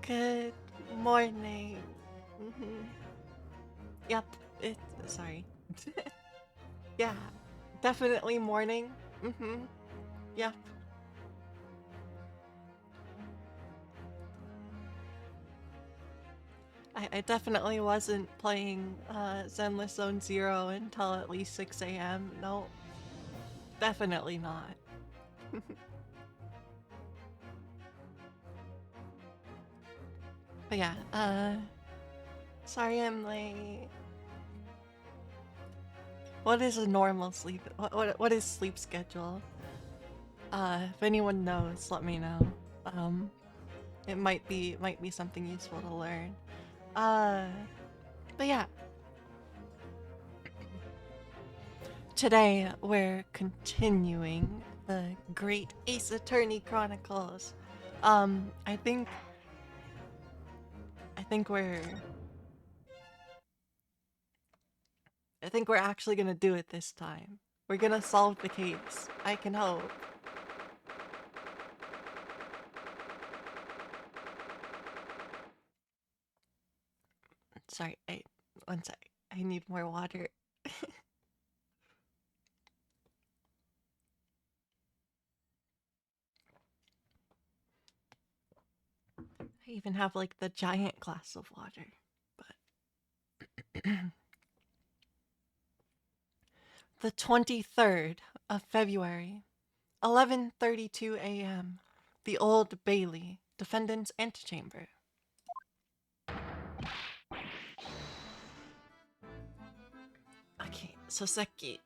Good morning. Yep, sorry. Yeah, definitely morning. Yep. I definitely wasn't playing Zenless Zone Zero until at least 6 a.m. No, definitely not. But yeah, sorry I'm late. What is a normal sleep? What is sleep schedule? If anyone knows, let me know. Um, it might be something useful to learn. Uh, but yeah, today we're continuing the Great Ace Attorney Chronicles. I think I think we're I think we're actually gonna do it this time. We're gonna solve the case. I can hope. Sorry, one sec. I need more water. I even have like the giant glass of water. But the 23rd of February, 11:32 a.m. The Old Bailey, defendant's antechamber. Okay, Soseki.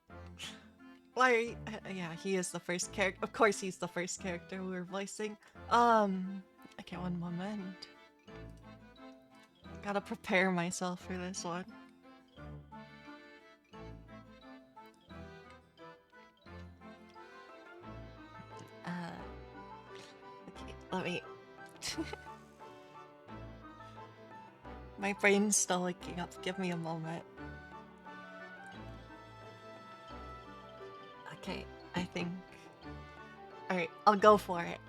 Why are you, yeah, he is the first character. Of course he's the first character we're voicing. Okay, one moment. Gotta prepare myself for this one. Okay, let me... My brain's still waking up. Give me a moment. Okay, I think... Alright, I'll go for it.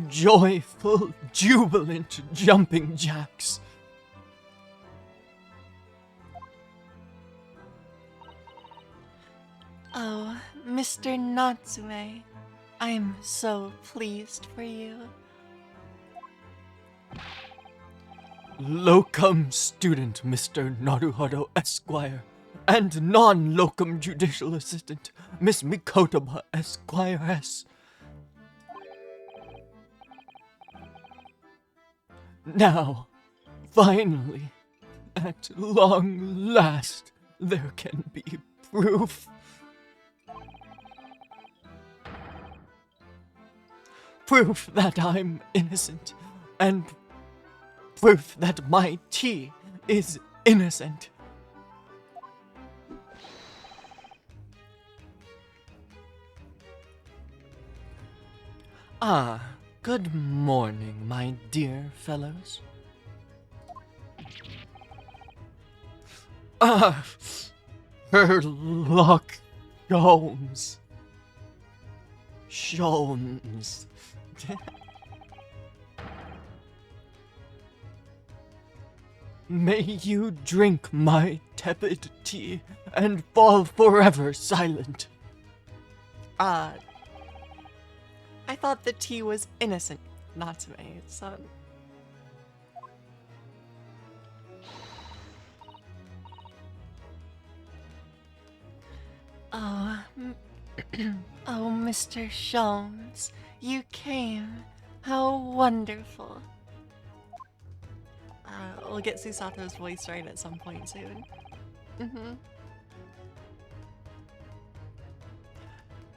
Joyful, jubilant jumping jacks. Oh, Mr. Natsume, I'm so pleased for you. Locum student Mr. Naruhodo Esquire, and non-locum judicial assistant Miss Mikotaba Esquiress. Now, finally, at long last, there can be proof. Proof that I'm innocent, and proof that my tea is innocent. Ah, good morning, my dear fellows. Ah, Sherlock Holmes. Sholmes. May you drink my tepid tea and fall forever silent. I thought the tea was innocent, Natsume, son. Oh, oh, Mr. Sholmes, you came. How wonderful. We'll get Susato's voice right at some point soon.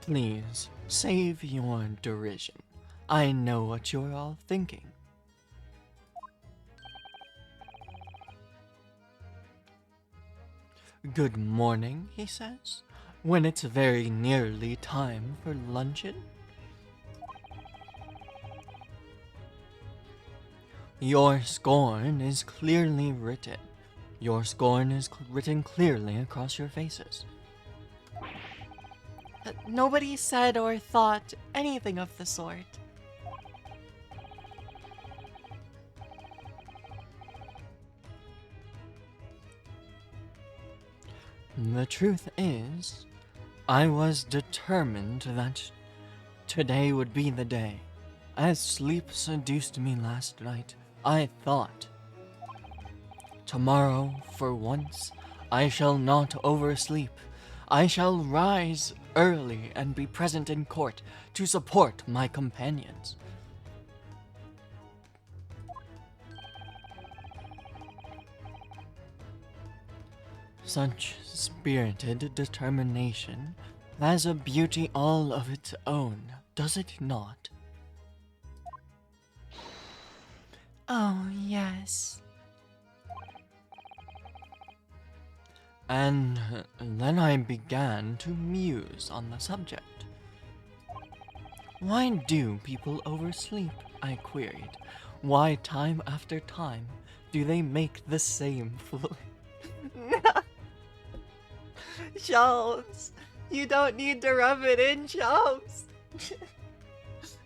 Please, save your derision. I know what you're all thinking. Good morning, he says, when it's very nearly time for luncheon. Your scorn is clearly written. Your scorn is written clearly across your faces. Nobody said or thought anything of the sort. The truth is, I was determined that today would be the day. As sleep seduced me last night, I thought, tomorrow, for once, I shall not oversleep. I shall rise early and be present in court to support my companions. Such spirited determination has a beauty all of its own, does it not? Oh, yes. And then I began to muse on the subject. Why do people oversleep? I queried. Why, time after time, do they make the same fool? Shelves! You don't need to rub it in, Shelves!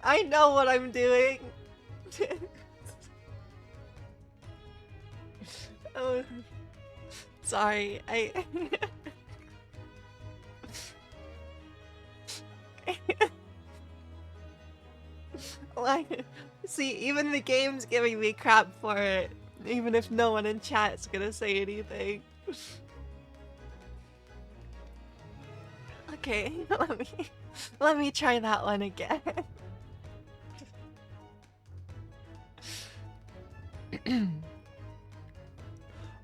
I know what I'm doing! Oh, sorry, like, see, even the game's giving me crap for it, even if no one in chat's gonna say anything. Okay, let me try that one again.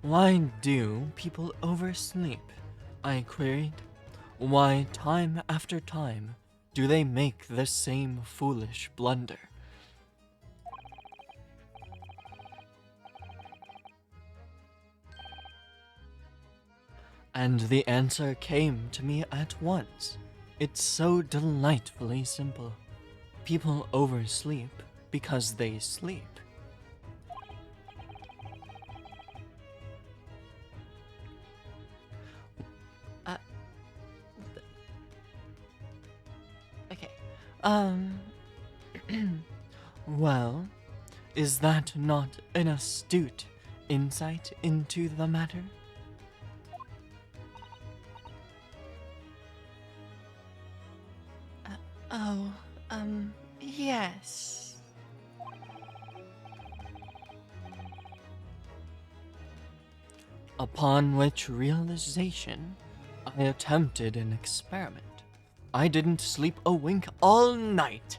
Why do people oversleep? I queried. Why, time after time, do they make the same foolish blunder? And the answer came to me at once. It's so delightfully simple. People oversleep because they sleep. Okay. Well, is that not an astute insight into the matter? Oh, yes. Upon which realization, I attempted an experiment. I didn't sleep a wink all night.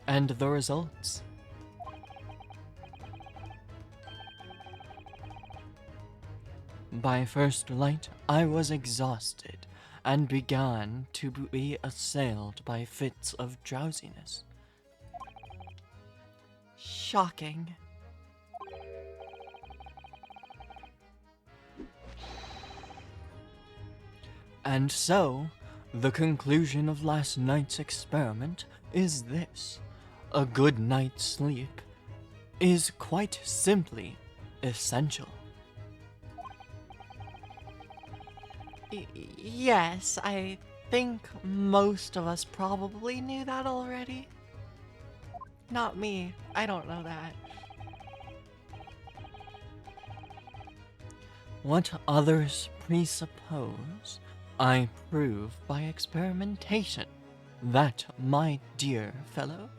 And the results? By first light, I was exhausted and began to be assailed by fits of drowsiness. Shocking. And so, the conclusion of last night's experiment is this. A good night's sleep is quite simply essential. Yes, I think most of us probably knew that already. Not me. I don't know that. What others presuppose, I prove by experimentation. That, my dear fellow,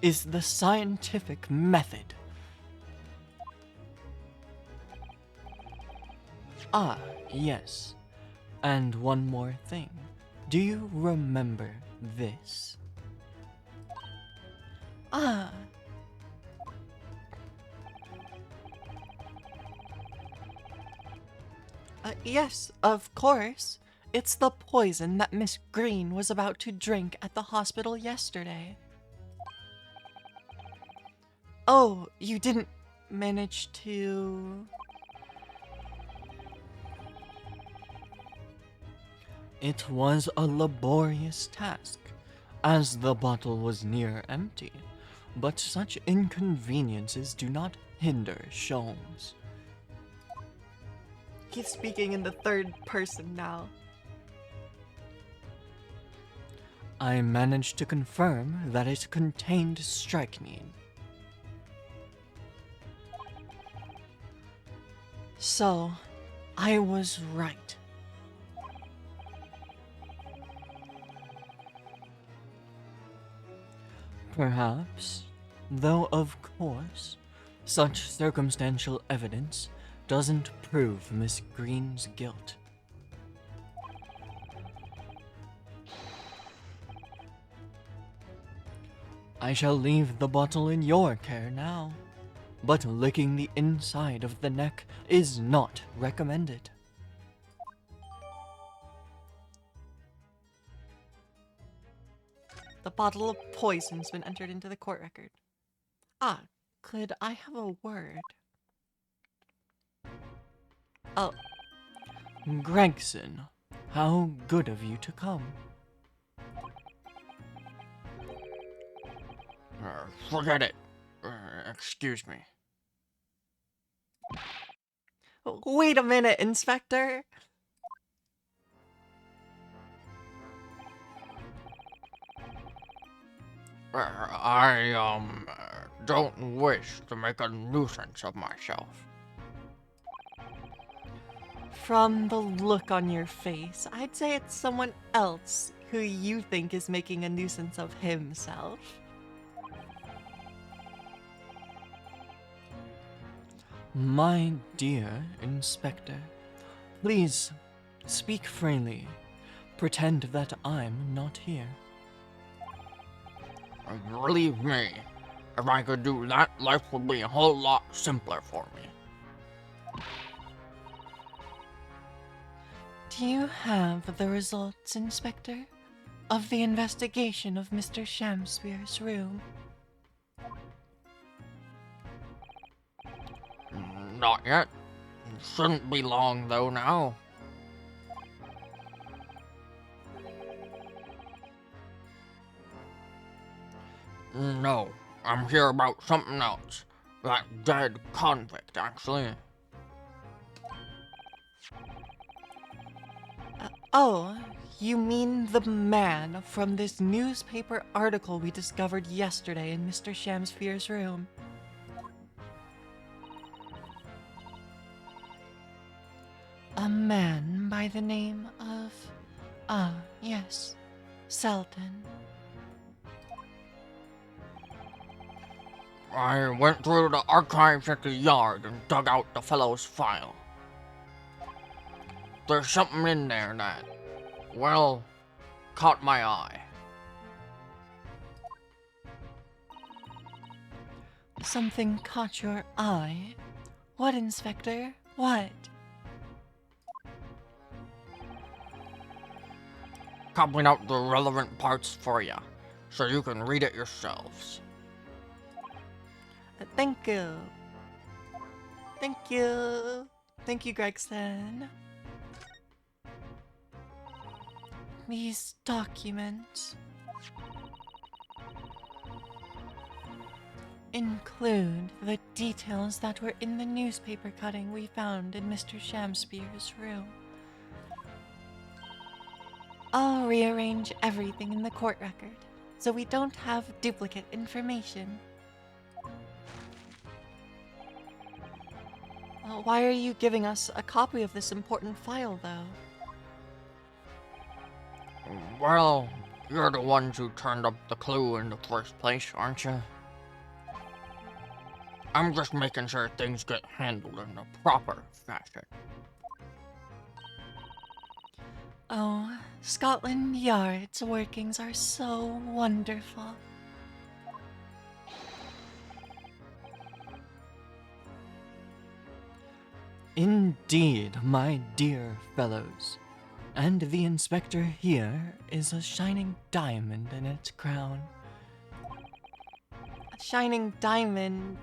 is the scientific method. Ah, yes. And one more thing. Do you remember this? Ah. Yes, of course. It's the poison that Miss Green was about to drink at the hospital yesterday. Oh, you didn't manage to... It was a laborious task, as the bottle was near empty, but such inconveniences do not hinder Sholmes. He's speaking in the third person now. I managed to confirm that it contained strychnine. So, I was right. Perhaps, though of course, such circumstantial evidence doesn't prove Miss Green's guilt. I shall leave the bottle in your care now, but licking the inside of the neck is not recommended. The bottle of poison's been entered into the court record. Ah, could I have a word? Oh, Gregson, how good of you to come. Forget it. Excuse me. wait a minute, Inspector. I don't wish to make a nuisance of myself. From the look on your face, I'd say it's someone else who you think is making a nuisance of himself. My dear Inspector, please speak freely. Pretend that I'm not here. Believe me, if I could do that, life would be a whole lot simpler for me. Do you have the results, Inspector, of the investigation of Mr. Shamspeare's room? Not yet. Shouldn't be long though now. No, I'm here about something else. That dead convict, actually. Oh, you mean the man from this newspaper article we discovered yesterday in Mr. Shamspeare's room? A man by the name of... yes, Selden. I went through the archives at the yard and dug out the fellow's file. There's something in there that, well, caught my eye. Something caught your eye? What, Inspector? What? Copied out the relevant parts for you, so you can read it yourselves. Thank you. Thank you. Thank you, Gregson. These documents include the details that were in the newspaper cutting we found in Mr. Shamspeare's room. I'll rearrange everything in the court record so we don't have duplicate information. Why are you giving us a copy of this important file, though? Well, you're the ones who turned up the clue in the first place, aren't you? I'm just making sure things get handled in the proper fashion. Oh, Scotland Yard's workings are so wonderful. Indeed, my dear fellows. And the inspector here is a shining diamond in its crown. A shining diamond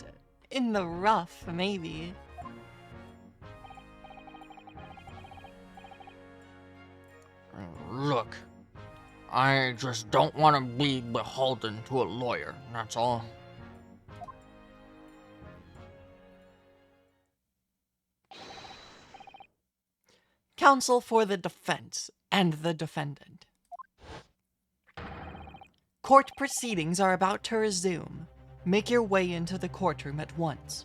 in the rough, maybe. Look, I just don't want to be beholden to a lawyer, that's all. Counsel for the defense and the defendant. Court proceedings are about to resume. Make your way into the courtroom at once.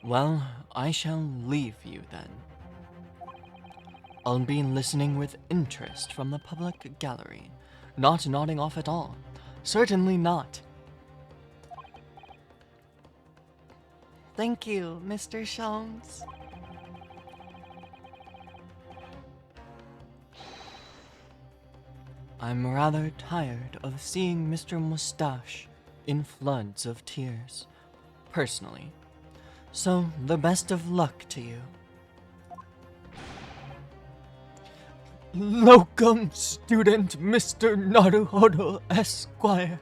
Well, I shall leave you then. I'll be listening with interest from the public gallery, not nodding off at all. Certainly not. Thank you, Mr. Sholmes. I'm rather tired of seeing Mr. Mustache in floods of tears, personally. So, the best of luck to you. Locum student Mr. Naruhodo Esquire.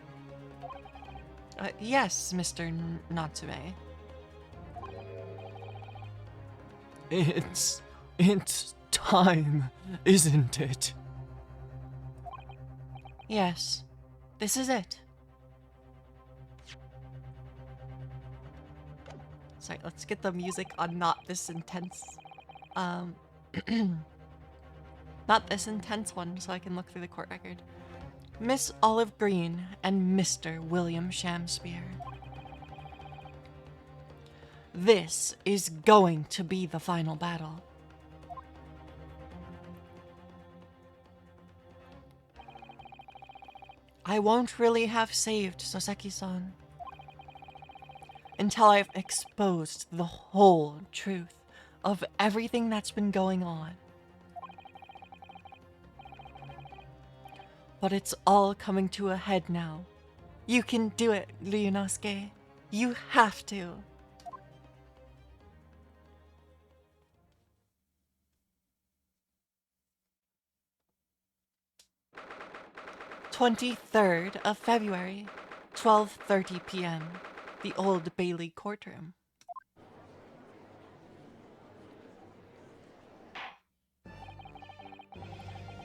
Yes, Mr. Natsume. It's time, isn't it? Yes, this is it. Sorry, let's get the music on not this intense. Not this intense one, so I can look through the court record. Miss Olive Green and Mr. William Shamspeare. This is going to be the final battle. I won't really have saved Soseki-san until I've exposed the whole truth of everything that's been going on. But it's all coming to a head now. You can do it, Ryunosuke. You have to. February 23rd, 12:30 p.m. The Old Bailey courtroom.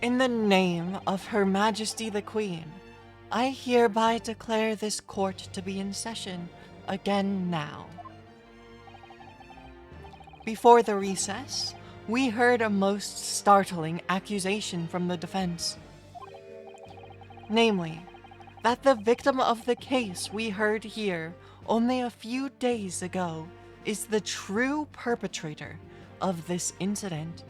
In the name of Her Majesty the Queen, I hereby declare this court to be in session again now. Before the recess, we heard a most startling accusation from the defense. Namely, that the victim of the case we heard here only a few days ago is the true perpetrator of this incident.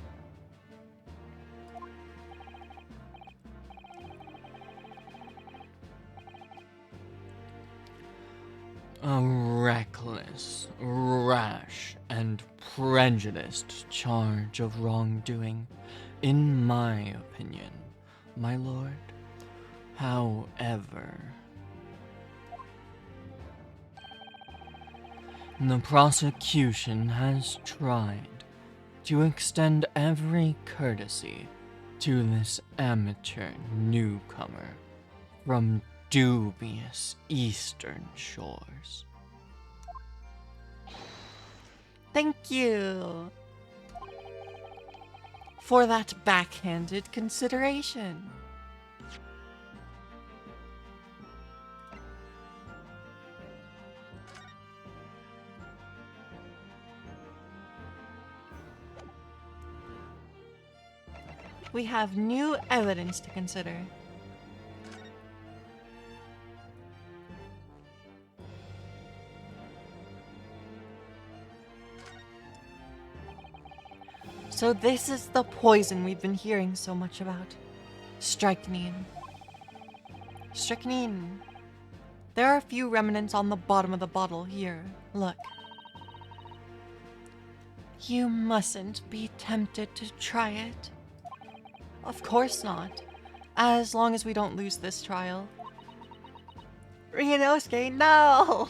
A reckless, rash, and prejudiced charge of wrongdoing, in my opinion, my lord. However, the prosecution has tried to extend every courtesy to this amateur newcomer from dubious eastern shores. Thank you for that backhanded consideration. We have new evidence to consider. So this is the poison we've been hearing so much about. Strychnine. Strychnine. There are a few remnants on the bottom of the bottle here. Look. You mustn't be tempted to try it. Of course not. As long as we don't lose this trial. Ryunosuke, no!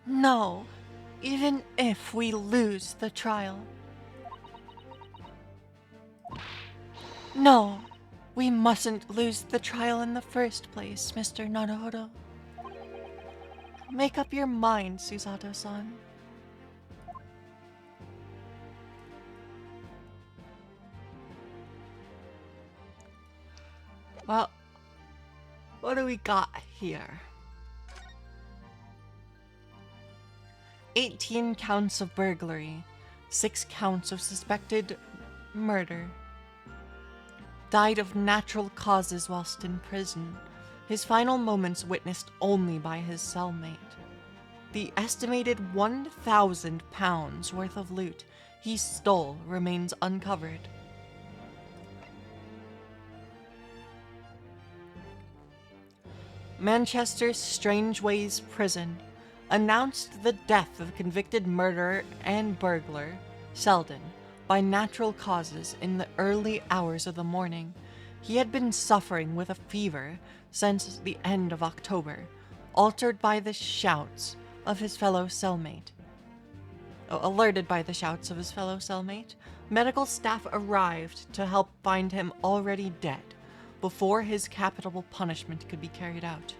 No. Even if we lose the trial. No. We mustn't lose the trial in the first place, Mr. Naruhodo. Make up your mind, Susato-san. Well, what do we got here? 18 counts of burglary, 6 counts of suspected murder. Died of natural causes whilst in prison. his final moments witnessed only by his cellmate. The estimated 1,000 pounds worth of loot he stole remains uncovered. Manchester's Strangeways prison announced the death of convicted murderer and burglar, Selden, by natural causes in the early hours of the morning. He had been suffering with a fever since the end of October, altered by the shouts of his fellow cellmate. Alerted by the shouts of his fellow cellmate, medical staff arrived to help find him already dead before his capital punishment could be carried out.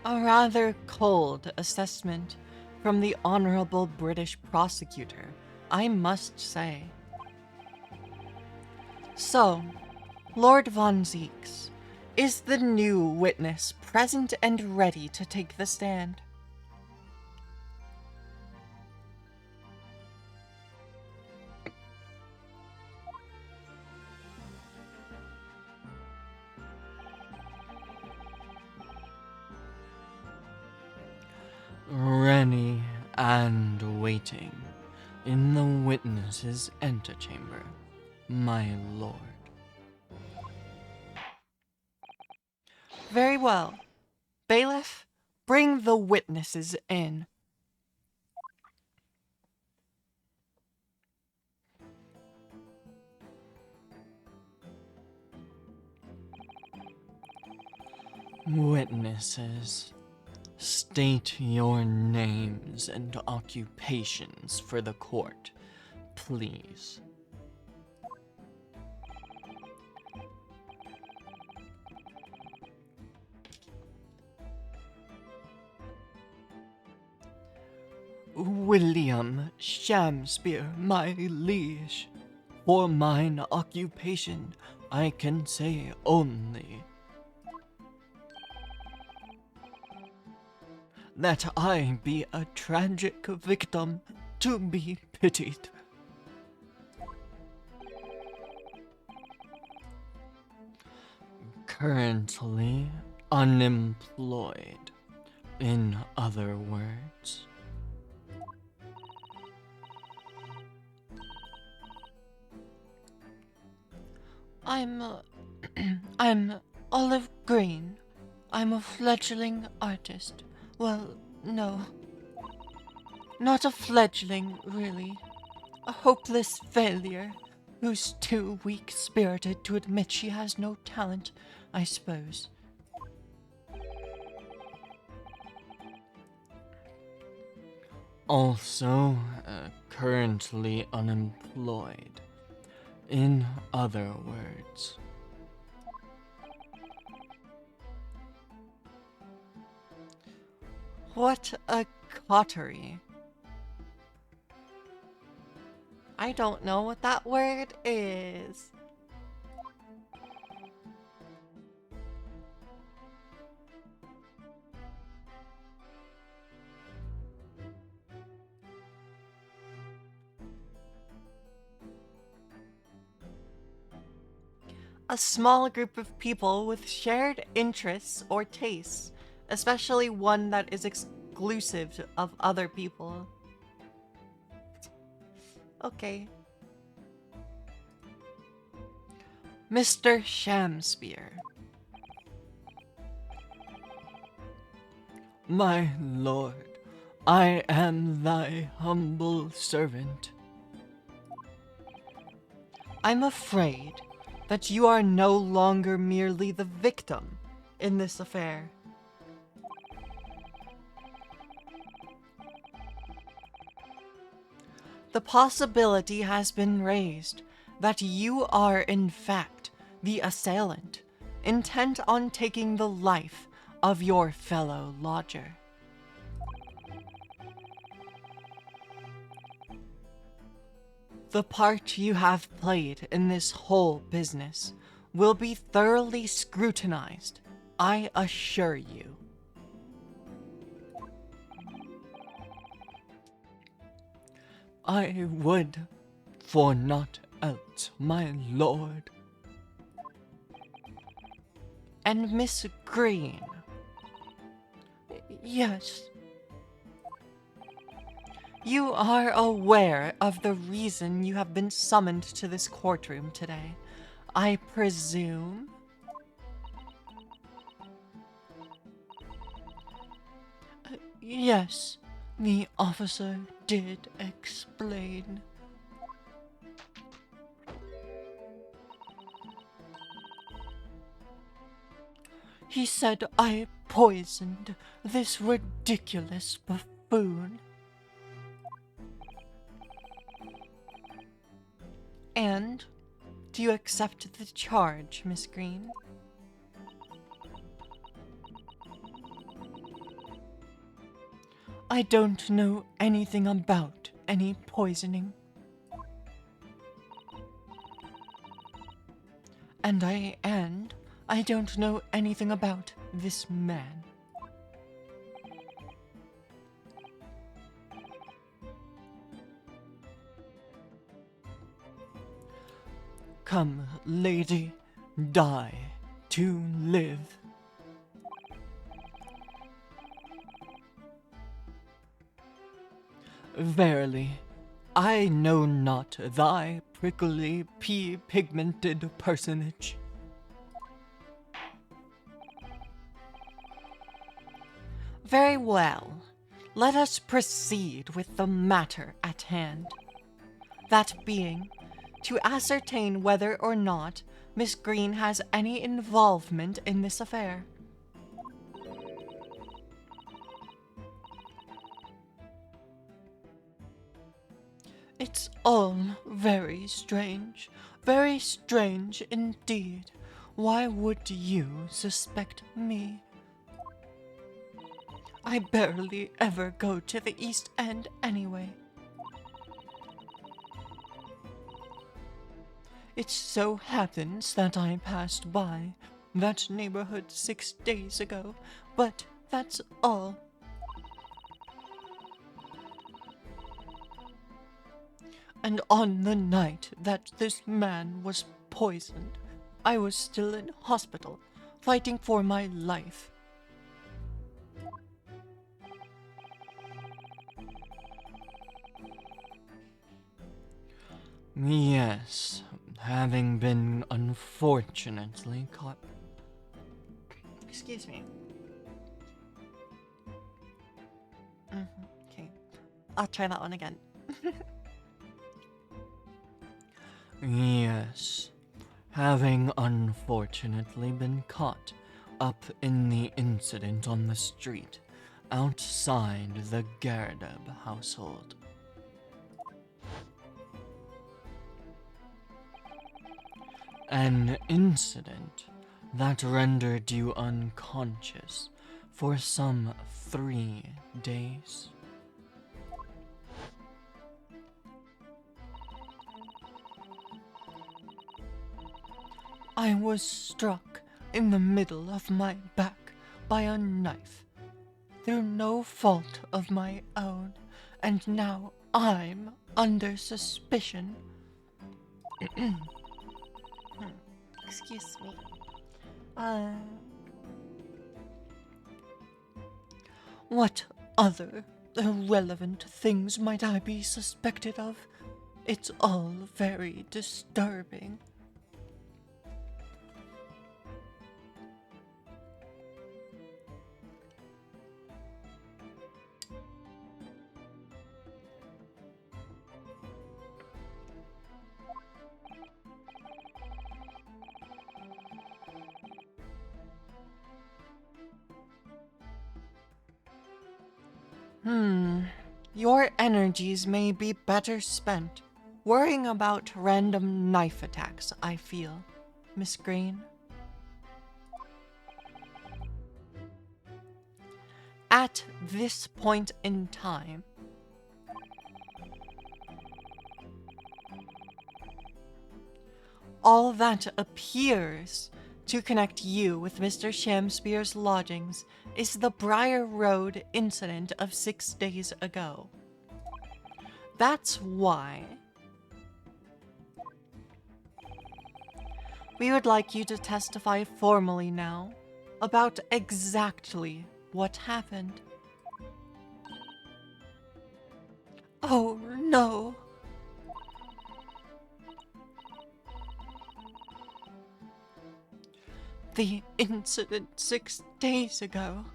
A rather cold assessment from the Honorable British Prosecutor, I must say. So, Lord Von Zeeks is the new witness present and ready to take the stand. Ready and waiting in the witness's antechamber, my lord. Very well. Bailiff, bring the witnesses in. Witnesses, state your names and occupations for the court, please. William Shamspeare, my liege. For mine occupation, I can say only that I be a tragic victim to be pitied. Currently unemployed, in other words. I'm Olive Green. I'm a fledgling artist. Well, no. Not a fledgling, really. A hopeless failure who's too weak-spirited to admit she has no talent, I suppose. Also, currently unemployed. In other words. What a coterie. I don't know what that word is. A small group of people with shared interests or tastes, especially one that is exclusive of other people. Okay. Mr. Shamspeare. My lord, I am thy humble servant. I'm afraid that you are no longer merely the victim in this affair. The possibility has been raised that you are in fact the assailant, intent on taking the life of your fellow lodger. The part you have played in this whole business will be thoroughly scrutinized, I assure you. I would, for naught else, my lord. And Miss Green. Yes. You are aware of the reason you have been summoned to this courtroom today, I presume? Yes, the officer did explain. He said I poisoned this ridiculous buffoon. And do you accept the charge, Miss Green? I don't know anything about any poisoning. And I don't know anything about this man. Come, lady, die to live. Verily, I know not thy prickly pea-pigmented personage. Very well. Let us proceed with the matter at hand. That being, to ascertain whether or not Miss Green has any involvement in this affair. It's all very strange indeed. Why would you suspect me? I barely ever go to the East End anyway. It so happens that I passed by that neighborhood 6 days ago, but that's all. And on the night that this man was poisoned, I was still in hospital, fighting for my life. Yes, having been unfortunately caught. Excuse me. Okay. I'll try that one again. Yes, having unfortunately been caught up in the incident on the street outside the Gardeb household. An incident that rendered you unconscious for some 3 days. I was struck in the middle of my back by a knife, through no fault of my own, and now I'm under suspicion. Excuse me. What other irrelevant things might I be suspected of? It's all very disturbing. Your energies may be better spent worrying about random knife attacks, I feel, Miss Green. At this point in time, all that appears to connect you with Mr. Shamspeare's lodgings is the Briar Road incident of 6 days ago. That's why we would like you to testify formally now about exactly what happened. Oh no. The incident 6 days ago.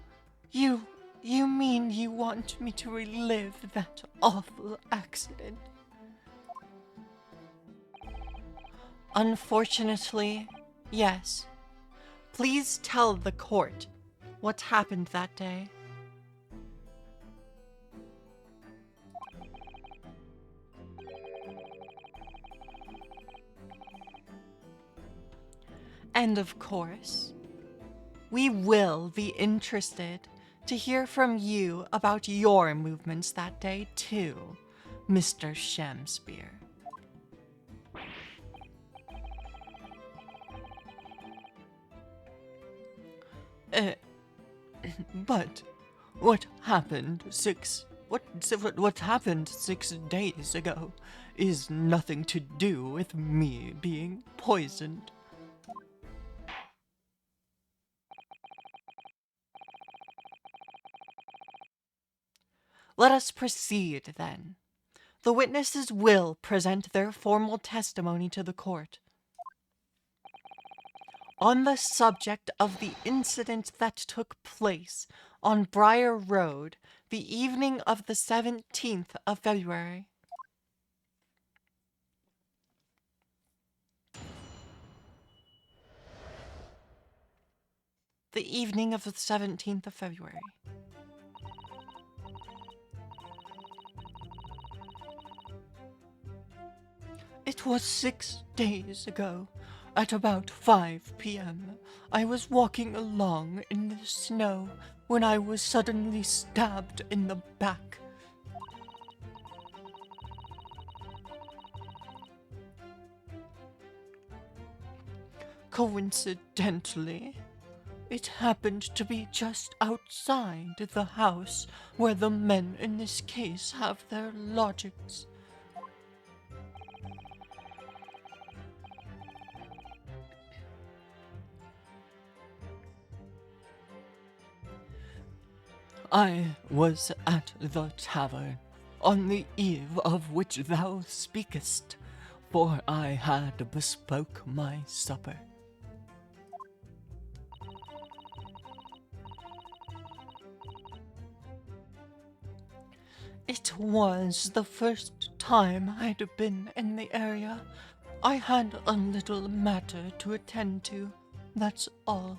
You you mean you want me to relive that awful accident? Unfortunately, yes. Please tell the court what happened that day. And of course, we will be interested to hear from you about your movements that day too, Mr. Shamspear. Uh, but what happened what happened 6 days ago is nothing to do with me being poisoned. Let us proceed then. The witnesses will present their formal testimony to the court on the subject of the incident that took place on Briar Road the evening of the 17th of February. The evening of the 17th of February. It was 6 days ago, at about 5 p.m. I was walking along in the snow when I was suddenly stabbed in the back. Coincidentally, it happened to be just outside the house where the men in this case have their lodgings. I was at the tavern on the eve of which thou speakest, for I had bespoke my supper. It was the first time I'd been in the area. I had a little matter to attend to, that's all.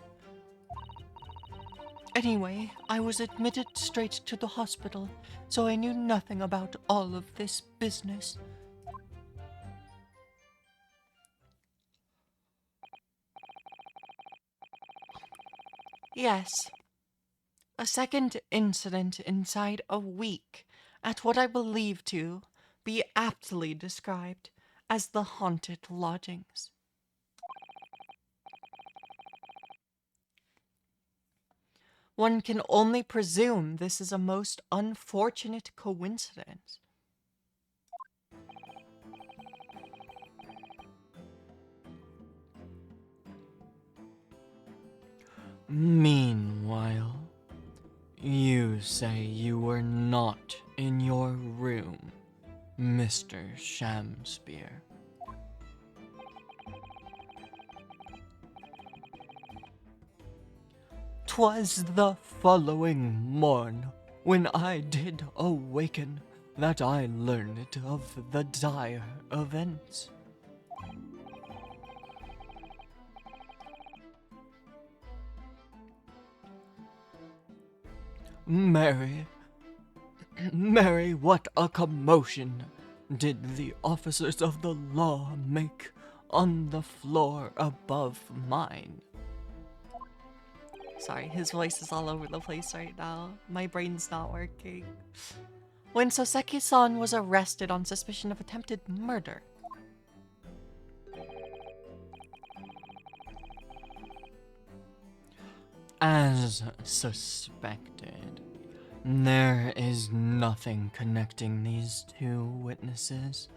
Anyway, I was admitted straight to the hospital, so I knew nothing about all of this business. Yes, a second incident inside a week at what I believe to be aptly described as the haunted lodgings. One can only presume this is a most unfortunate coincidence. Meanwhile, you say you were not in your room, Mr. Shamspear. 'Twas the following morn, when I did awaken, that I learned of the dire events. Mary, Mary, what a commotion did the officers of the law make on the floor above mine. Sorry, his voice is all over the place right now. My brain's not working. When Soseki-san was arrested on suspicion of attempted murder. As suspected, There is nothing connecting these two witnesses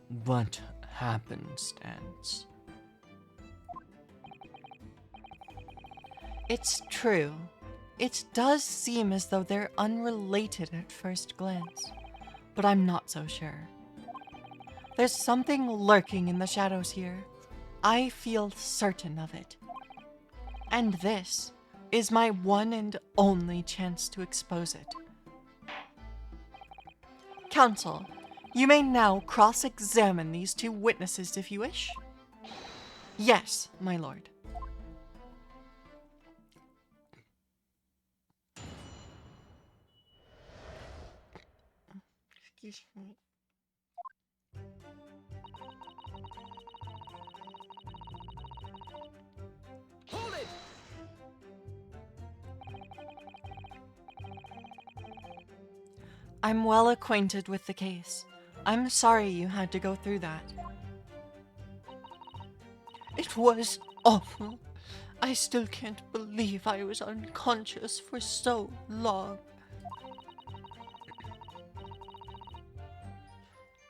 but happenstance. It's true. It does seem as though they're unrelated at first glance, but I'm not so sure. There's something lurking in the shadows here. I feel certain of it. And this is my one and only chance to expose it. Counsel, you may now cross-examine these two witnesses if you wish. Yes, my lord. Excuse me. Hold it! I'm well acquainted with the case. I'm sorry you had to go through that. It was awful. I still can't believe I was unconscious for so long.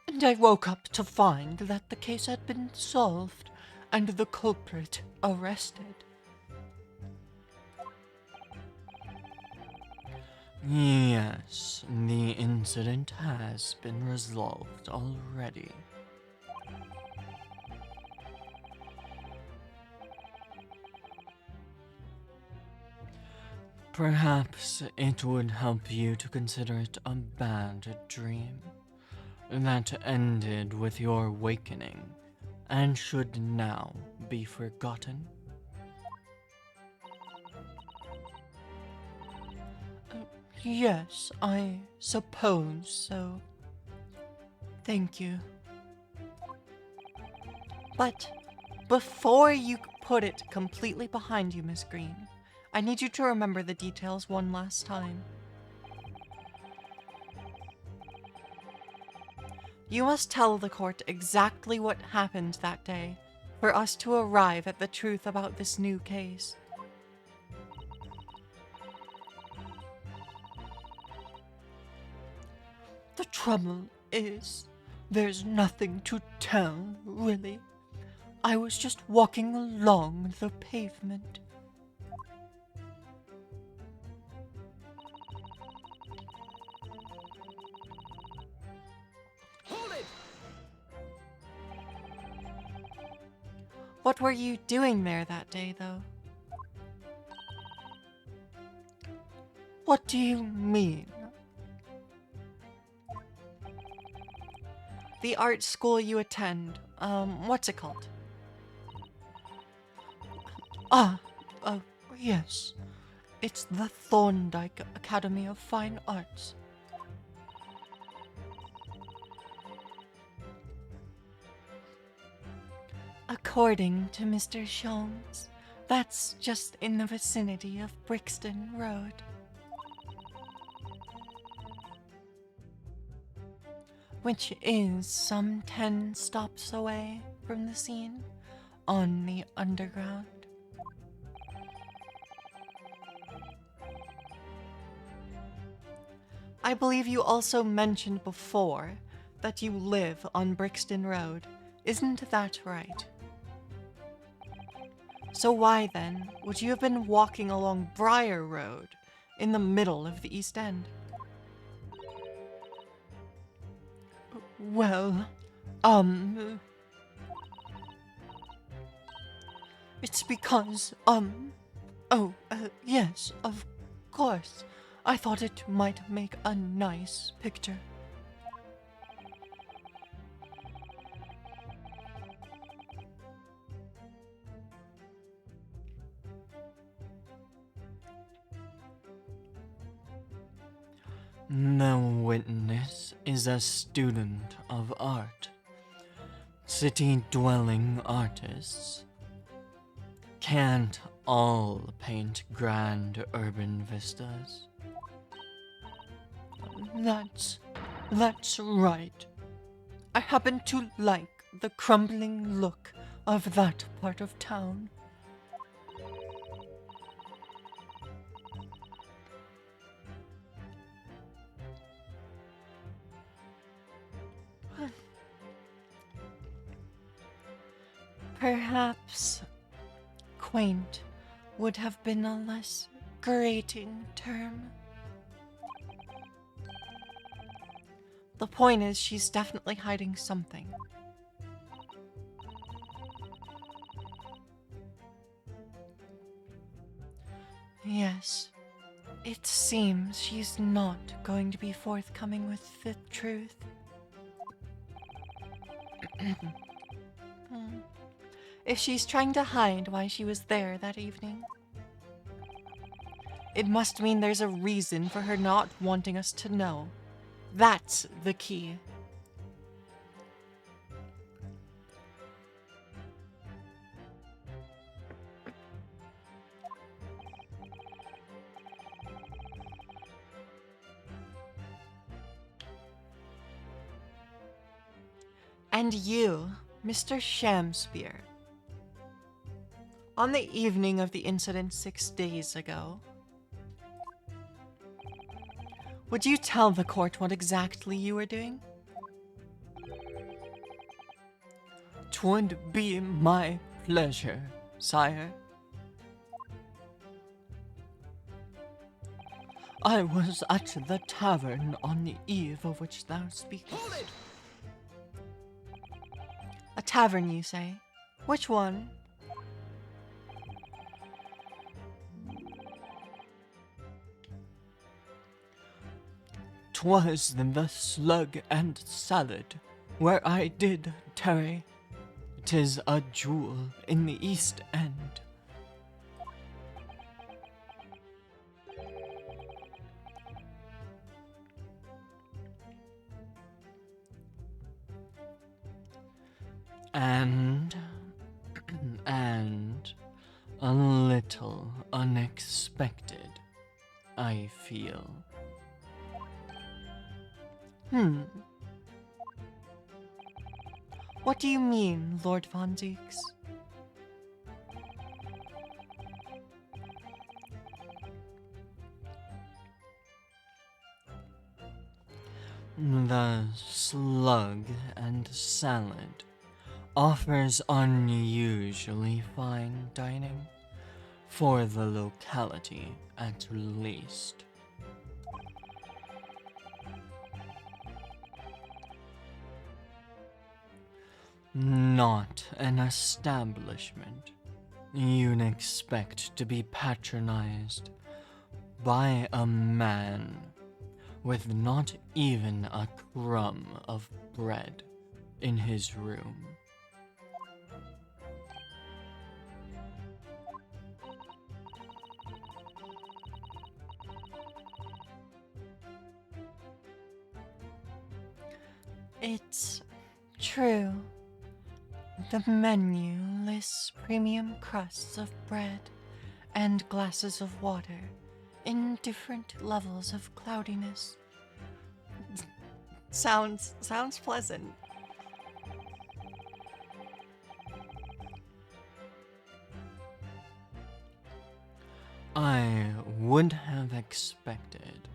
And I woke up to find that the case had been solved and the culprit arrested. Yes, the incident has been resolved already. Perhaps it would help you to consider it a bad dream that ended with your awakening and should now be forgotten. Yes, I suppose so. Thank you. But before you put it completely behind you, Miss Green, I need you to remember the details one last time. You must tell the court exactly what happened that day for us to arrive at the truth about this new case. The trouble is, there's nothing to tell, really. I was just walking along the pavement. Hold it! What were you doing there that day, though? What do you mean? The art school you attend, what's it called? Ah, yes. It's the Thorndike Academy of Fine Arts. According to Mr. Sholmes, that's just in the vicinity of Brixton Road. Which is some 10 stops away from the scene on the underground. I believe you also mentioned before that you live on Brixton Road. Isn't that right? So why then would you have been walking along Briar Road in the middle of the East End? Well, it's because, yes, of course. I thought it might make a nice picture. The witness is a student of art. City-dwelling artists can't all paint grand urban vistas. That's right. I happen to like the crumbling look of that part of town. Perhaps quaint would have been a less grating term. The point is, she's definitely hiding something. Yes, it seems she's not going to be forthcoming with the truth. If she's trying to hide why she was there that evening, it must mean there's a reason for her not wanting us to know. That's the key. And you, Mr. Shamspear, on the evening of the incident 6 days ago, would you tell the court what exactly you were doing? 'Twould be my pleasure, sire. I was at the tavern on the eve of which thou speakest. A tavern, you say? Which one? "'Twas the Slug and Salad, where I did tarry. 'Tis a jewel in the East End." And a little unexpected, I feel. What do you mean, Lord Von Zieks? The Slug and Salad offers unusually fine dining, for the locality at least. Not an establishment you'd expect to be patronized by a man with not even a crumb of bread in his room. It's true. The menu lists premium crusts of bread and glasses of water in different levels of cloudiness. Sounds pleasant. I would have expected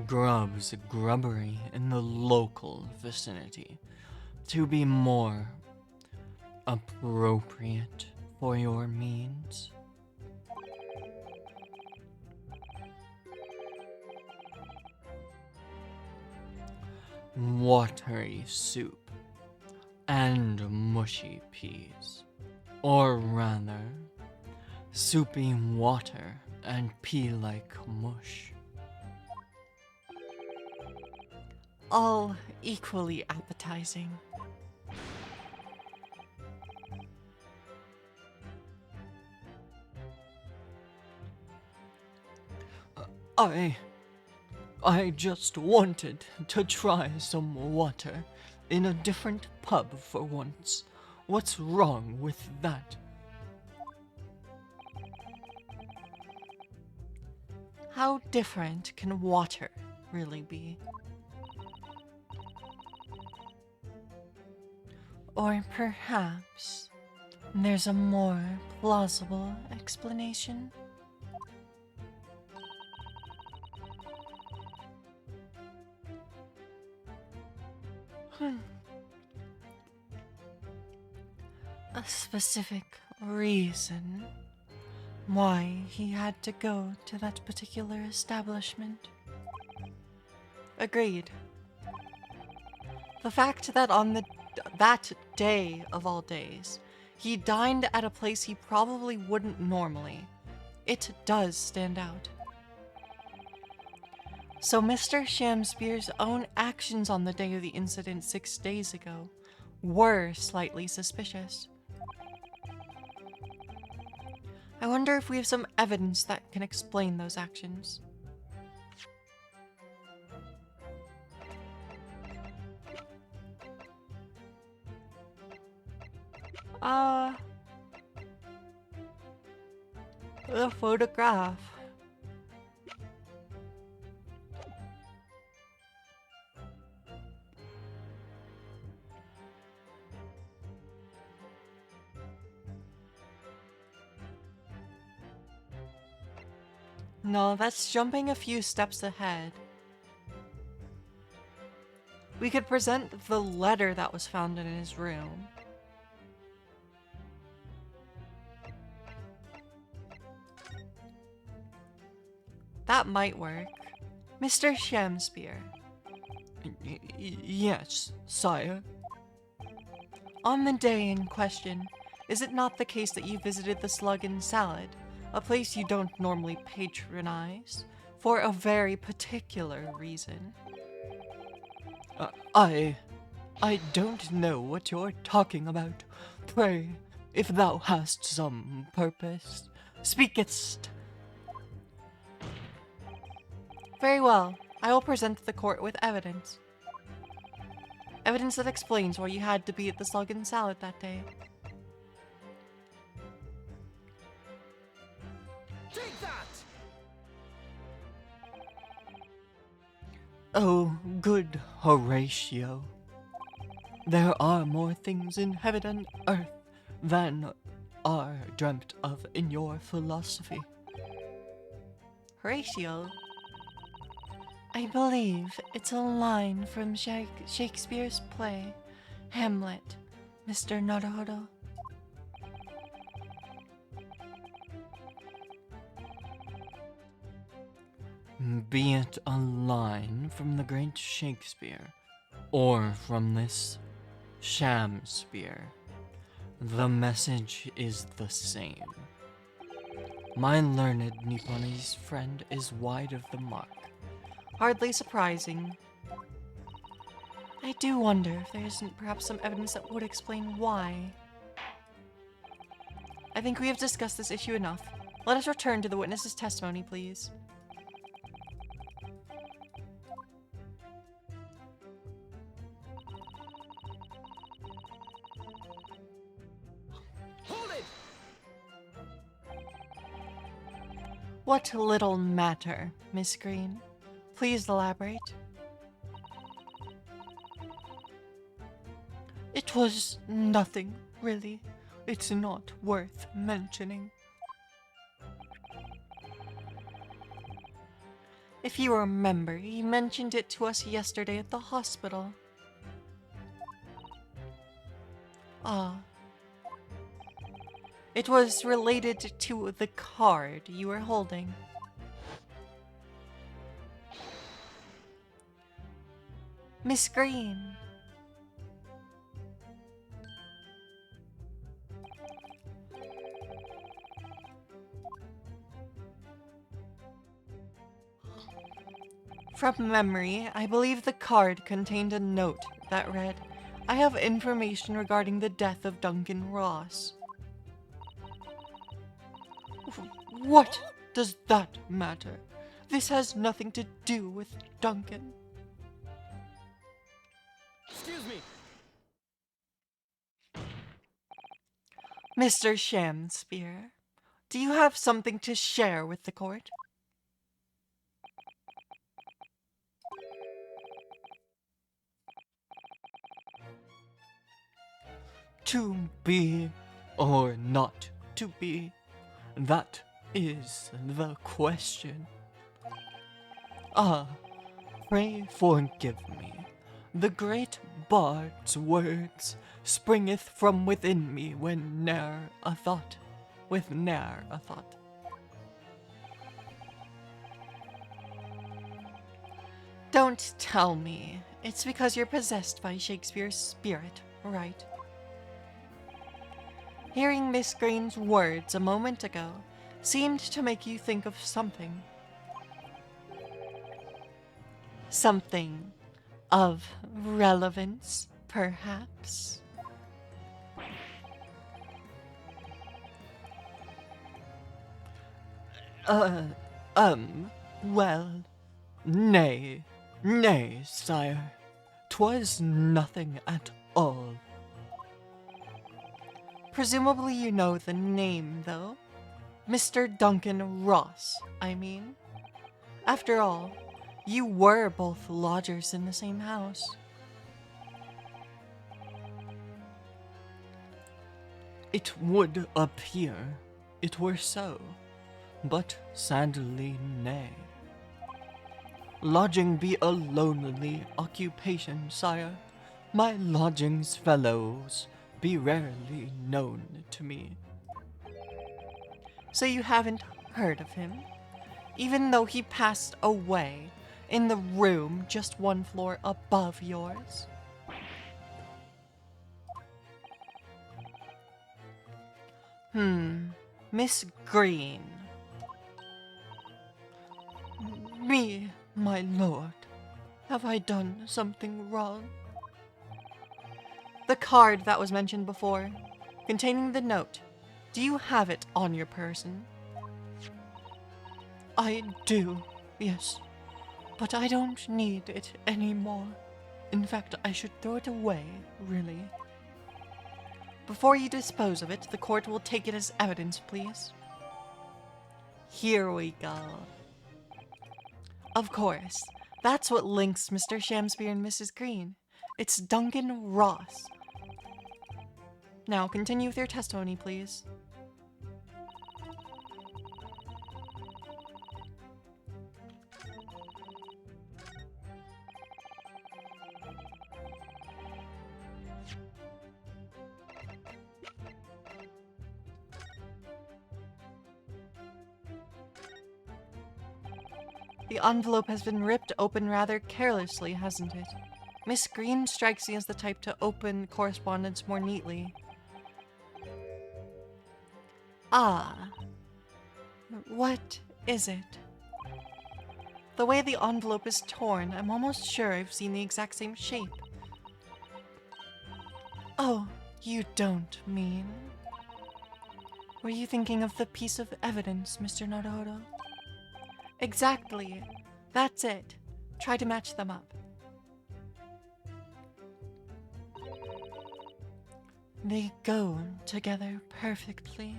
Grub's grubbery in the local vicinity to be more appropriate for your means. Watery soup and mushy peas, or rather, soupy water and pea-like mush. All equally appetizing. I just wanted to try some water in a different pub for once. What's wrong with that? How different can water really be? Or perhaps there's a more plausible explanation? a specific reason why he had to go to that particular establishment. Agreed. The fact that on that day of all days, he dined at a place he probably wouldn't normally, it does stand out. So Mr. Shamspear's own actions on the day of the incident 6 days ago were slightly suspicious. I wonder if we have some evidence that can explain those actions. The photograph. No, that's jumping a few steps ahead. We could present the letter that was found in his room. That might work. Mr. Shamspear. Yes, sire. On the day in question, is it not the case that you visited the Slug and Salad, a place you don't normally patronize, for a very particular reason? I don't know what you're talking about. Pray, if thou hast some purpose, speakest. Very well. I will present the court with evidence. Evidence that explains why you had to be at the Slug and Salad that day. Take that! Oh, good Horatio. There are more things in heaven and earth than are dreamt of in your philosophy. Horatio? I believe it's a line from Shakespeare's play, Hamlet, Mr. Naruhodo. Be it a line from the great Shakespeare, or from this Shamspear, the message is the same. My learned Nipponese friend is wide of the mark. Hardly surprising. I do wonder if there isn't perhaps some evidence that would explain why. I think we have discussed this issue enough. Let us return to the witness's testimony, please. Hold it! What little matter, Miss Green? Please elaborate. It was nothing, really. It's not worth mentioning. If you remember, he mentioned it to us yesterday at the hospital. Ah. It was related to the card you were holding. Miss Green. From memory, I believe the card contained a note that read, "I have information regarding the death of Duncan Ross." What does that matter? This has nothing to do with Duncan. Excuse me. Mr. Shamspear, do you have something to share with the court? To be or not to be, that is the question. Ah, pray forgive me. The great bard's words springeth from within me when ne'er a thought, with ne'er a thought. Don't tell me. It's because you're possessed by Shakespeare's spirit, right? Hearing Miss Green's words a moment ago seemed to make you think of something. Something of relevance, perhaps? Well, nay, nay, sire. 'Twas nothing at all. Presumably you know the name, though. Mr. Duncan Ross, I mean. After all, you were both lodgers in the same house. It would appear it were so, but sadly nay. Lodging be a lonely occupation, sire. My lodgings fellows be rarely known to me. So you haven't heard of him? Even though he passed away in the room just one floor above yours? Miss Green. Me, my lord, have I done something wrong? The card that was mentioned before, containing the note, do you have it on your person? I do, yes, but I don't need it anymore. In fact, I should throw it away, really. Before you dispose of it, the court will take it as evidence, please. Here we go. Of course, that's what links Mr. Shamspeare and Mrs. Green. It's Duncan Ross. Now, continue with your testimony, please. The envelope has been ripped open rather carelessly, hasn't it? Miss Green strikes me as the type to open correspondence more neatly. Ah. What is it? The way the envelope is torn, I'm almost sure I've seen the exact same shape. Oh, you don't mean... Were you thinking of the piece of evidence, Mr. Naruto? Exactly. That's it. Try to match them up. They go together perfectly.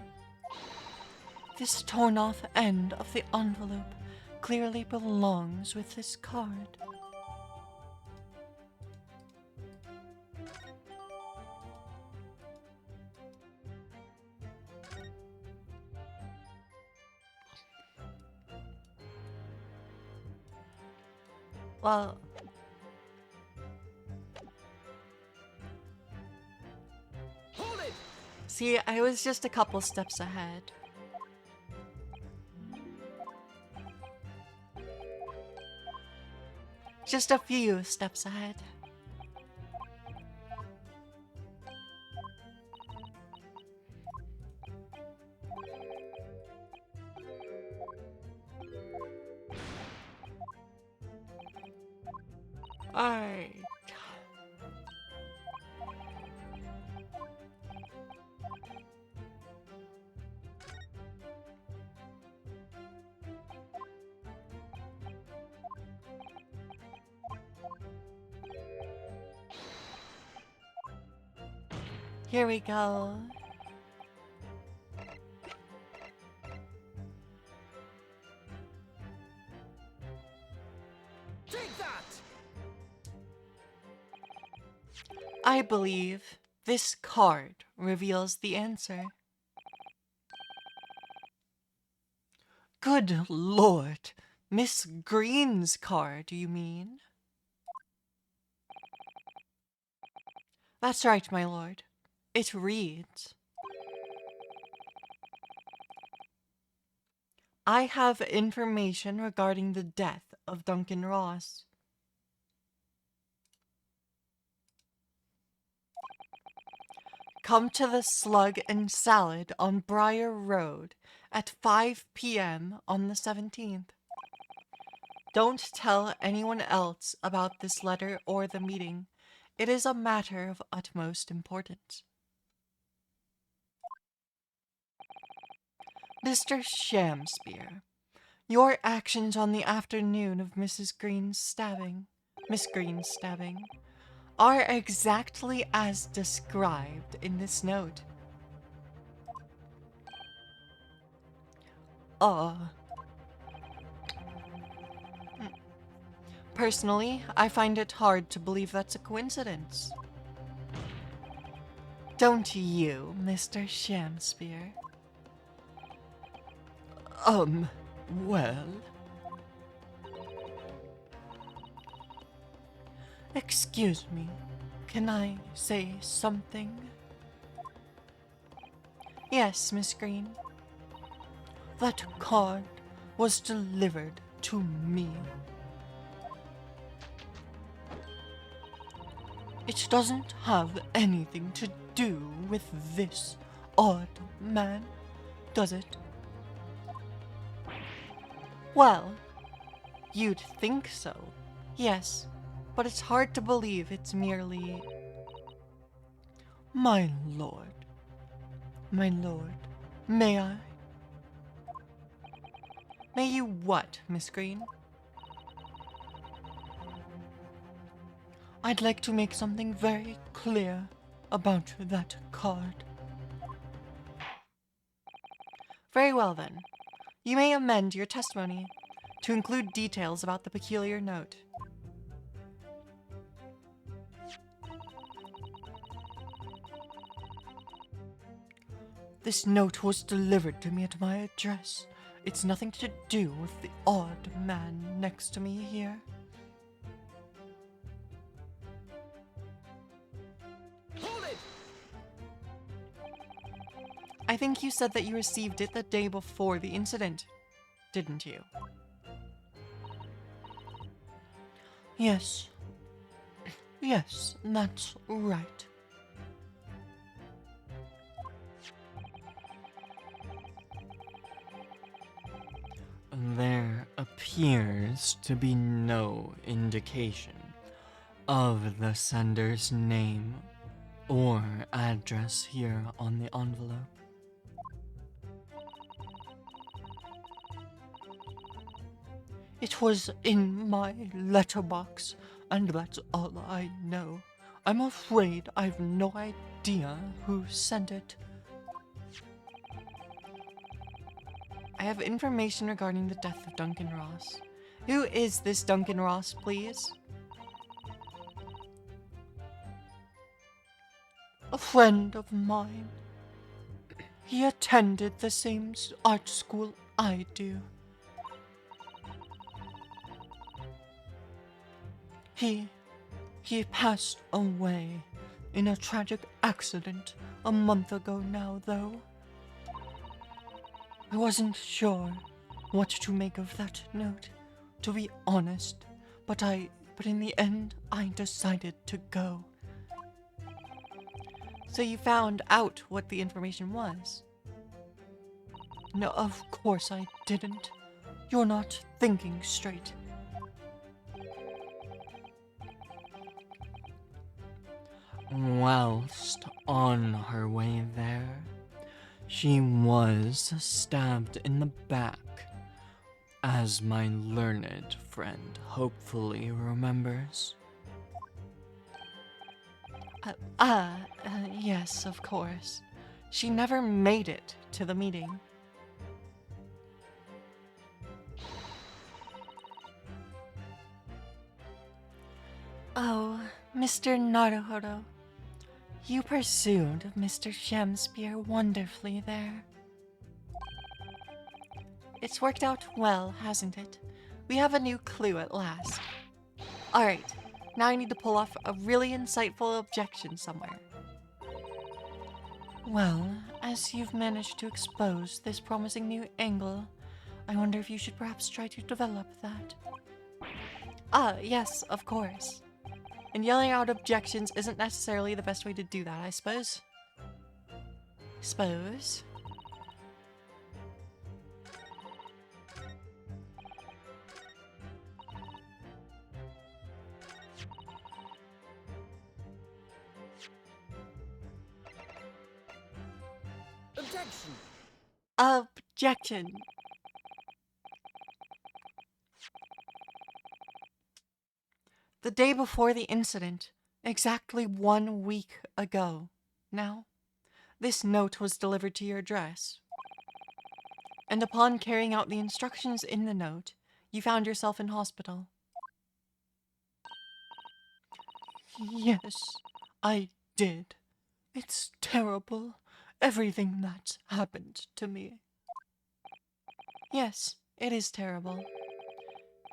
This torn off end of the envelope clearly belongs with this card. Well, Hold it! see, I was just a couple steps ahead. Just a few steps ahead. Alright. Here we go. Take that! I believe this card reveals the answer. Good lord! Miss Green's card, you mean? That's right, my lord. It reads, I have information regarding the death of Duncan Ross. Come to the Slug and Salad on Briar Road at 5 p.m. on the 17th. Don't tell anyone else about this letter or the meeting. It is a matter of utmost importance. Mr. Shamspear, your actions on the afternoon of Miss Green's stabbing, are exactly as described in this note. Personally, I find it hard to believe that's a coincidence. Don't you, Mr. Shamspear? Well, Excuse me, can I say something? Yes, Miss Green. That card was delivered to me. It doesn't have anything to do with this odd man, does it? Well, you'd think so, yes, but it's hard to believe it's merely... My lord, may I? May you what, Miss Green? I'd like to make something very clear about that card. Very well then. You may amend your testimony to include details about the peculiar note. This note was delivered to me at my address. It's nothing to do with the odd man next to me here. Hold it! I think you said that you received it the day before the incident, didn't you? Yes. Yes, that's right. there appears to be no indication of the sender's name or address here on the envelope. It was in my letterbox, and that's all I know. I'm afraid I've no idea who sent it. I have information regarding the death of Duncan Ross. Who is this Duncan Ross, please? A friend of mine. He attended the same art school I do. He passed away in a tragic accident a month ago now, though. I wasn't sure what to make of that note, to be honest, but in the end, I decided to go. So you found out what the information was? No, of course I didn't. You're not thinking straight. Whilst on her way there, she was stabbed in the back, as my learned friend hopefully remembers. Yes, of course. She never made it to the meeting. Oh, Mr. Naruhodo. You pursued Mr. Shamspear wonderfully there. It's worked out well, hasn't it? We have a new clue at last. Alright, Now I need to pull off a really insightful objection somewhere. Well, as you've managed to expose this promising new angle, I wonder if you should perhaps try to develop that. Ah, yes, of course. And yelling out objections isn't necessarily the best way to do that, I suppose. Objection! Objection. The day before the incident, exactly 1 week ago, now, this note was delivered to your address. And upon carrying out the instructions in the note, you found yourself in hospital. Yes, I did. It's terrible, everything that's happened to me. Yes, it is terrible.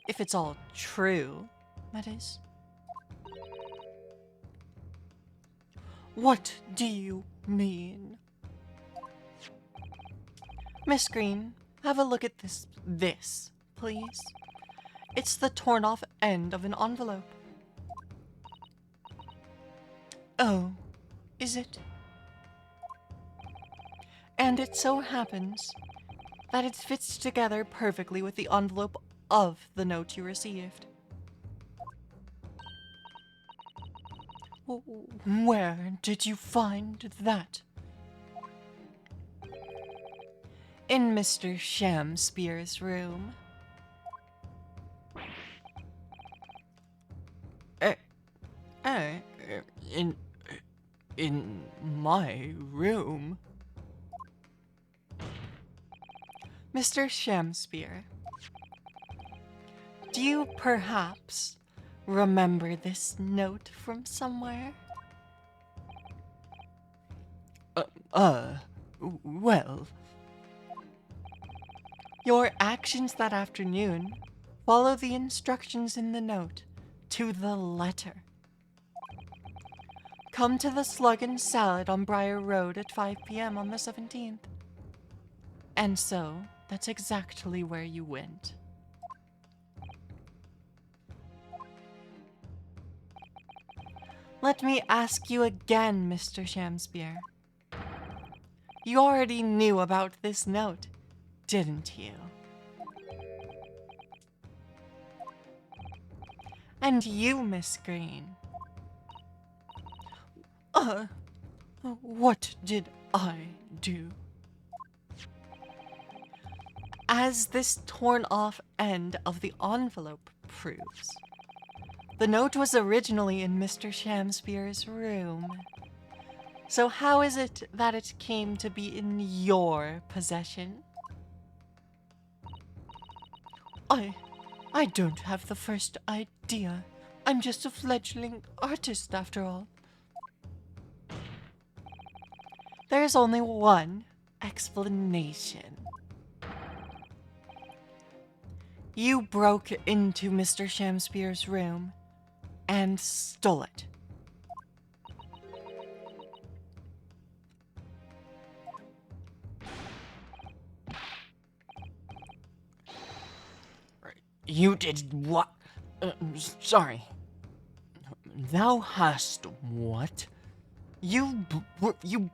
If it's all true, that is. What do you mean? Miss Green, have a look at this, please. It's the torn off end of an envelope. Oh, is it? And it so happens that it fits together perfectly with the envelope of the note you received. Where did you find that? In Mr. Shamspeare's room. In in my room. Mr. Shamspeare, do you perhaps remember this note from somewhere? Well, Your actions that afternoon follow the instructions in the note to the letter. Come to the Slug and Salad on Briar Road at 5 p.m. on the 17th. And so, that's exactly where you went. Let me ask you again, Mr. Shamspeare. You already knew about this note, didn't you? And you, Miss Green. What did I do? As this torn off end of the envelope proves, the note was originally in Mr. Shamspeare's room. So how is it that it came to be in your possession? I don't have the first idea. I'm just a fledgling artist after all. There's only one explanation. You broke into Mr. Shamspeare's room and stole it. you did what? Sorry. Thou hast what? You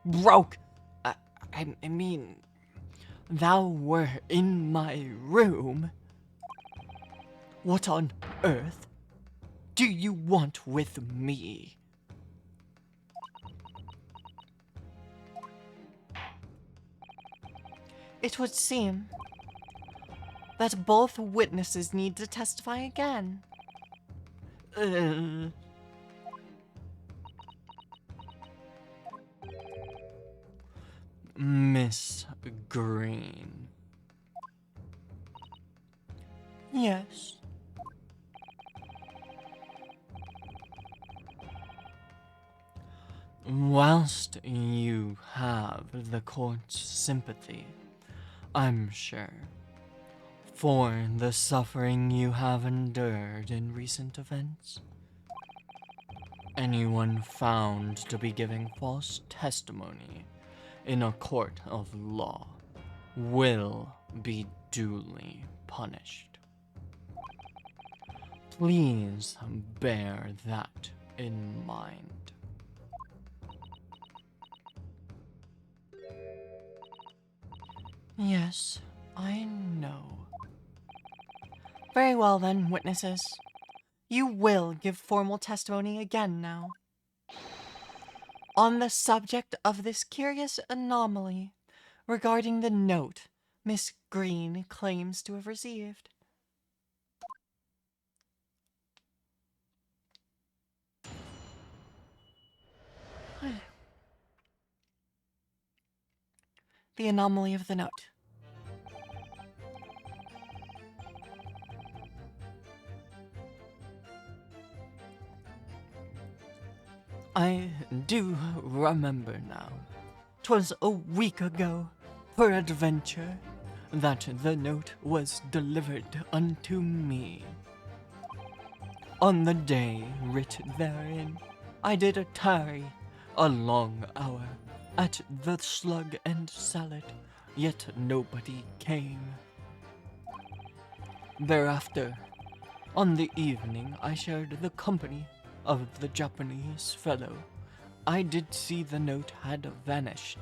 broke. I mean, thou were in my room. What on earth do you want with me? It would seem that both witnesses need to testify again. Miss Green. Yes. Whilst you have the court's sympathy, I'm sure, for the suffering you have endured in recent events, Anyone found to be giving false testimony in a court of law will be duly punished. Please bear that in mind. Yes, I know. Very well then, witnesses. You will give formal testimony again now. On the subject of this curious anomaly regarding the note Miss Green claims to have received. The anomaly of the note. I do remember now. 'Twas a week ago, peradventure, that the note was delivered unto me. On the day writ therein, I did tarry a long hour at the Slug and Salad, yet nobody came. Thereafter, on the evening I shared the company of the Japanese fellow, I did see the note had vanished.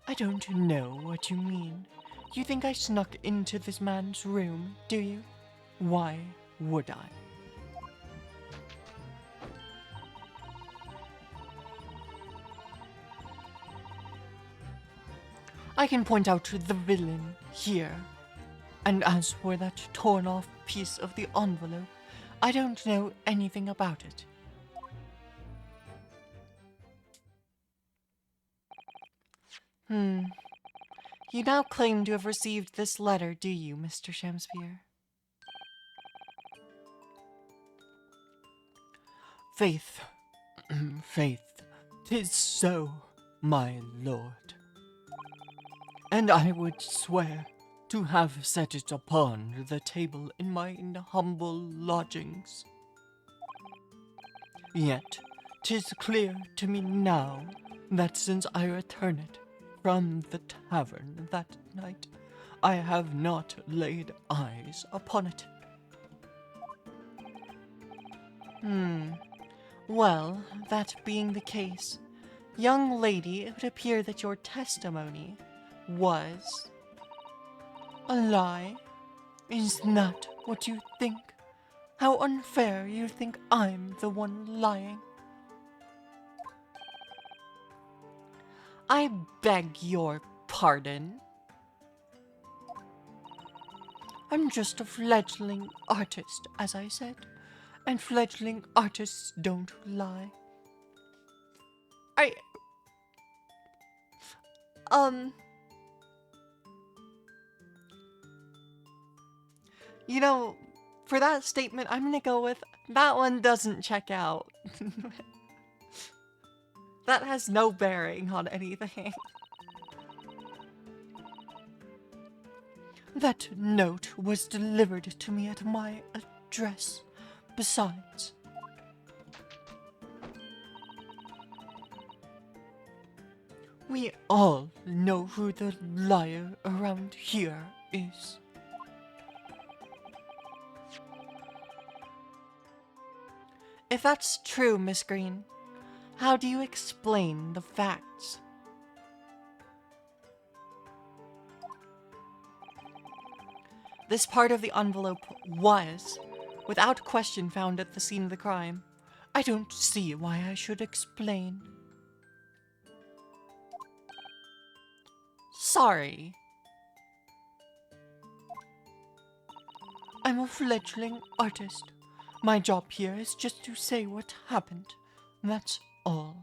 I don't know what you mean. You think I snuck into this man's room, do you? Why would I? I can point out the villain here. And as for that torn off piece of the envelope, I don't know anything about it. You now claim to have received this letter, do you, Mr. Shamspeare? Faith, 'tis so, my lord. And I would swear to have set it upon the table in mine humble lodgings. Yet 'tis clear to me now that since I returned from the tavern that night, I have not laid eyes upon it. Well, that being the case, young lady, it would appear that your testimony was a lie. Is that what you think? How unfair you think I'm the one lying. I beg your pardon. I'm just a fledgling artist, as I said, and fledgling artists don't lie. You know, for that statement, I'm gonna go with that one doesn't check out. That has no bearing on anything. That note was delivered to me at my address. Besides, we all know who the liar around here is. If that's true, Miss Green, how do you explain the facts? This part of the envelope was, without question, found at the scene of the crime. I don't see why I should explain. Sorry. I'm a fledgling artist. My job here is just to say what happened. That's all.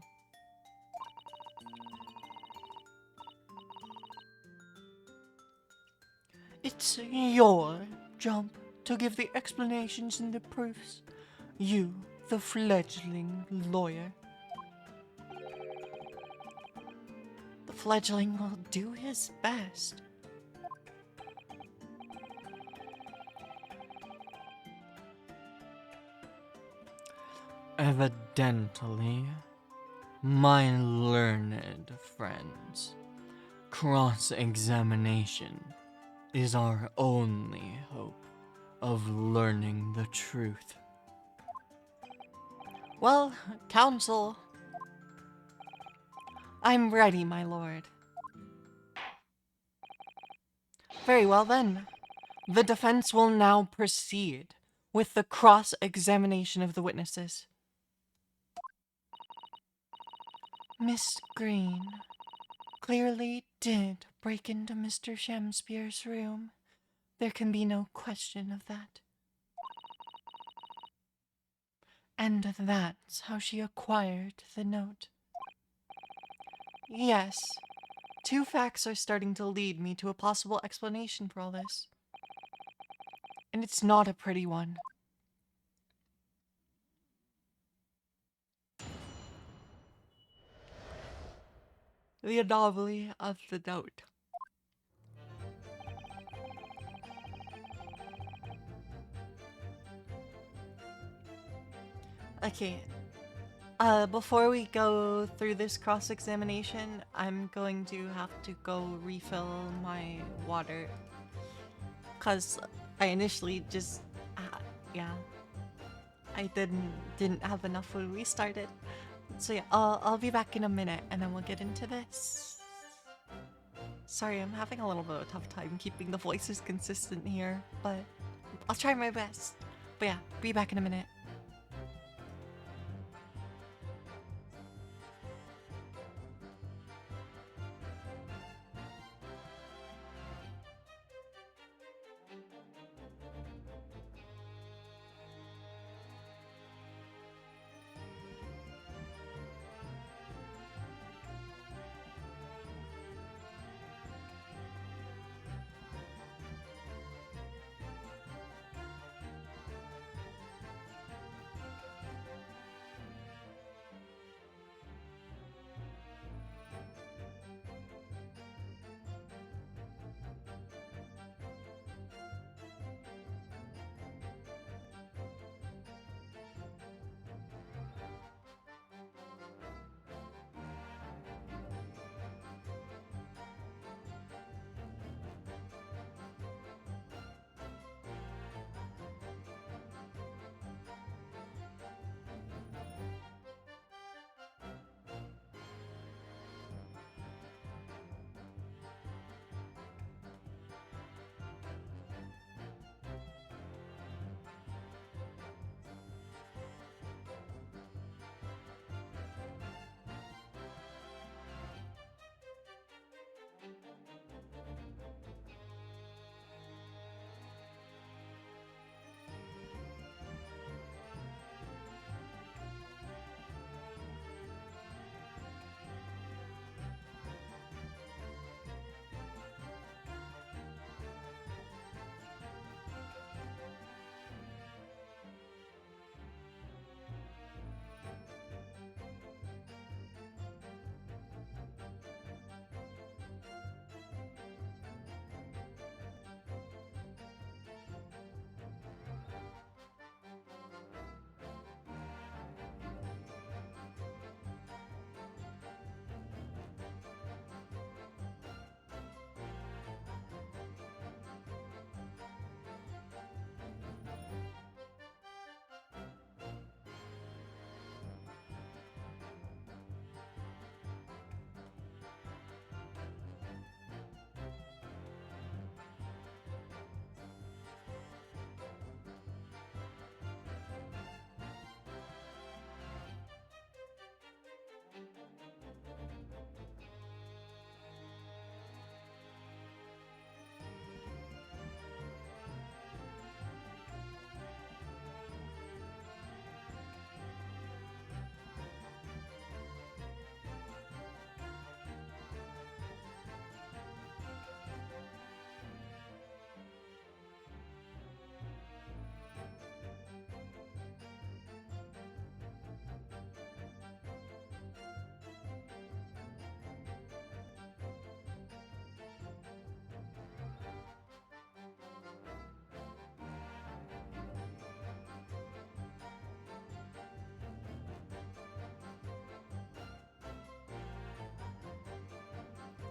It's your job to give the explanations and the proofs. You, the fledgling lawyer. The fledgling will do his best. Evidently, my learned friends, cross-examination is our only hope of learning the truth. Well, Council, I'm ready, my lord. Very well then. The defense will now proceed with the cross-examination of the witnesses. Miss Green clearly did break into Mr. Shamspeare's room. There can be no question of that. And that's how she acquired the note. Yes, two facts are starting to lead me to a possible explanation for all this. And it's not a pretty one. The anomaly of the note. Okay, before we go through this cross-examination, I'm going to have to go refill my water. Cause I initially just, yeah, I didn't have enough when we started. So yeah, I'll be back in a minute and then we'll get into this. Sorry, I'm having a little bit of a tough time keeping the voices consistent here, but I'll try my best. But yeah, be back in a minute.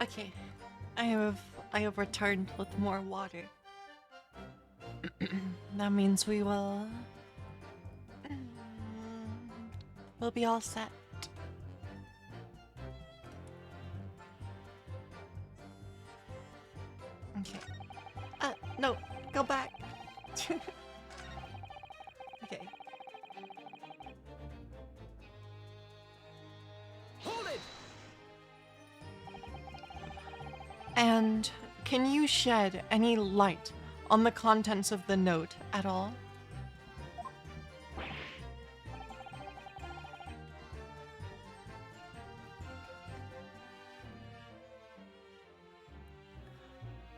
Okay, I have returned with more water. That means we'll be all set. Okay. No, go back. Okay. Hold it! And can you shed any light on the contents of the note at all?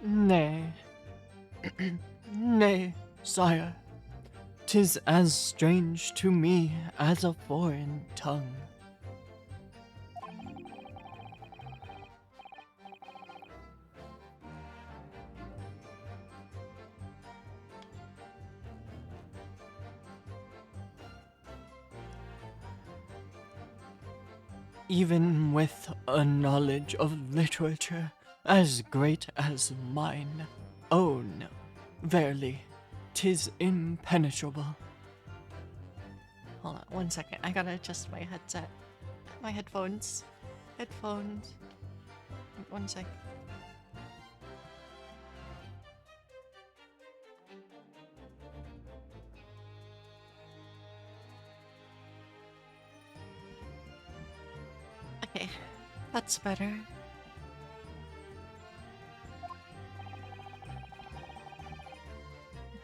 Nay. Nay, sire. 'Tis as strange to me as a foreign tongue. Even with a knowledge of literature as great as mine, oh no, verily, 'tis impenetrable. Hold on 1 second. I gotta adjust my headset. My headphones. Headphones. 1 sec. Okay, that's better.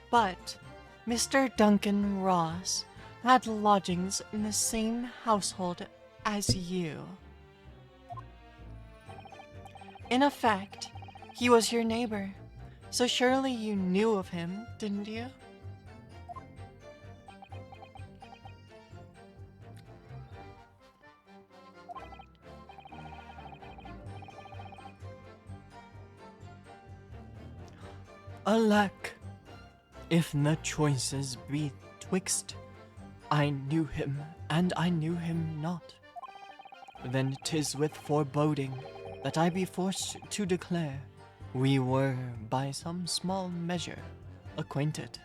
But Mr. Duncan Ross had lodgings in the same household as you. In effect, he was your neighbor, so surely you knew of him, didn't you? Alack, if the choices be twixt, I knew him and I knew him not, then 'tis with foreboding that I be forced to declare we were by some small measure acquainted.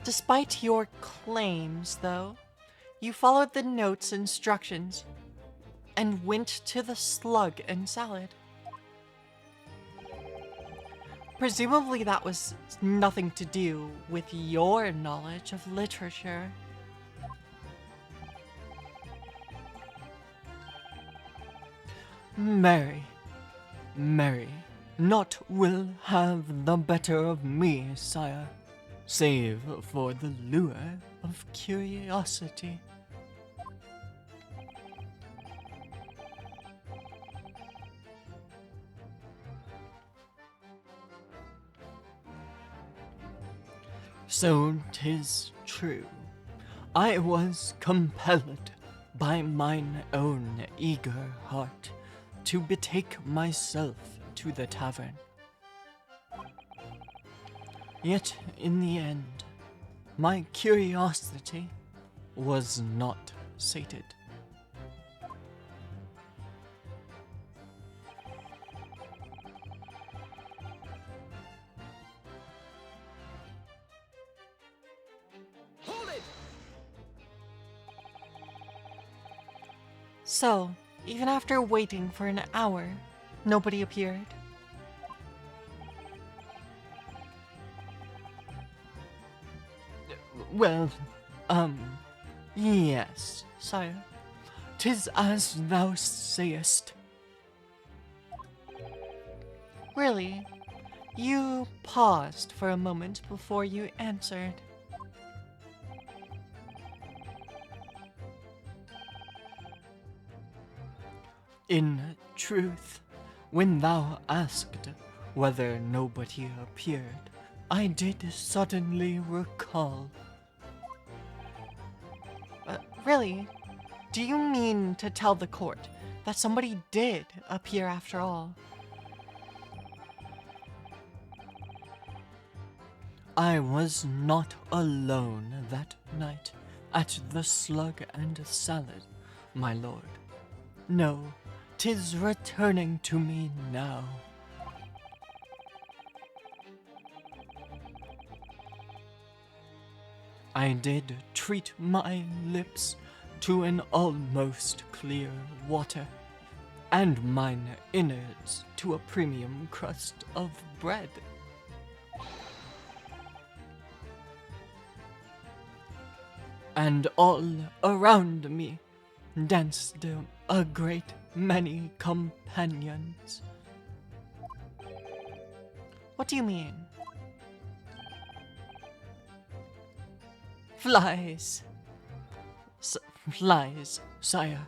Despite your claims, though, you followed the note's instructions and went to the slug and salad. Presumably that was nothing to do with your knowledge of literature. Mary, Mary, naught will have the better of me, sire, save for the lure of curiosity. So 'tis true, I was compelled by mine own eager heart to betake myself to the tavern. Yet in the end, my curiosity was not sated. Hold it! So, even after waiting for an hour, nobody appeared. Well, yes, sire. 'Tis as thou sayest. Really? You paused for a moment before you answered. In truth, when thou asked whether nobody appeared, I did suddenly recall. Really? Do you mean to tell the court that somebody did appear after all? I was not alone that night, at the slug and salad, my lord. No, 'tis returning to me now. I did treat my lips to an almost clear water, and mine innards to a premium crust of bread. And all around me danced a great many companions. What do you mean? Flies. Flies, sire.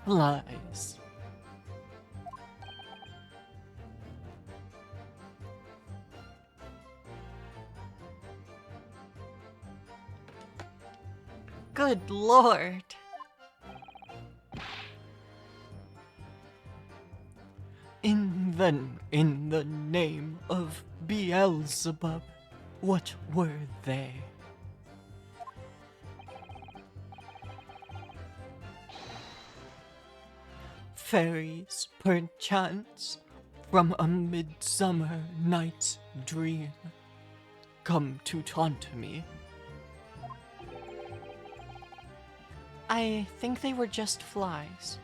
Flies. Good lord. In the name of Beelzebub, what were they? Fairies, perchance, from a midsummer night's dream, come to taunt me. I think they were just flies.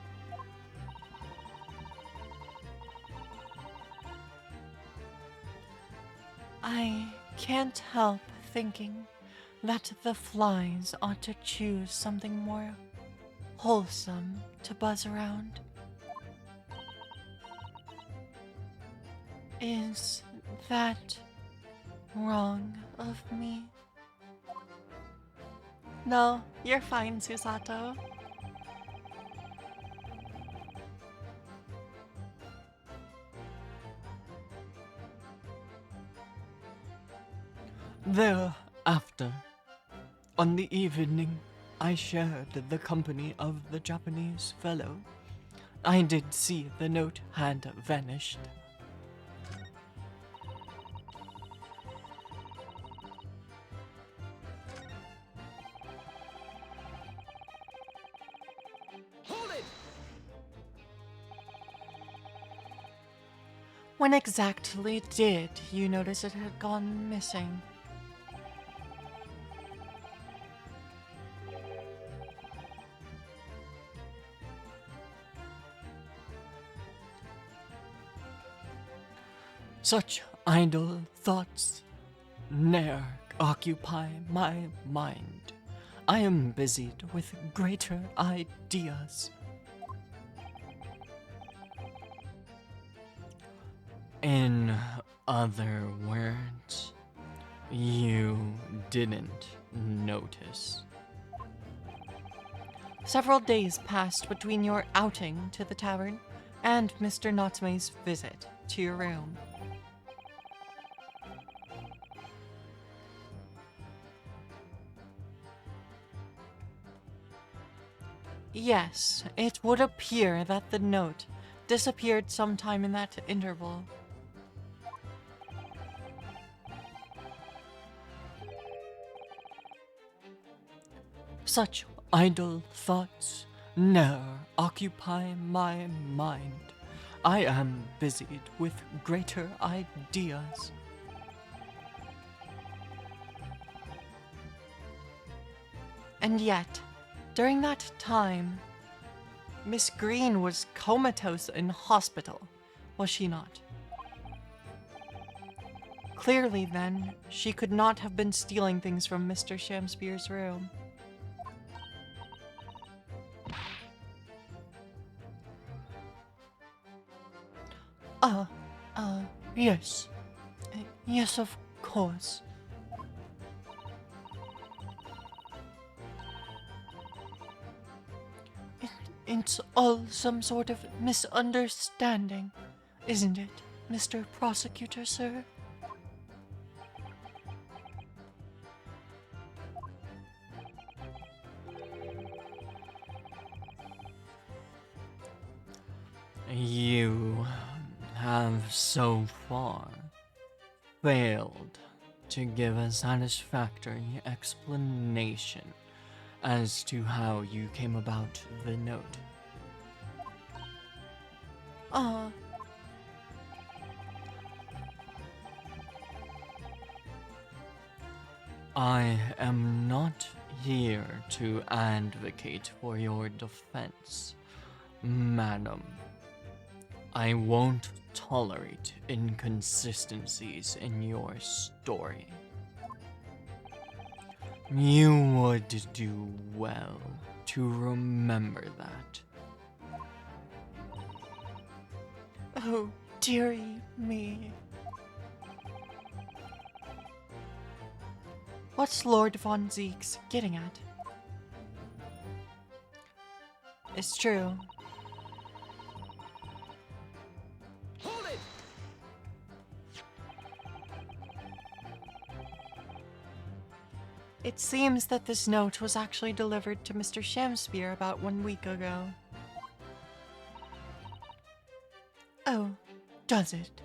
I can't help thinking that the flies ought to choose something more wholesome to buzz around. Is that wrong of me? No, you're fine, Susato. Thereafter, on the evening I shared the company of the Japanese fellow, I did see the note had vanished. Hold it! When exactly did you notice it had gone missing? Such idle thoughts ne'er occupy my mind. I am busied with greater ideas. In other words, you didn't notice. Several days passed between your outing to the tavern and Mr. Natsume's visit to your room. Yes, it would appear that the note disappeared sometime in that interval. Such idle thoughts ne'er occupy my mind. I am busied with greater ideas. And yet, during that time, Miss Green was comatose in hospital, was she not? Clearly, then, she could not have been stealing things from Mr. Shamspeare's room. Yes. Yes, of course. It's all some sort of misunderstanding, isn't it, Mr. Prosecutor, sir? You have so far failed to give a satisfactory explanation as to how you came about the note. Uh, I am not here to advocate for your defense, madam. I won't tolerate inconsistencies in your story. You would do well to remember that. oh, dearie me. What's Lord Von Zeke's getting at? It's true. Hold it! It seems that this note was actually delivered to Mr. Shamspear about 1 week ago. Oh, does it?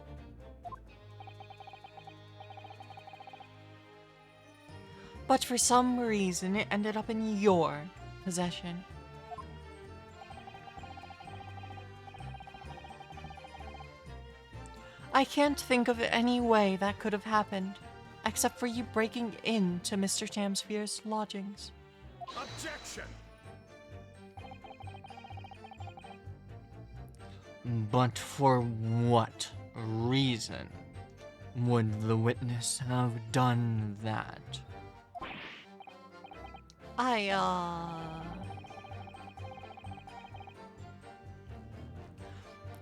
But for some reason, it ended up in your possession. I can't think of any way that could have happened, except for you breaking into Mr. Shamspear's lodgings. Objection! But for what reason would the witness have done that?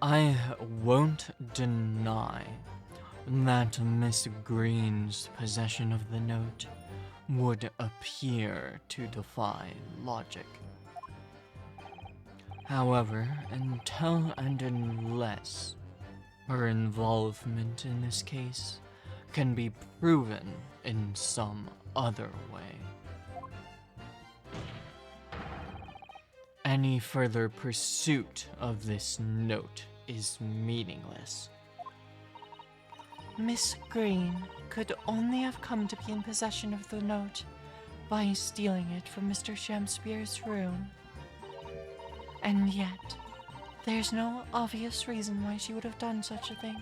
I won't deny that Miss Green's possession of the note would appear to defy logic. However, until and unless her involvement in this case can be proven in some other way, any further pursuit of this note is meaningless. Miss Green could only have come to be in possession of the note by stealing it from Mr. Shamspear's room. And yet, there's no obvious reason why she would have done such a thing.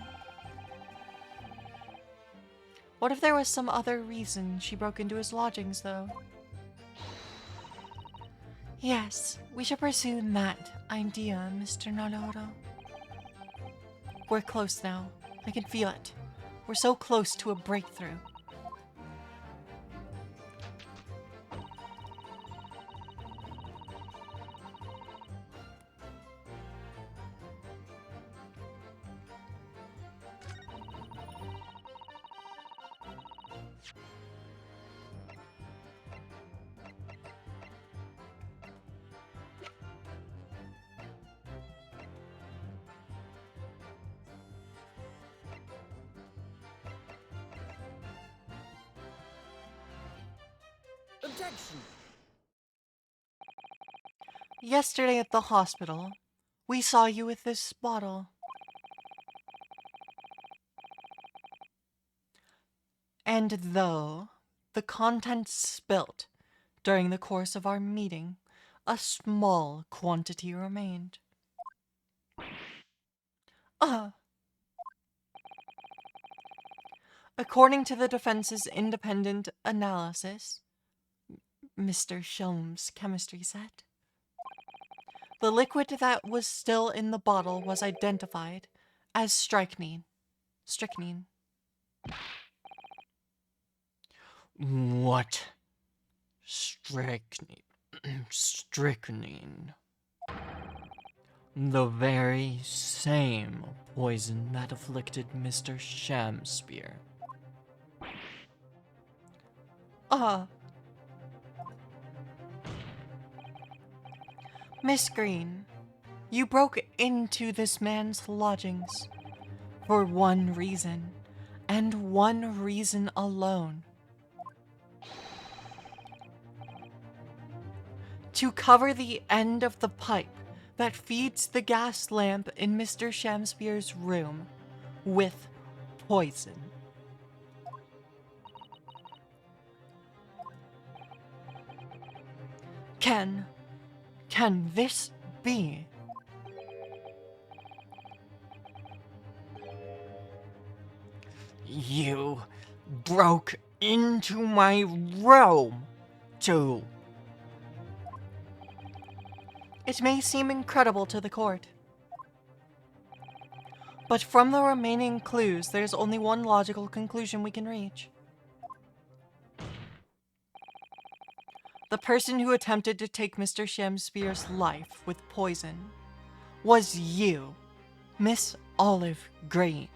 What if there was some other reason she broke into his lodgings, though? Yes, we should pursue that idea, Mr. Naruto. We're close now. I can feel it. We're so close to a breakthrough. Objection! Yesterday at the hospital, we saw you with this bottle. And though the contents spilt during the course of our meeting, a small quantity remained. According to the defense's independent analysis, Mr. Shelm's chemistry set, the liquid that was still in the bottle was identified as strychnine. Strychnine. What? Strychnine. Strychnine. The very same poison that afflicted Mr. Shamspear. Miss Green, you broke into this man's lodgings for one reason, and one reason alone. To cover the end of the pipe that feeds the gas lamp in Mr. Shamspear's room with poison. Can this be? You broke into my room to... It may seem incredible to the court, but from the remaining clues, there's only one logical conclusion we can reach. The person who attempted to take Mr. Shamspeare's life with poison was you, Miss Olive Green.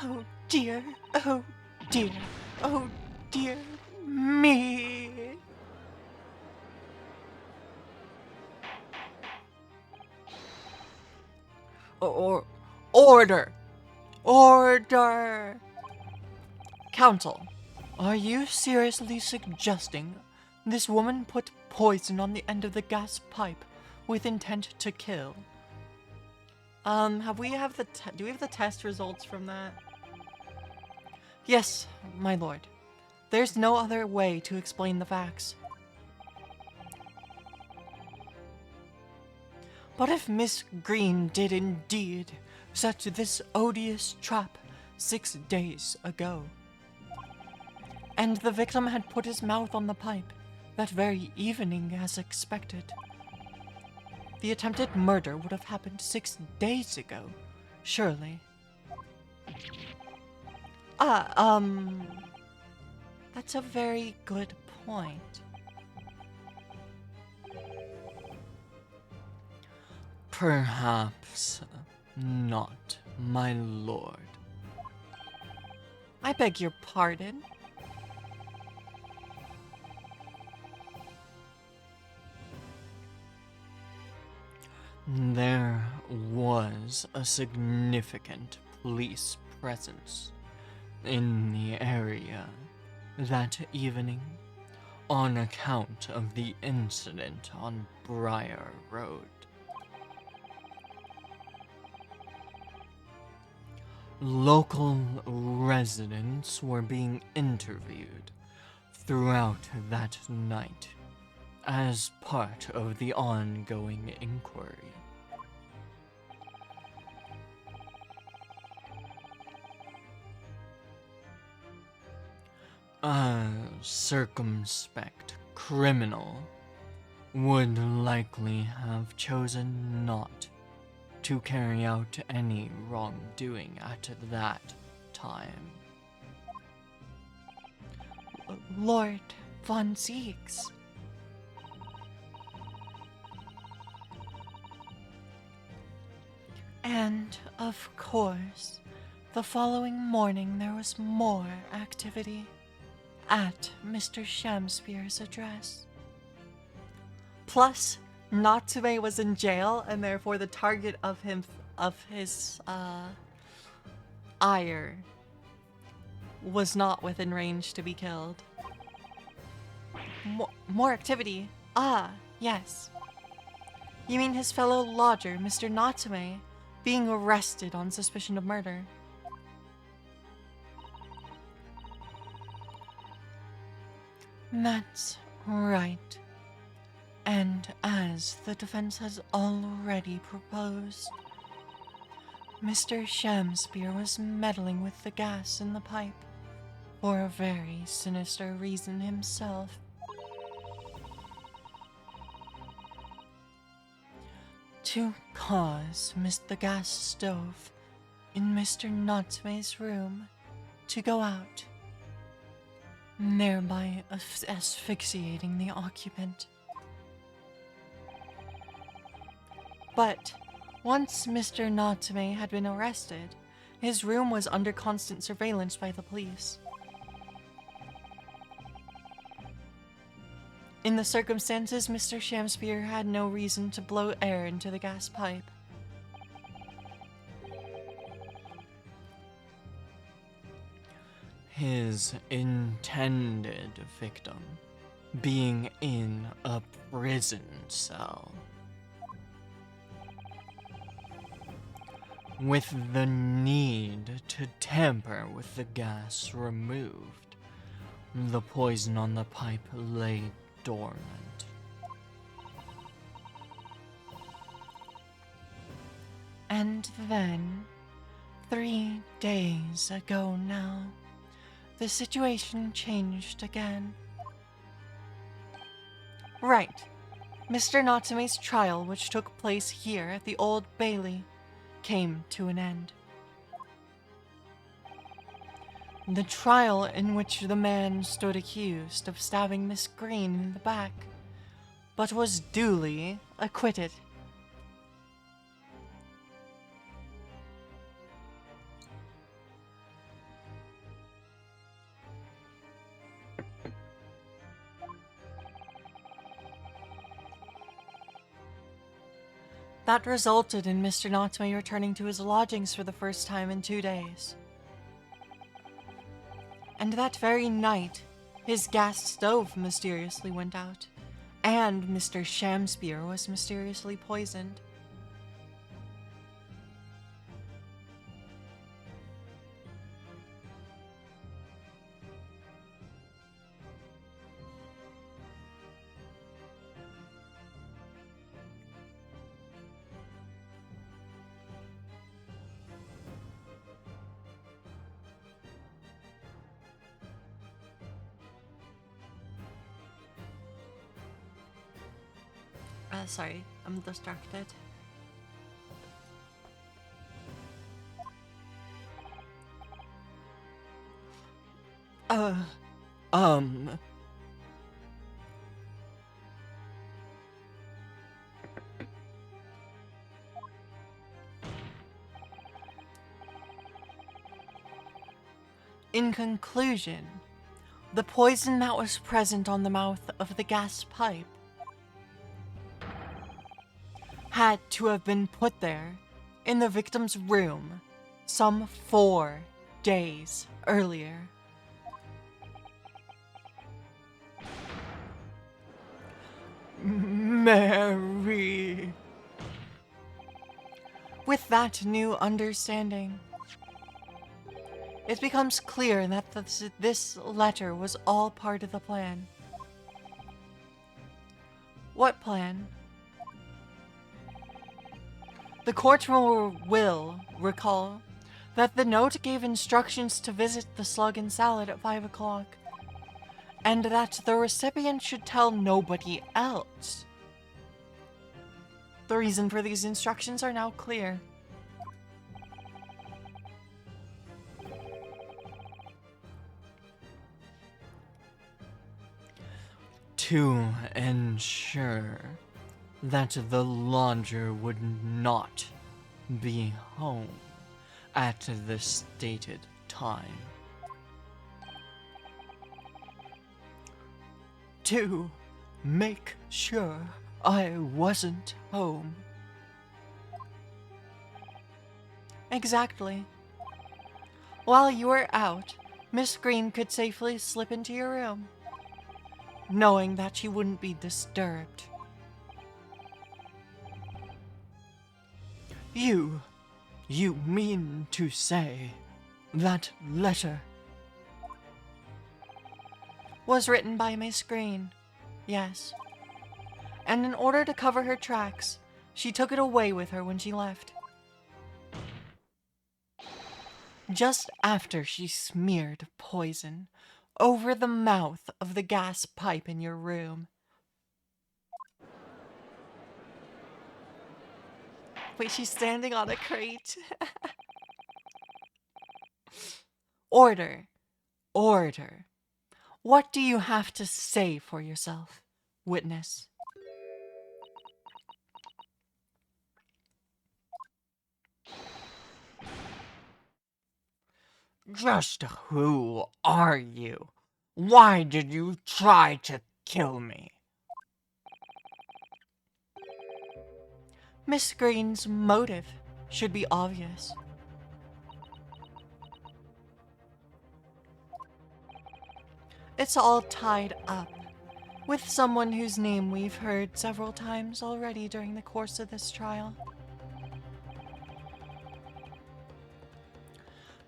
Oh dear, oh dear, oh dear me. Order! Order! Counsel, are you seriously suggesting this woman put poison on the end of the gas pipe with intent to kill? Do we have the test results from that? Yes, my lord. There's no other way to explain the facts. But if Miss Green did indeed set this odious trap 6 days ago, and the victim had put his mouth on the pipe that very evening as expected, the attempted murder would have happened 6 days ago, surely. That's a very good point. Perhaps not, my lord. I beg your pardon? There was a significant police presence in the area that evening on account of the incident on Briar Road. Local residents were being interviewed throughout that night as part of the ongoing inquiry. A circumspect criminal would likely have chosen not to carry out any wrongdoing at that time. Lord Von Zieks. And, of course, the following morning there was more activity at Mr. Shamspeare's address. Plus, Natsume was in jail, and therefore the target of his ire was not within range to be killed. More activity. Ah, yes. You mean his fellow lodger, Mr. Natsume, being arrested on suspicion of murder? That's right. And as the defense has already proposed, Mr. Shamspeare was meddling with the gas in the pipe for a very sinister reason himself. To cause the gas stove in Mr. Natsume's room to go out, thereby asphyxiating the occupant. But once Mr. Natsume had been arrested, his room was under constant surveillance by the police. In the circumstances, Mr. Shamspeare had no reason to blow air into the gas pipe. His intended victim being in a prison cell. With the need to tamper with the gas removed, the poison on the pipe lay dormant. And then, 3 days ago now, the situation changed again. Right. Mr. Natsume's trial, which took place here at the Old Bailey, came to an end. The trial in which the man stood accused of stabbing Miss Green in the back, but was duly acquitted. That resulted in Mr. Natsume returning to his lodgings for the first time in 2 days. And that very night, his gas stove mysteriously went out, and Mr. Shamspear was mysteriously poisoned. Sorry, I'm distracted. Uh, um... In conclusion, the poison that was present on the mouth of the gas pipe had to have been put there in the victim's room some 4 days earlier. Mary... With that new understanding, it becomes clear that this letter was all part of the plan. What plan? The court will recall that the note gave instructions to visit the Slug and Salad at 5 o'clock, and that the recipient should tell nobody else. The reason for these instructions are now clear. To ensure that the lodger would not be home at the stated time. To make sure I wasn't home. Exactly. While you were out, Miss Green could safely slip into your room, knowing that she wouldn't be disturbed. You mean to say that letter Was written by Miss Green, yes. And in order to cover her tracks, she took it away with her when she left. Just after she smeared poison over the mouth of the gas pipe in your room. Wait, she's standing on a crate. Order. Order. What do you have to say for yourself, witness? Just who are you? Why did you try to kill me? Miss Green's motive should be obvious. It's all tied up with someone whose name we've heard several times already during the course of this trial.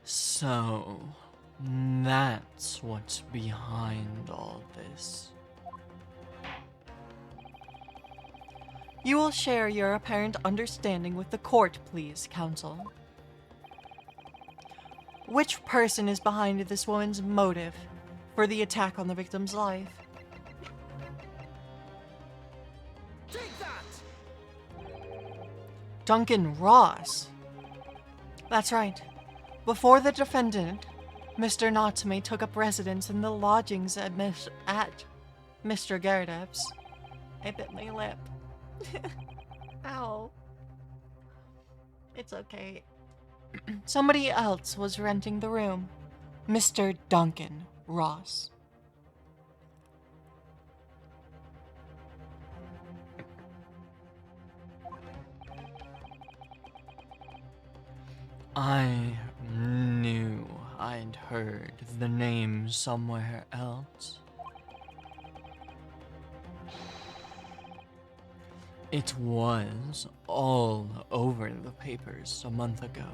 So, that's what's behind all this. You will share your apparent understanding with the court, please, counsel. Which person is behind this woman's motive for the attack on the victim's life? Take that! Duncan Ross. That's right. Before the defendant, Mr. Natsume took up residence in the lodgings at Mr. Gardep's. I bit my lip. Ow. It's okay. Somebody else was renting the room. Mr. Duncan Ross. I knew I'd heard the name somewhere else. It was all over the papers a month ago,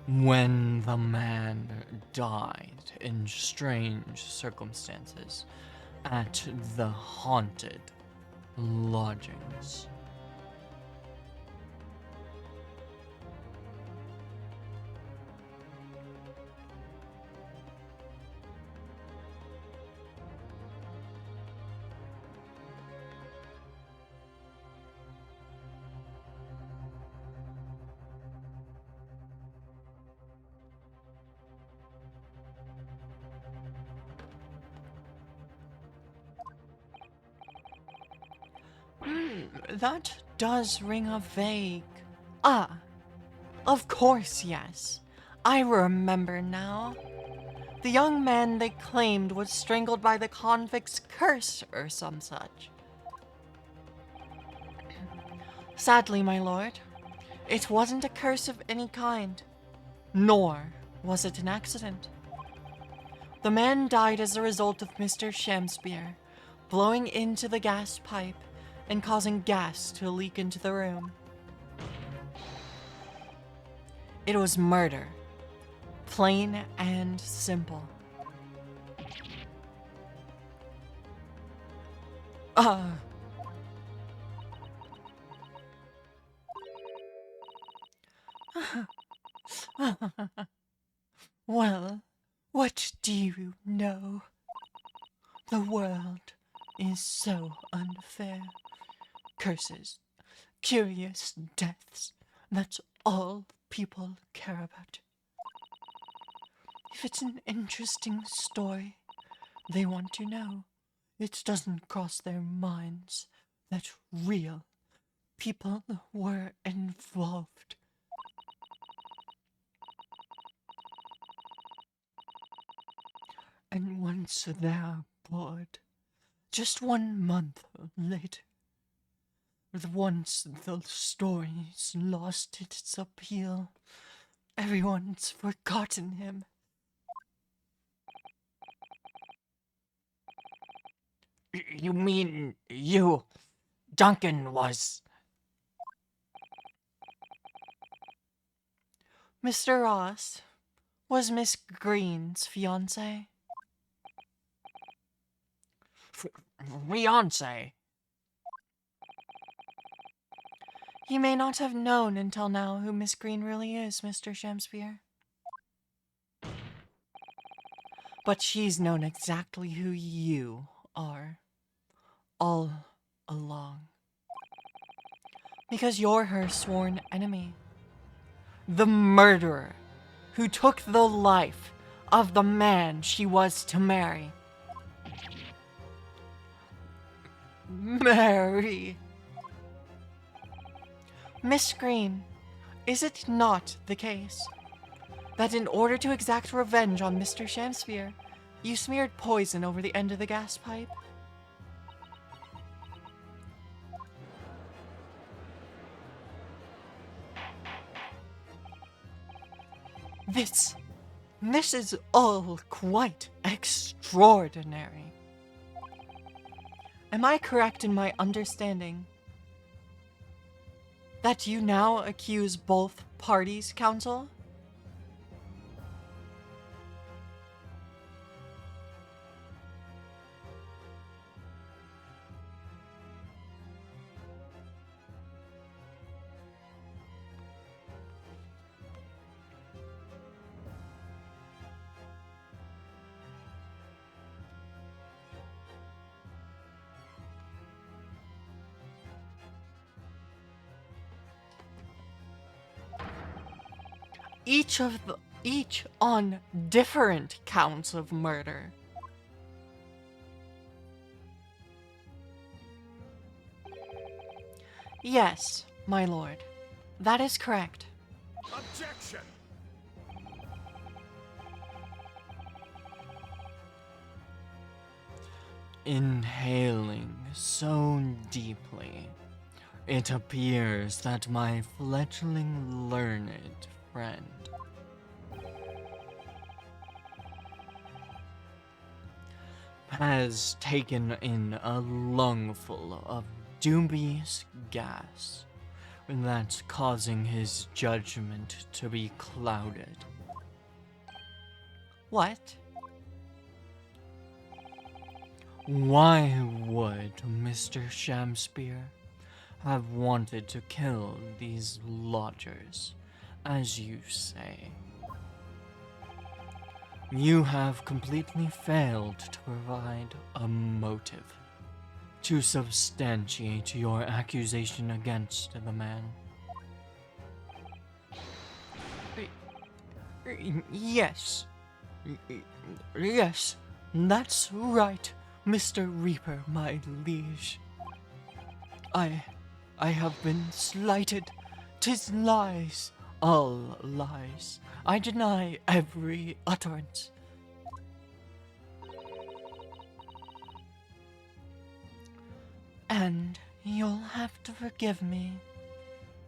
when the man died in strange circumstances at the haunted lodgings. That does ring a vague. Ah, of course, yes. I remember now. The young man they claimed was strangled by the convict's curse or some such. Sadly, my lord, it wasn't a curse of any kind, nor was it an accident. The man died as a result of Mr. Shamspeare blowing into the gas pipe and causing gas to leak into the room. It was murder. Plain and simple. Well, what do you know? The world is so unfair. Curses, curious deaths, that's all people care about. If it's an interesting story, they want to know. It doesn't cross their minds that real people were involved. And once they're bored, just 1 month later, once the story's lost its appeal, everyone's forgotten him. You mean you, Duncan, was... Mr. Ross was Miss Green's fiancé. Fiance? You may not have known until now who Miss Green really is, Mr. Shamspeare. But she's known exactly who you are. All along. Because you're her sworn enemy. The murderer who took the life of the man she was to marry. Mary. Miss Green, is it not the case that in order to exact revenge on Mr. Shamspeare, you smeared poison over the end of the gas pipe? This is all quite extraordinary. Am I correct in my understanding that you now accuse both parties, counsel? each on different counts of murder. Yes, my lord. That is correct. Objection! Inhaling so deeply, it appears that my fledgling learned friend has taken in a lungful of dubious gas that's causing his judgment to be clouded. What? Why would Mr. Shamspear have wanted to kill these lodgers, as you say? You have completely failed to provide a motive to substantiate your accusation against the man. Yes. Yes, that's right, Mr. Reaper, my liege. I have been slighted. 'Tis lies, all lies. I deny every utterance. And you'll have to forgive me,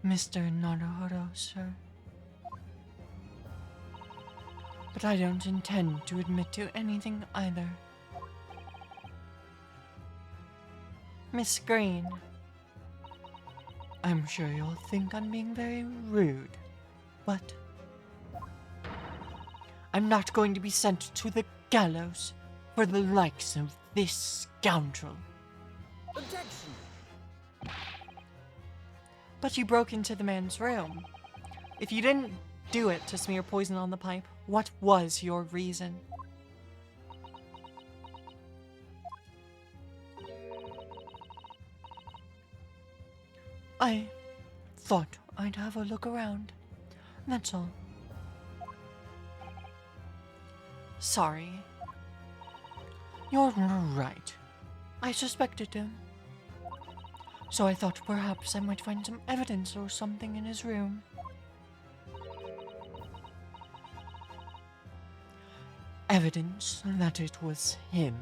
Mr. Naruhodo, sir. But I don't intend to admit to anything either. Miss Green, I'm sure you'll think I'm being very rude, but I'm not going to be sent to the gallows for the likes of this scoundrel. Objection! But you broke into the man's room. If you didn't do it to smear poison on the pipe, what was your reason? I thought I'd have a look around. That's all. Sorry. You're right. I suspected him. So I thought perhaps I might find some evidence or something in his room. Evidence that it was him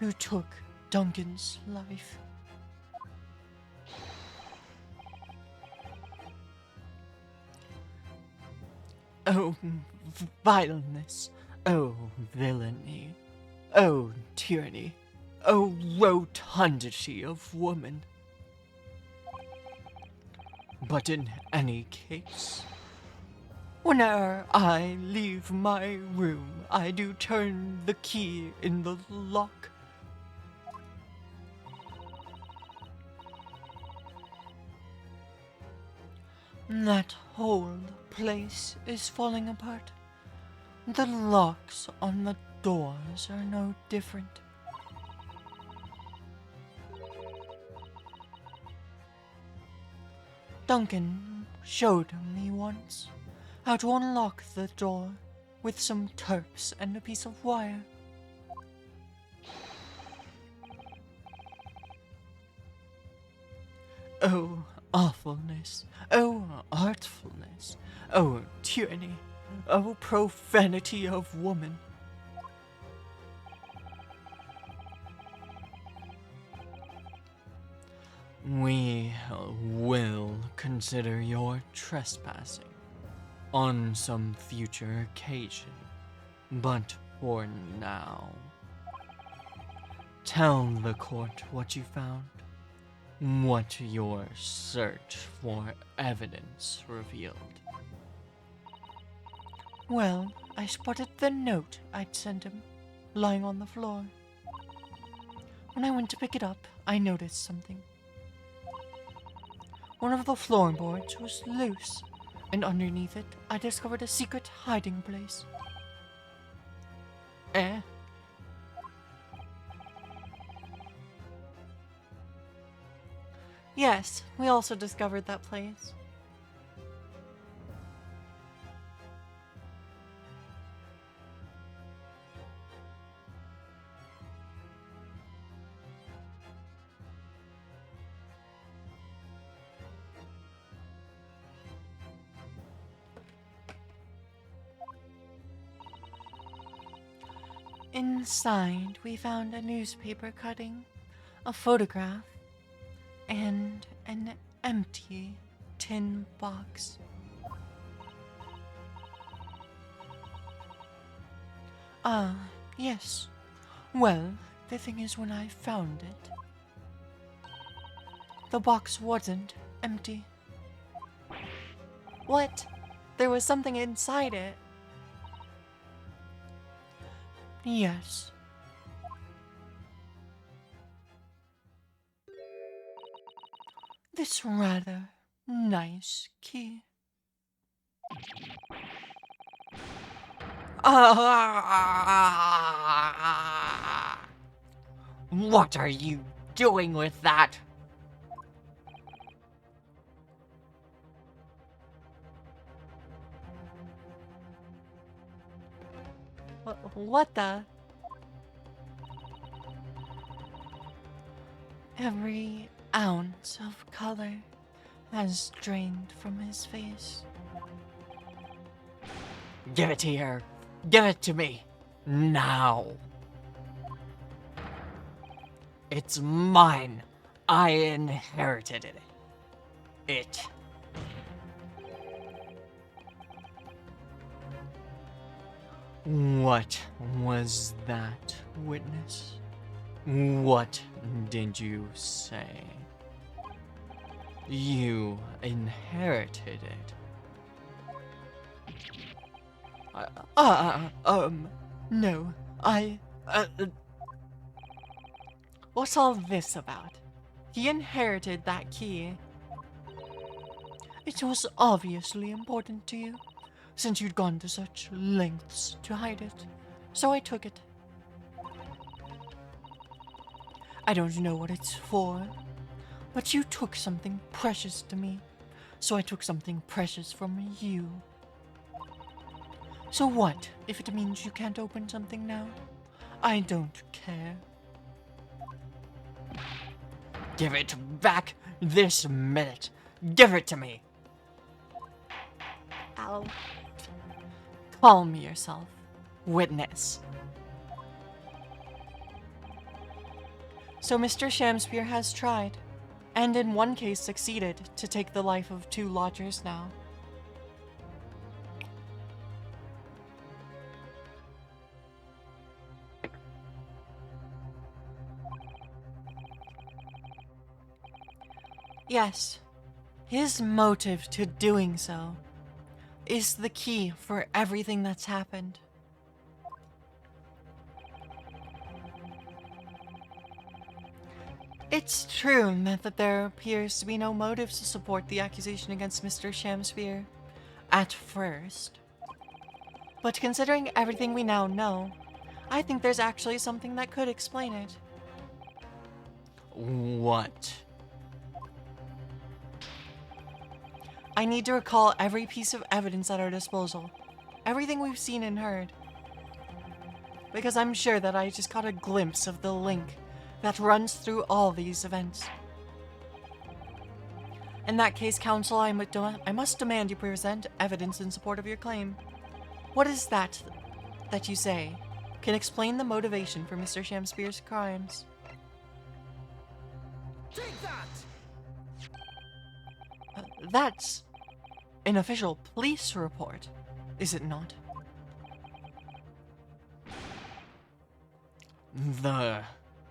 who took Duncan's life. Oh, vileness. Oh, villainy. Oh, tyranny. Oh, rotundity of woman. But in any case, whene'er I leave my room, I do turn the key in the lock. That whole place is falling apart. The locks on the doors are no different. Duncan showed me once how to unlock the door with some turps and a piece of wire. Oh, awfulness. Oh, artfulness. Oh, tyranny. Oh, profanity of woman. We will consider your trespassing on some future occasion, but for now, tell the court what you found, what your search for evidence revealed. Well, I spotted the note I'd sent him, lying on the floor. When I went to pick it up, I noticed something. One of the floorboards was loose, and underneath it, I discovered a secret hiding place. Eh? Yes, we also discovered that place. Inside, we found a newspaper cutting, a photograph, and an empty tin box. Ah, yes. Well, the thing is, when I found it, the box wasn't empty. What? There was something inside it. Yes. This rather nice key. What are you doing with that? What the? Every ounce of color has drained from his face. Give it here. Give it to me. Now. It's mine. I inherited it. What was that, witness? What did you say? You inherited it. No, what's all this about? He inherited that key. It was obviously important to you, since you'd gone to such lengths to hide it, so I took it. I don't know what it's for, but you took something precious to me, so I took something precious from you. So what if it means you can't open something now? I don't care. Give it back this minute. Give it to me. Ow. Calm yourself, witness. So Mr. Shamspear has tried, and in one case succeeded, to take the life of 2 lodgers now. Yes, his motive to doing so is the key for everything that's happened. It's true that there appears to be no motives to support the accusation against Mr. Shamspear at first. But considering everything we now know, I think there's actually something that could explain it. What? I need to recall every piece of evidence at our disposal. Everything we've seen and heard. Because I'm sure that I just caught a glimpse of the link that runs through all these events. In that case, counsel, I must demand you present evidence in support of your claim. What is that you say can explain the motivation for Mr. Shamspear's crimes? Take that! That's an official police report, is it not? The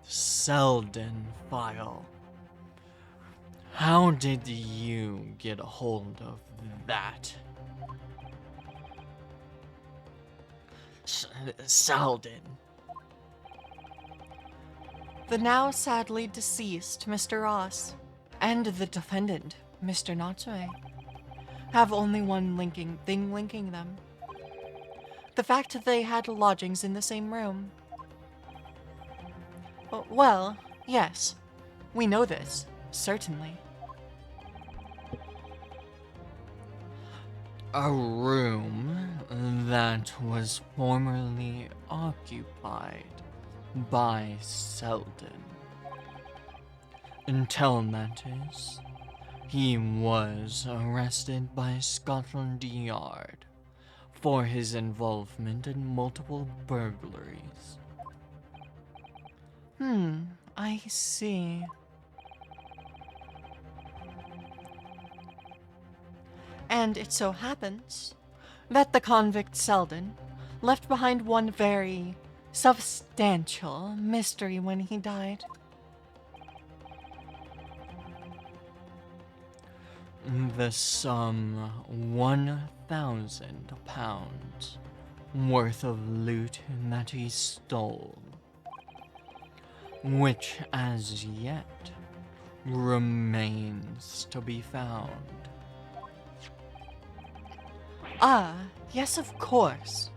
Selden file. How did you get a hold of that? Selden. The now sadly deceased Mr. Ross and the defendant, Mr. Natsume, have only one thing linking them. The fact that they had lodgings in the same room. Well, yes, we know this, certainly. A room that was formerly occupied by Selden. Until that is, he was arrested by Scotland Yard for his involvement in multiple burglaries I see. And it so happens that the convict Selden left behind one very substantial mystery when he died. The sum £1,000 worth of loot that he stole, which as yet remains to be found. Ah, yes, of course.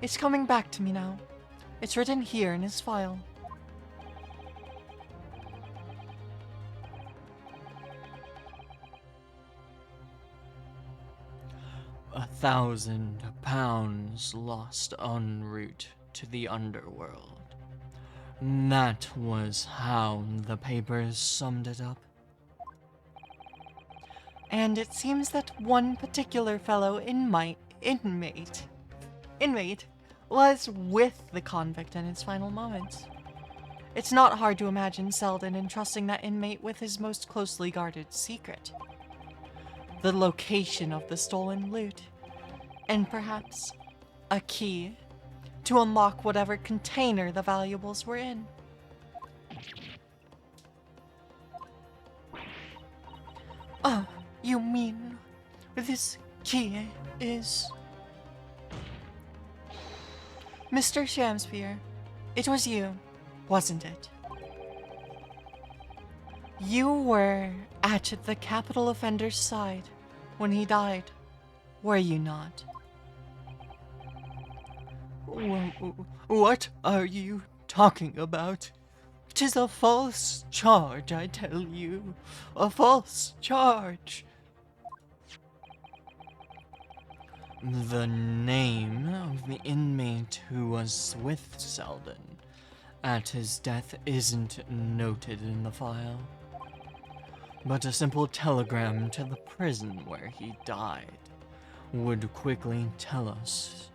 It's coming back to me now. It's written here in his file. £1,000 lost en route to the underworld. That was how the papers summed it up. And it seems that one particular fellow inmate was with the convict in his final moments. It's not hard to imagine Selden entrusting that inmate with his most closely guarded secret: the location of the stolen loot, and perhaps a key to unlock whatever container the valuables were in. Oh, you mean this key is... Mr. Shamspeare, it was you, wasn't it? You were at the capital offender's side when he died, were you not? What are you talking about? 'Tis a false charge, I tell you. A false charge. The name of the inmate who was with Selden at his death isn't noted in the file, but a simple telegram to the prison where he died would quickly tell us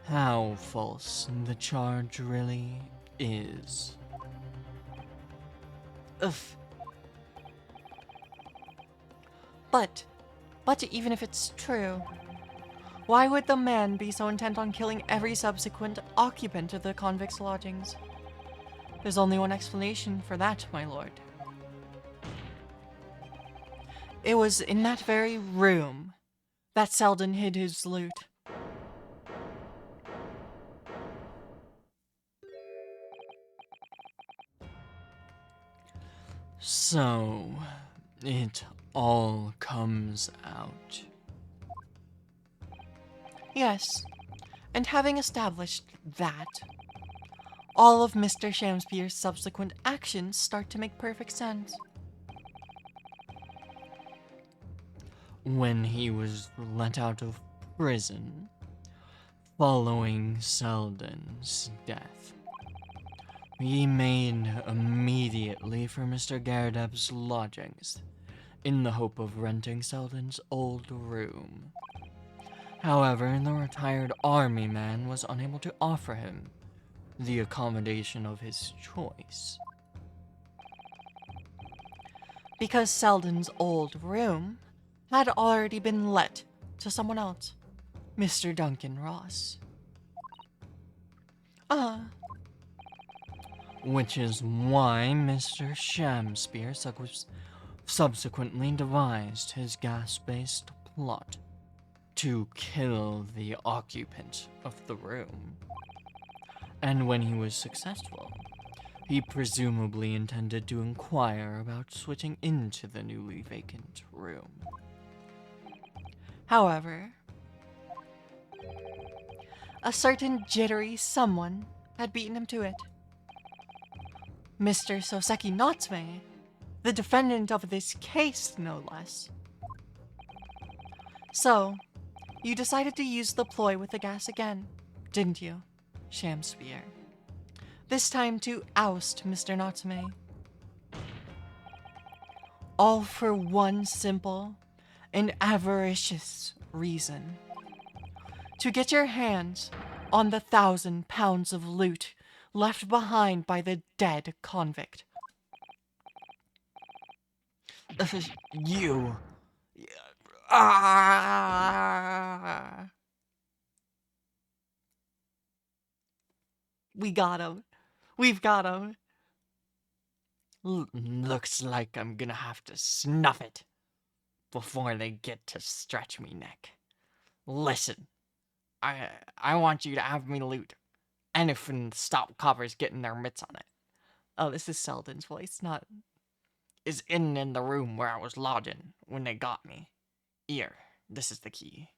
how false the charge really is. Ugh. But even if it's true, why would the man be so intent on killing every subsequent occupant of the convict's lodgings? There's only one explanation for that, my lord. It was in that very room that Selden hid his loot. So, it all comes out. Yes, and having established that, all of Mr. Shamspeare's subsequent actions start to make perfect sense. When he was let out of prison, following Selden's death, he made immediately for Mr. Garredeb's lodgings, in the hope of renting Selden's old room. However, the retired army man was unable to offer him the accommodation of his choice. Because Selden's old room had already been let to someone else, Mr. Duncan Ross. Which is why Mr. Shamspeare subsequently devised his gas-based plot to kill the occupant of the room. And when he was successful, he presumably intended to inquire about switching into the newly vacant room. However, a certain jittery someone had beaten him to it. Mr. Soseki Natsume, the defendant of this case, no less. So, you decided to use the ploy with the gas again, didn't you, Shamspeare? This time to oust Mr. Natsume. All for one simple and avaricious reason: to get your hands on the £1,000 of loot left behind by the dead convict. You. Ah! We got him. We've got him. Looks like I'm gonna have to snuff it before they get to stretch me neck. Listen, I want you to have me loot anything and stop coppers getting their mitts on it. Oh, this is Selden's voice, not... Is in the room where I was lodging when they got me. Here, this is the key.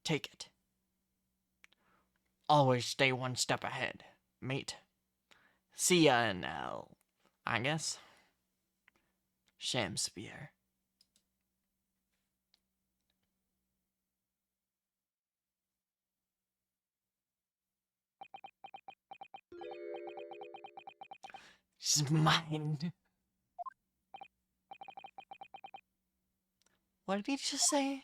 Take it. Always stay one step ahead, mate. See ya in hell, I guess. Shakespeare. It's mine. What did he just say?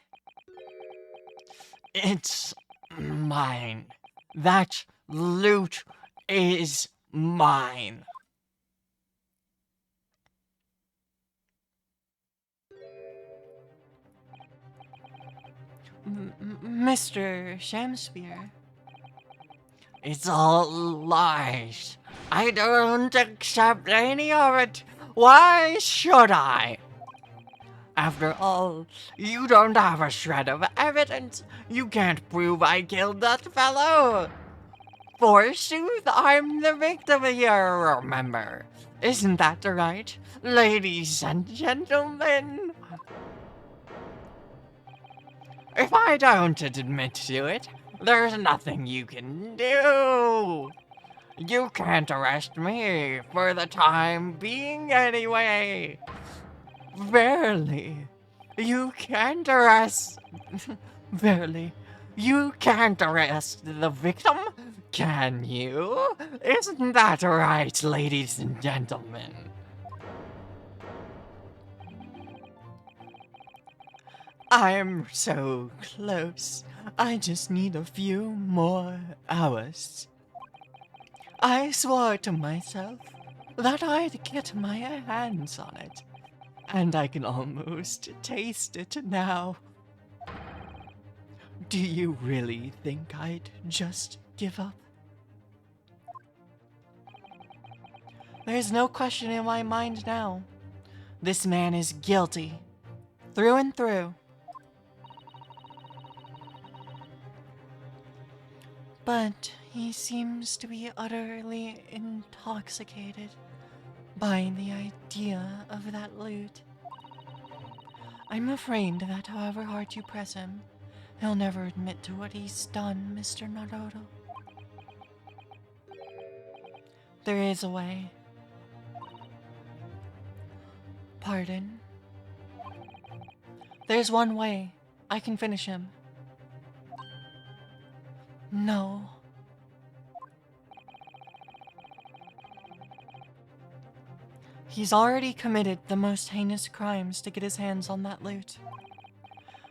It's mine. That loot is mine. Mr. Shakespeare. It's all lies. I don't accept any of it. Why should I? After all, you don't have a shred of evidence. You can't prove I killed that fellow. Forsooth, I'm the victim here, remember. Isn't that right, ladies and gentlemen? If I don't admit to it, there's nothing you can do. You can't arrest me for the time being anyway. Verily, you can't arrest... Verily, you can't arrest the victim, can you? Isn't that right, ladies and gentlemen? I'm so close. I just need a few more hours. I swore to myself that I'd get my hands on it. And I can almost taste it now. Do you really think I'd just give up? There's no question in my mind now. This man is guilty. Through and through. But he seems to be utterly intoxicated by the idea of that loot. I'm afraid that however hard you press him, he'll never admit to what he's done, Mr. Naruto. There is a way. Pardon? There's one way. I can finish him. No. He's already committed the most heinous crimes to get his hands on that loot.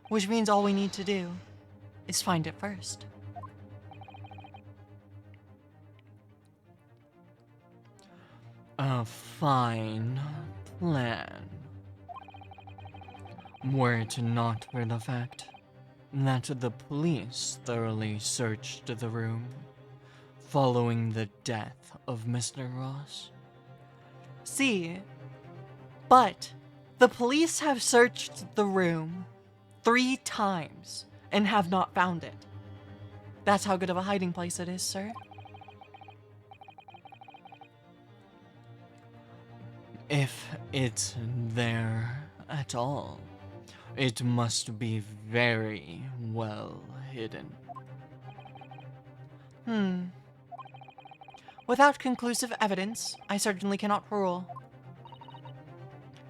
Which means all we need to do is find it first. A fine plan. Were it not for the fact that the police thoroughly searched the room following the death of Mr. Ross. See, but the police have searched the room 3 times and have not found it. That's how good of a hiding place it is, sir. If it's there at all, it must be very well hidden. Without conclusive evidence, I certainly cannot rule.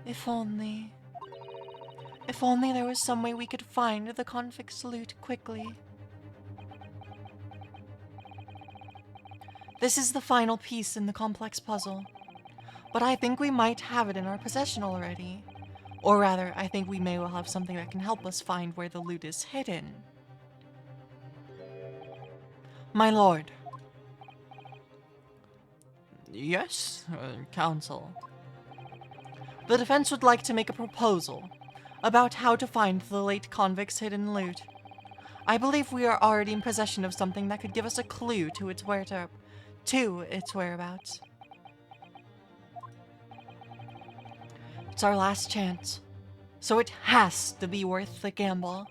If only there was some way we could find the convict's loot quickly. This is the final piece in the complex puzzle, but I think we might have it in our possession already. Or rather, I think we may well have something that can help us find where the loot is hidden. My lord, Yes, counsel. The defense would like to make a proposal about how to find the late convict's hidden loot. I believe we are already in possession of something that could give us a clue to its whereabouts. It's our last chance, so it has to be worth the gamble.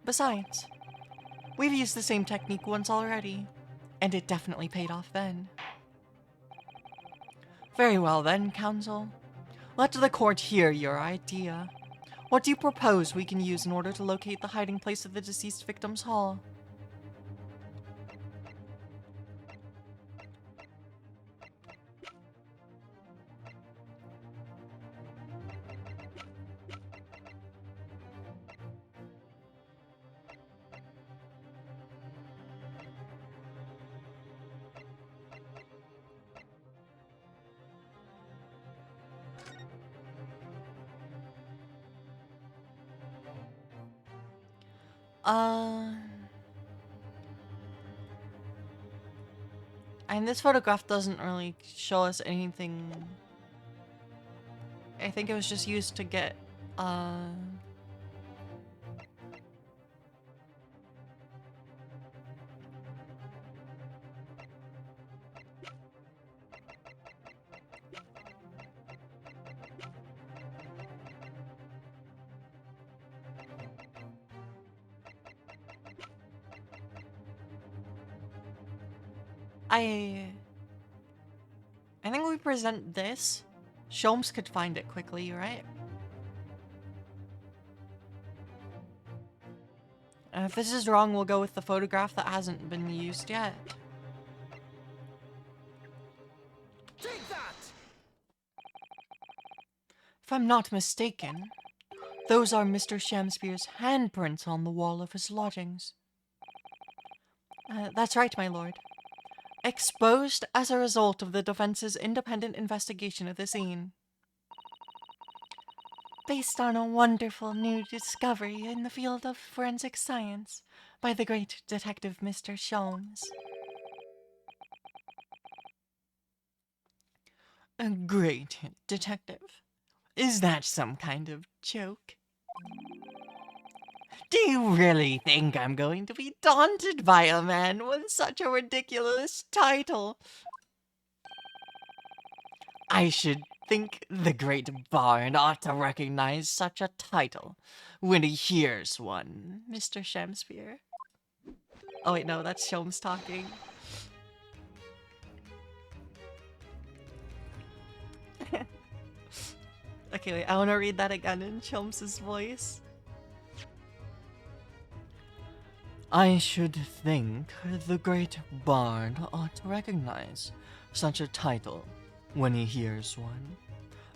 Besides, we've used the same technique once already, and it definitely paid off then. Very well then, counsel. Let the court hear your idea. What do you propose we can use in order to locate the hiding place of the deceased victim's haul? And this photograph doesn't really show us anything. I think it was just used to get, I think we present this. Sholmes could find it quickly, right? And if this is wrong, we'll go with the photograph that hasn't been used yet. Take that! If I'm not mistaken, those are Mr. Shamspeare's handprints on the wall of his lodgings. That's right, my lord. Exposed as a result of the defense's independent investigation of the scene. Based on a wonderful new discovery in the field of forensic science by the great detective Mr. Sholmes. A great detective? Is that some kind of joke? Do you really think I'm going to be daunted by a man with such a ridiculous title? I should think the great Bard ought to recognize such a title when he hears one, Mr. Shamspeare. Oh wait, no, that's Sholmes talking. Okay, wait, I want to read that again in Sholmes' voice. I should think the great Bard ought to recognize such a title when he hears one,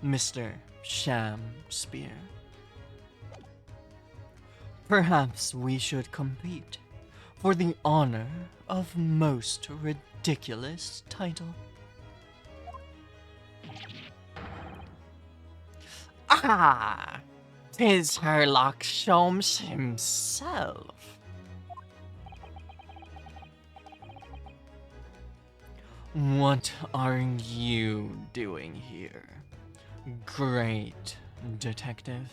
Mr. Shamspeare. Perhaps we should compete for the honor of most ridiculous title. Ah, 'tis Sherlock Sholmes himself. What are you doing here, great detective?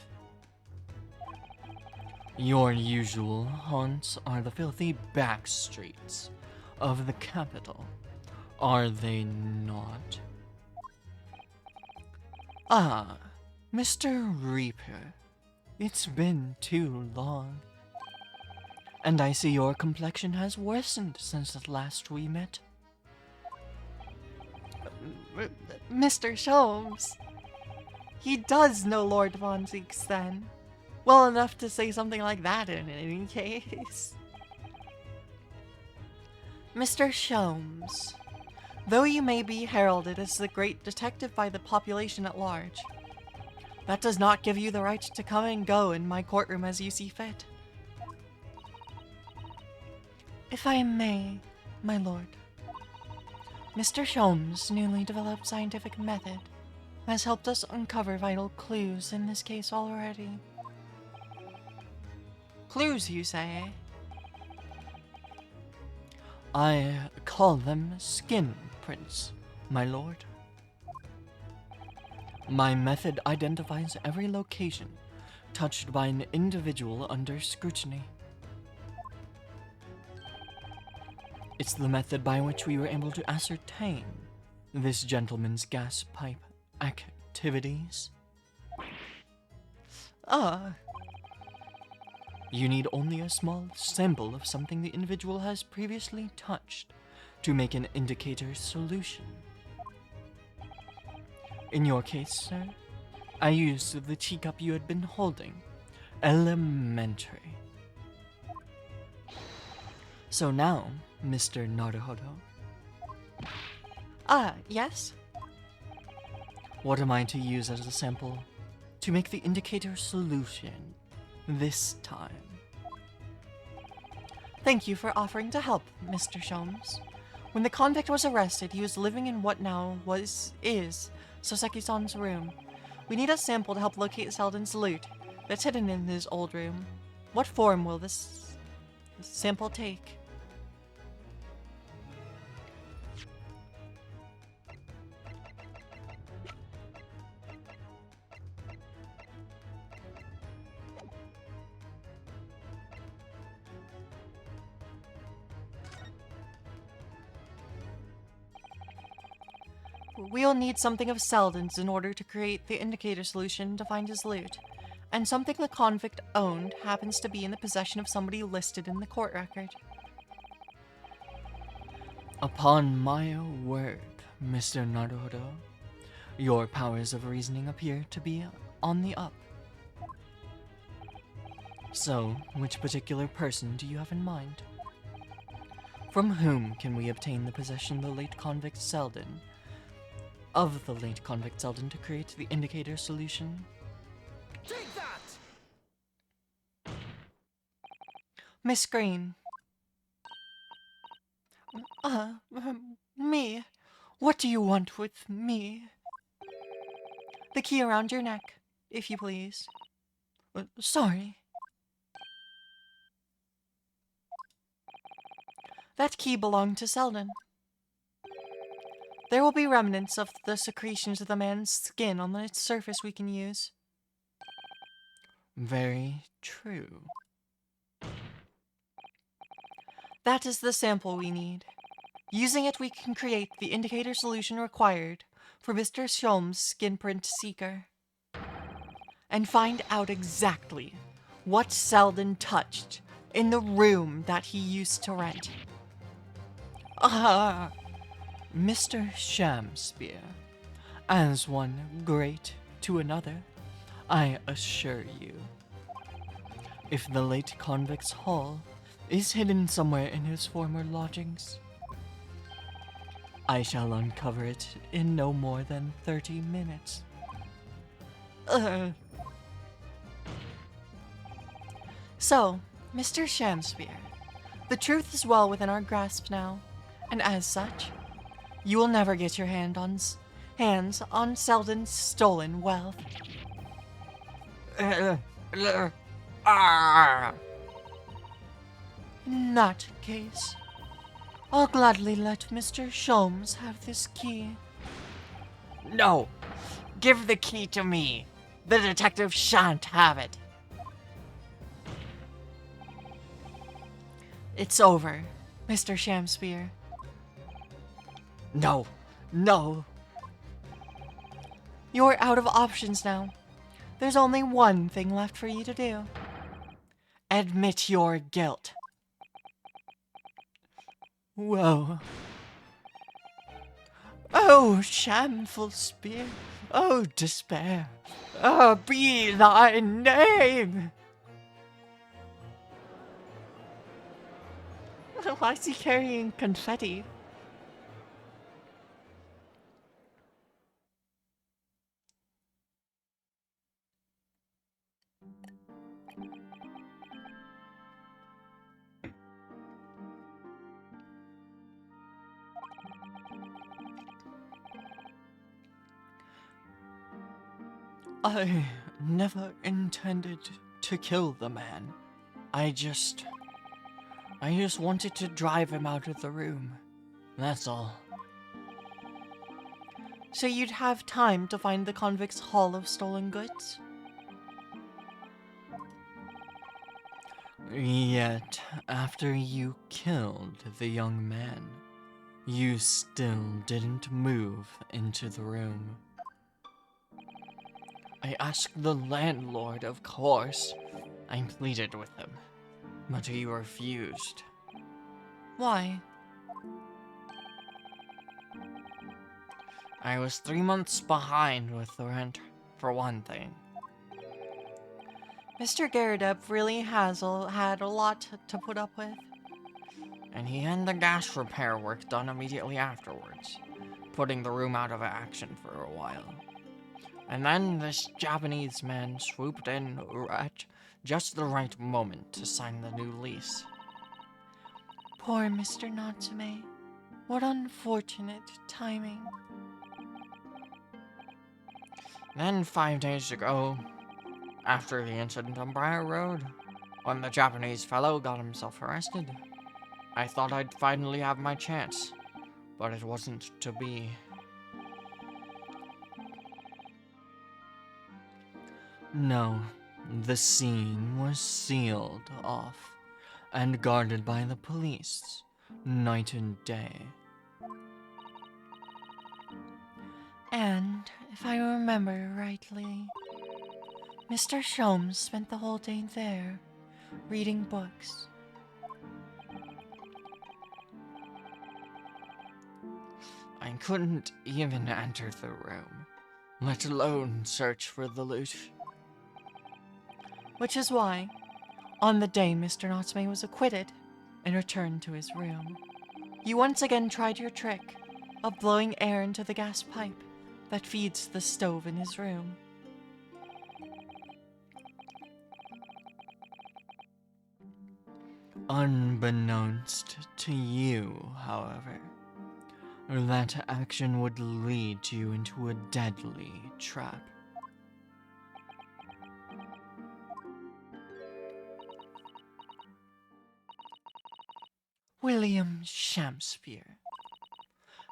Your usual haunts are the filthy back streets of the capital, are they not? Ah, Mr. Reaper, it's been too long. And I see your complexion has worsened since the last we met. Mr. Sholmes. He does know Lord Von Zeeks then. Well enough to say something like that in any case. Mr. Sholmes, though you may be heralded as the great detective by the population at large, that does not give you the right to come and go in my courtroom as you see fit. If I may, my lord, Mr. Sholmes' newly developed scientific method has helped us uncover vital clues in this case already. Clues, you say? I call them skin prints, my lord. My method identifies every location touched by an individual under scrutiny. It's the method by which we were able to ascertain this gentleman's gas pipe activities. You need only a small sample of something the individual has previously touched to make an indicator solution. In your case, sir, I used the teacup you had been holding. Elementary. So now, Mr. Naruhodo, Yes? what am I to use as a sample to make the indicator solution this time? Thank you for offering to help, Mr. Sholmes. When the convict was arrested, he was living in what now is Soseki-san's room. We need a sample to help locate Selden's loot that's hidden in his old room. What form will this sample take? We'll need something of Selden's in order to create the indicator solution to find his loot. And something the convict owned happens to be in the possession of somebody listed in the court record. Upon my word, Mr. Naruhodo, your powers of reasoning appear to be on the up. So, which particular person do you have in mind? From whom can we obtain the possession of the late convict Selden to create the indicator solution? Take that! Miss Green. Me? What do you want with me? The key around your neck, if you please. Sorry. That key belonged to Selden. There will be remnants of the secretions of the man's skin on its surface we can use. Very true. That is the sample we need. Using it, we can create the indicator solution required for Mr. Sholmes' skin print seeker. And find out exactly what Selden touched in the room that he used to rent. Mr. Shamspear, as one great to another, I assure you. If the late convict's haul is hidden somewhere in his former lodgings, I shall uncover it in no more than 30 minutes. So, Mr. Shamspear, the truth is well within our grasp now, and as such, you will never get your hands on Selden's stolen wealth. In that case, I'll gladly let Mr. Sholmes have this key. No! Give the key to me! The detective shan't have it! It's over, Mr. Shamspear. No! No! You're out of options now. There's only one thing left for you to do. Admit your guilt. Whoa. Oh, shameful spear. Oh, despair. Oh, be thy name. Why is he carrying confetti? I never intended to kill the man. I just wanted to drive him out of the room. That's all. So you'd have time to find the convict's haul of stolen goods? Yet, after you killed the young man, you still didn't move into the room. I asked the landlord, of course. I pleaded with him, but he refused. Why? I was 3 months behind with the rent, for one thing. Mr. Garrideb really has had a lot to put up with. And he had the gas repair work done immediately afterwards, putting the room out of action for a while. And then this Japanese man swooped in at just the right moment to sign the new lease. Poor Mr. Natsume. What unfortunate timing. Then 5 days ago, after the incident on Briar Road, when the Japanese fellow got himself arrested, I thought I'd finally have my chance, but it wasn't to be. No, the scene was sealed off and guarded by the police, night and day. And, if I remember rightly, Mr. Sholmes spent the whole day there, reading books. I couldn't even enter the room, let alone search for the loot. Which is why, on the day Mr. Natsume was acquitted and returned to his room, you once again tried your trick of blowing air into the gas pipe that feeds the stove in his room. Unbeknownst to you, however, that action would lead you into a deadly trap. William Shakespeare.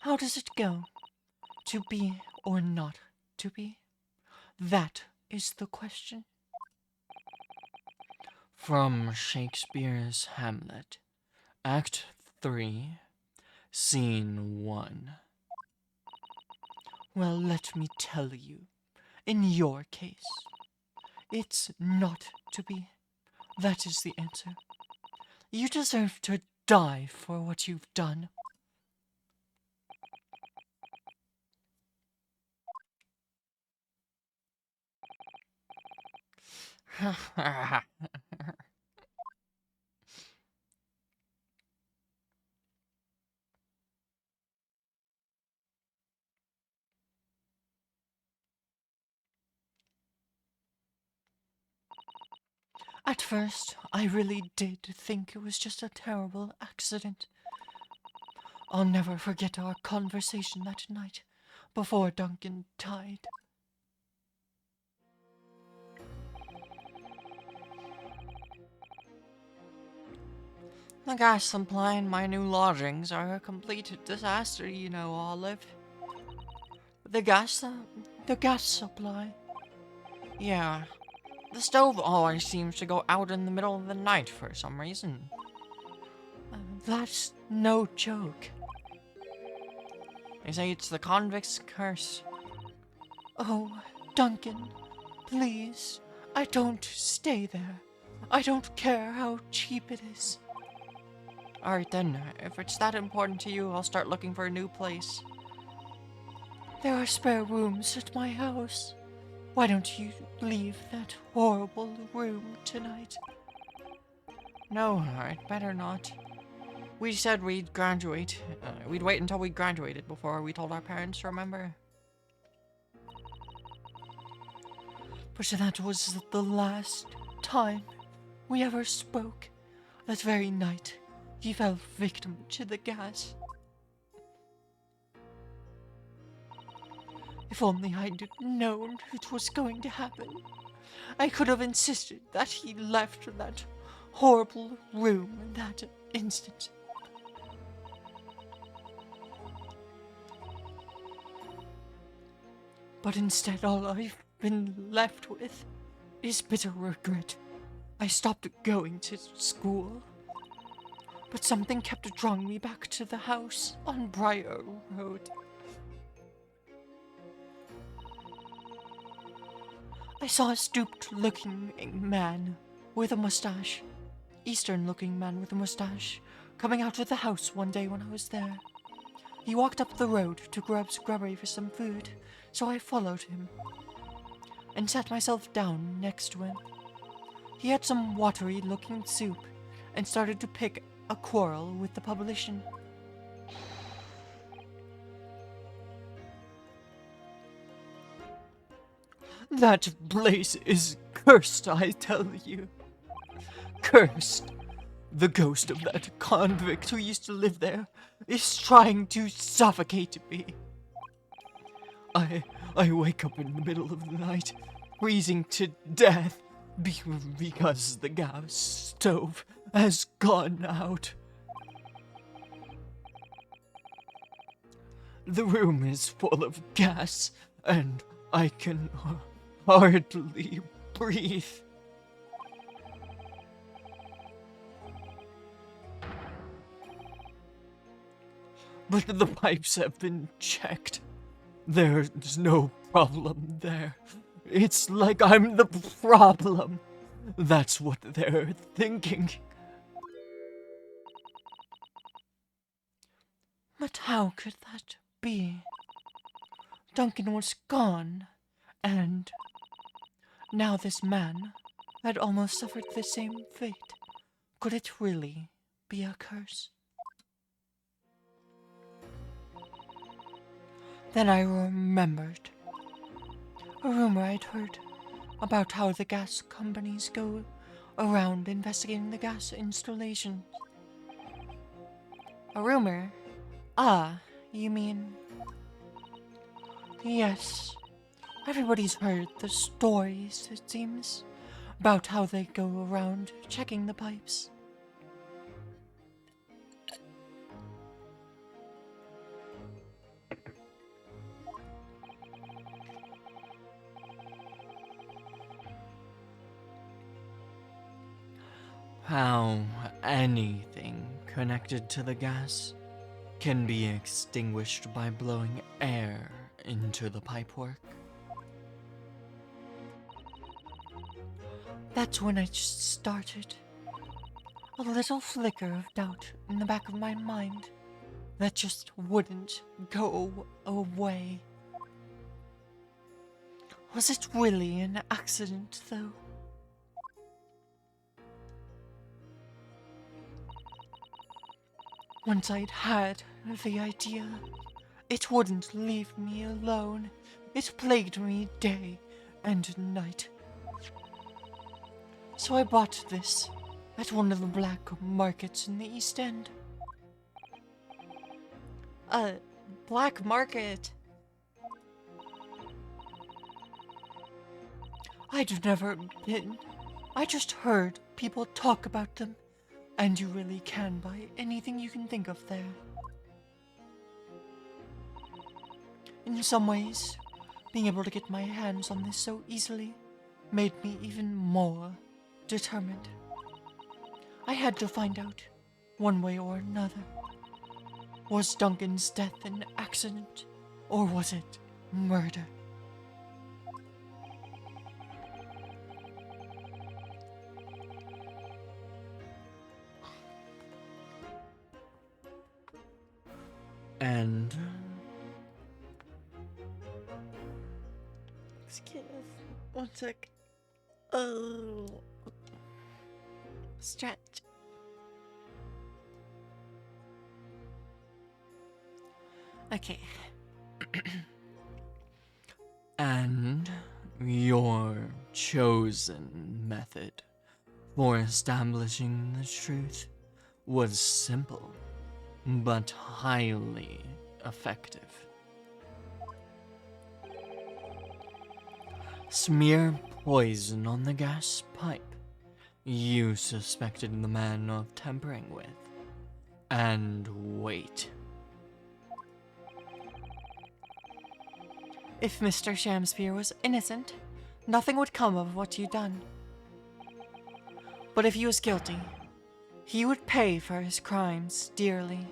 How does it go? To be or not to be? That is the question. From Shakespeare's Hamlet, Act 3, Scene 1. Well, let me tell you, in your case, it's not to be. That is the answer. You deserve to die for what you've done. At first, I really did think it was just a terrible accident. I'll never forget our conversation that night before Duncan died. The gas supply in my new lodgings are a complete disaster, you know, Olive. The gas supply. Yeah. The stove always seems to go out in the middle of the night for some reason. That's no joke. They say it's the convict's curse. Oh, Duncan, please, I don't stay there. I don't care how cheap it is. Alright then, if it's that important to you, I'll start looking for a new place. There are spare rooms at my house. Why don't you leave that horrible room tonight? No, I'd better not. We said we'd graduate. We'd wait until we graduated before we told our parents, remember? But that was the last time we ever spoke. That very night, he fell victim to the gas. If only I'd known it was going to happen, I could have insisted that he left that horrible room in that instant. But instead, all I've been left with is bitter regret. I stopped going to school, but something kept drawing me back to the house on Briar Road. I saw a stooped-looking man with a mustache, Eastern-looking man with a mustache, coming out of the house one day when I was there. He walked up the road to grab Scrubbery for some food, so I followed him and sat myself down next to him. He had some watery-looking soup and started to pick a quarrel with the publican. That place is cursed, I tell you. Cursed. The ghost of that convict who used to live there is trying to suffocate me. I wake up in the middle of the night, freezing to death because the gas stove has gone out. The room is full of gas, and I can hardly breathe. But the pipes have been checked. There's no problem there. It's like I'm the problem. That's what they're thinking. But how could that be? Duncan was gone, and now this man had almost suffered the same fate. Could it really be a curse? Then I remembered a rumor I'd heard about how the gas companies go around investigating the gas installation. A rumor? Ah, you mean... Yes. Everybody's heard the stories, it seems, about how they go around checking the pipes. How anything connected to the gas can be extinguished by blowing air into the pipework. That's when I just started. A little flicker of doubt in the back of my mind that just wouldn't go away. Was it really an accident, though? Once I'd had the idea, it wouldn't leave me alone. It plagued me day and night. So I bought this at one of the black markets in the East End. Black market. I'd never been. I just heard people talk about them, and you really can buy anything you can think of there. In some ways, being able to get my hands on this so easily made me even more determined. I had to find out, one way or another. Was Duncan's death an accident, or was it murder? And Excuse me. One sec. Oh. Stretch. Okay. And your chosen method for establishing the truth was simple, but highly effective. Smear poison on the gas pipe you suspected the man of tampering with, and wait. If Mr. Shamspear was innocent, nothing would come of what you'd done. But if he was guilty, he would pay for his crimes dearly.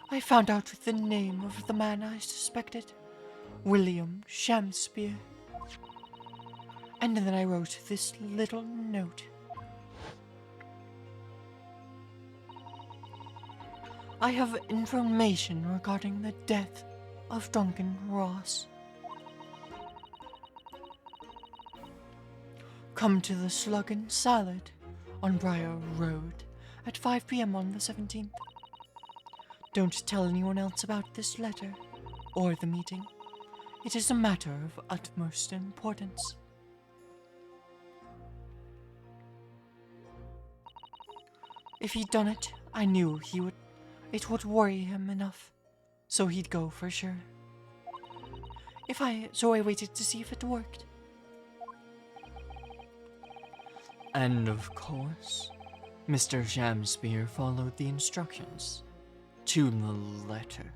I found out the name of the man I suspected, William Shamspear. And then I wrote this little note. I have information regarding the death of Duncan Ross. Come to the Slug and Salad on Briar Road at 5 p.m. on the 17th. Don't tell anyone else about this letter or the meeting. It is a matter of utmost importance. If he'd done it, I knew it would worry him enough, so he'd go for sure. So I waited to see if it worked. And of course, Mr. Shamspear followed the instructions to the letter.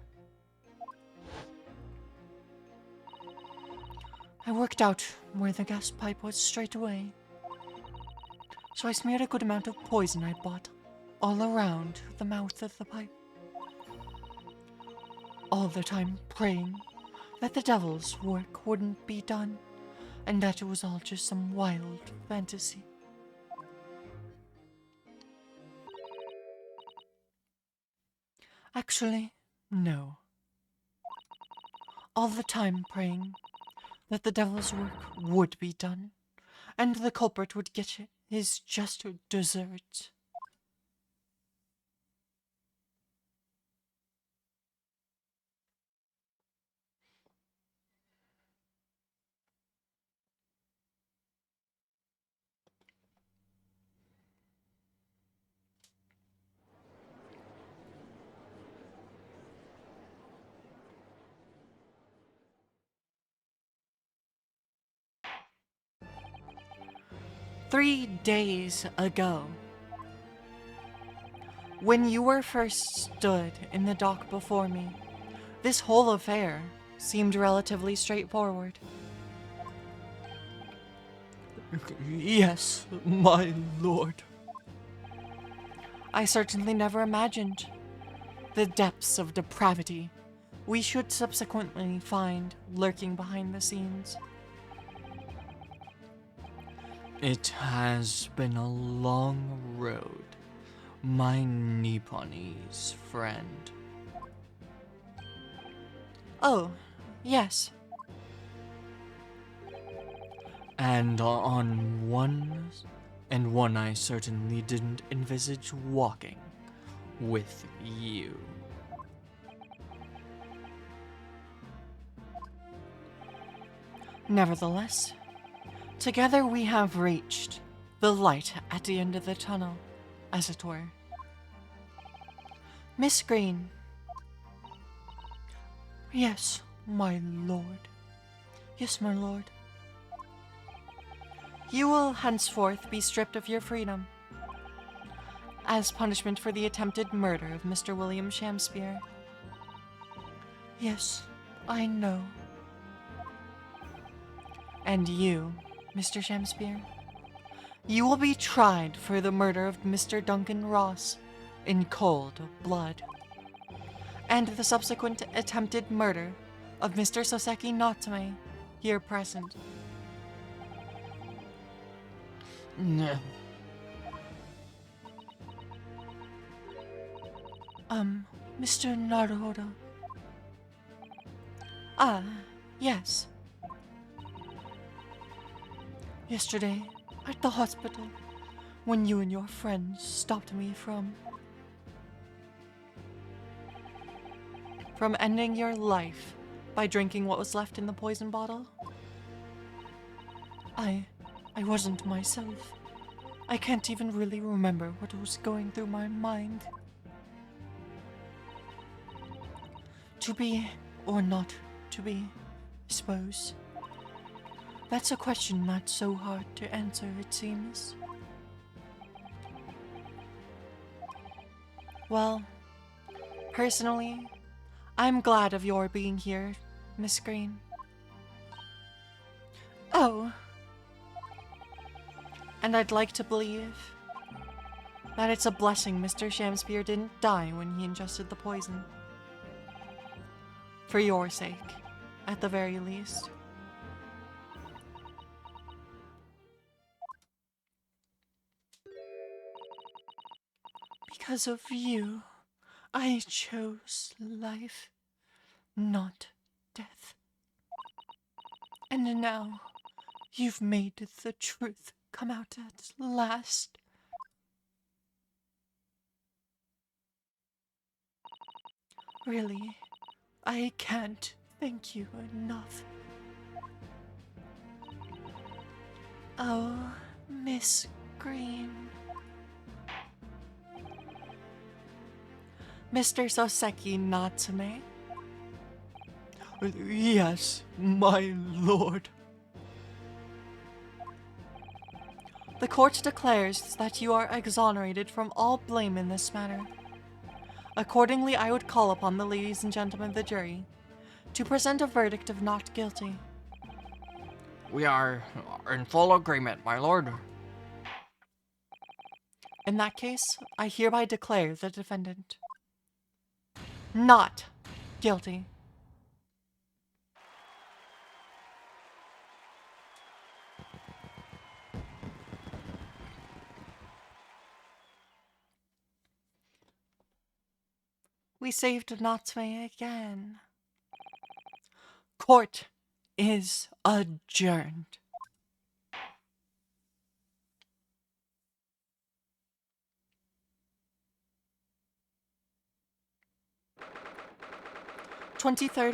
I worked out where the gas pipe was straight away. So I smeared a good amount of poison I'd bought all around the mouth of the pipe. All the time praying that the devil's work wouldn't be done and that it was all just some wild fantasy. Actually, no. All the time praying that the devil's work would be done, and the culprit would get his just desserts. "3 days ago, when you were first stood in the dock before me, this whole affair seemed relatively straightforward. Yes, my lord. I certainly never imagined the depths of depravity we should subsequently find lurking behind the scenes. It has been a long road, my Nipponese friend. Oh, yes. And on one I certainly didn't envisage walking with you. Nevertheless, together we have reached the light at the end of the tunnel, as it were. Miss Green. Yes, my lord. Yes, my lord. You will henceforth be stripped of your freedom as punishment for the attempted murder of Mr. William Shamspear. Yes, I know. And you, Mr. Shamspear, you will be tried for the murder of Mr. Duncan Ross in cold blood, and the subsequent attempted murder of Mr. Soseki Natsume, here present. No. Mr. Naruhodo. Ah, yes. Yesterday, at the hospital, when you and your friends stopped me from ending your life by drinking what was left in the poison bottle, I wasn't myself. I can't even really remember what was going through my mind. To be or not to be, I suppose. That's a question not so hard to answer, it seems. Well, personally, I'm glad of your being here, Miss Green. Oh. And I'd like to believe that it's a blessing Mr. Shamspear didn't die when he ingested the poison. For your sake, at the very least. Because of you, I chose life, not death. And now, you've made the truth come out at last. Really, I can't thank you enough. Oh, Miss Green. Mr. Soseki Natsume. Yes, my lord. The court declares that you are exonerated from all blame in this matter. Accordingly, I would call upon the ladies and gentlemen of the jury to present a verdict of not guilty. We are in full agreement, my lord. In that case, I hereby declare the defendant not guilty. We saved Natsume again. Court is adjourned.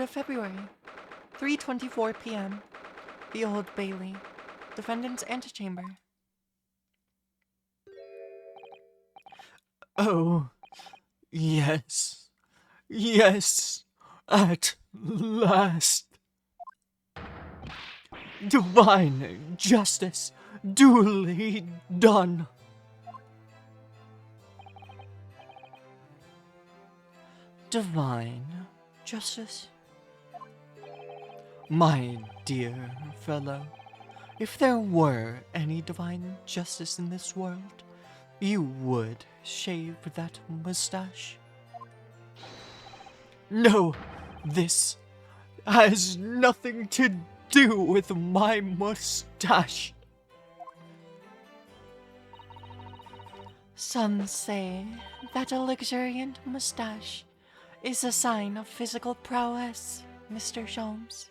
February 3:24 p.m. The Old Bailey, defendant's antechamber. Oh, yes. Yes, at last. Divine justice duly done. Divine justice? My dear fellow, if there were any divine justice in this world, you would shave that mustache. No, this has nothing to do with my mustache. Some say that a luxuriant mustache is a sign of physical prowess, Mr. Sholmes.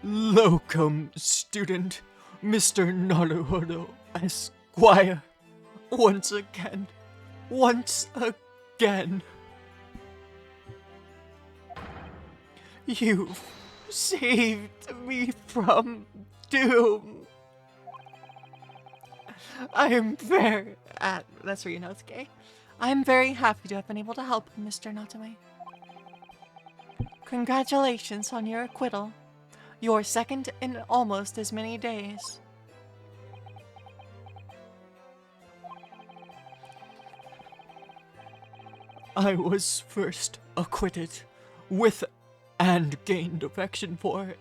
Locum student, Mr. Naruhodo Esquire. Once again. You've saved me from doom. That's where you know it's gay. I'm very happy to have been able to help, Mr. Natsume. Congratulations on your acquittal. Your second in almost as many days. I was first acquitted with and gained affection for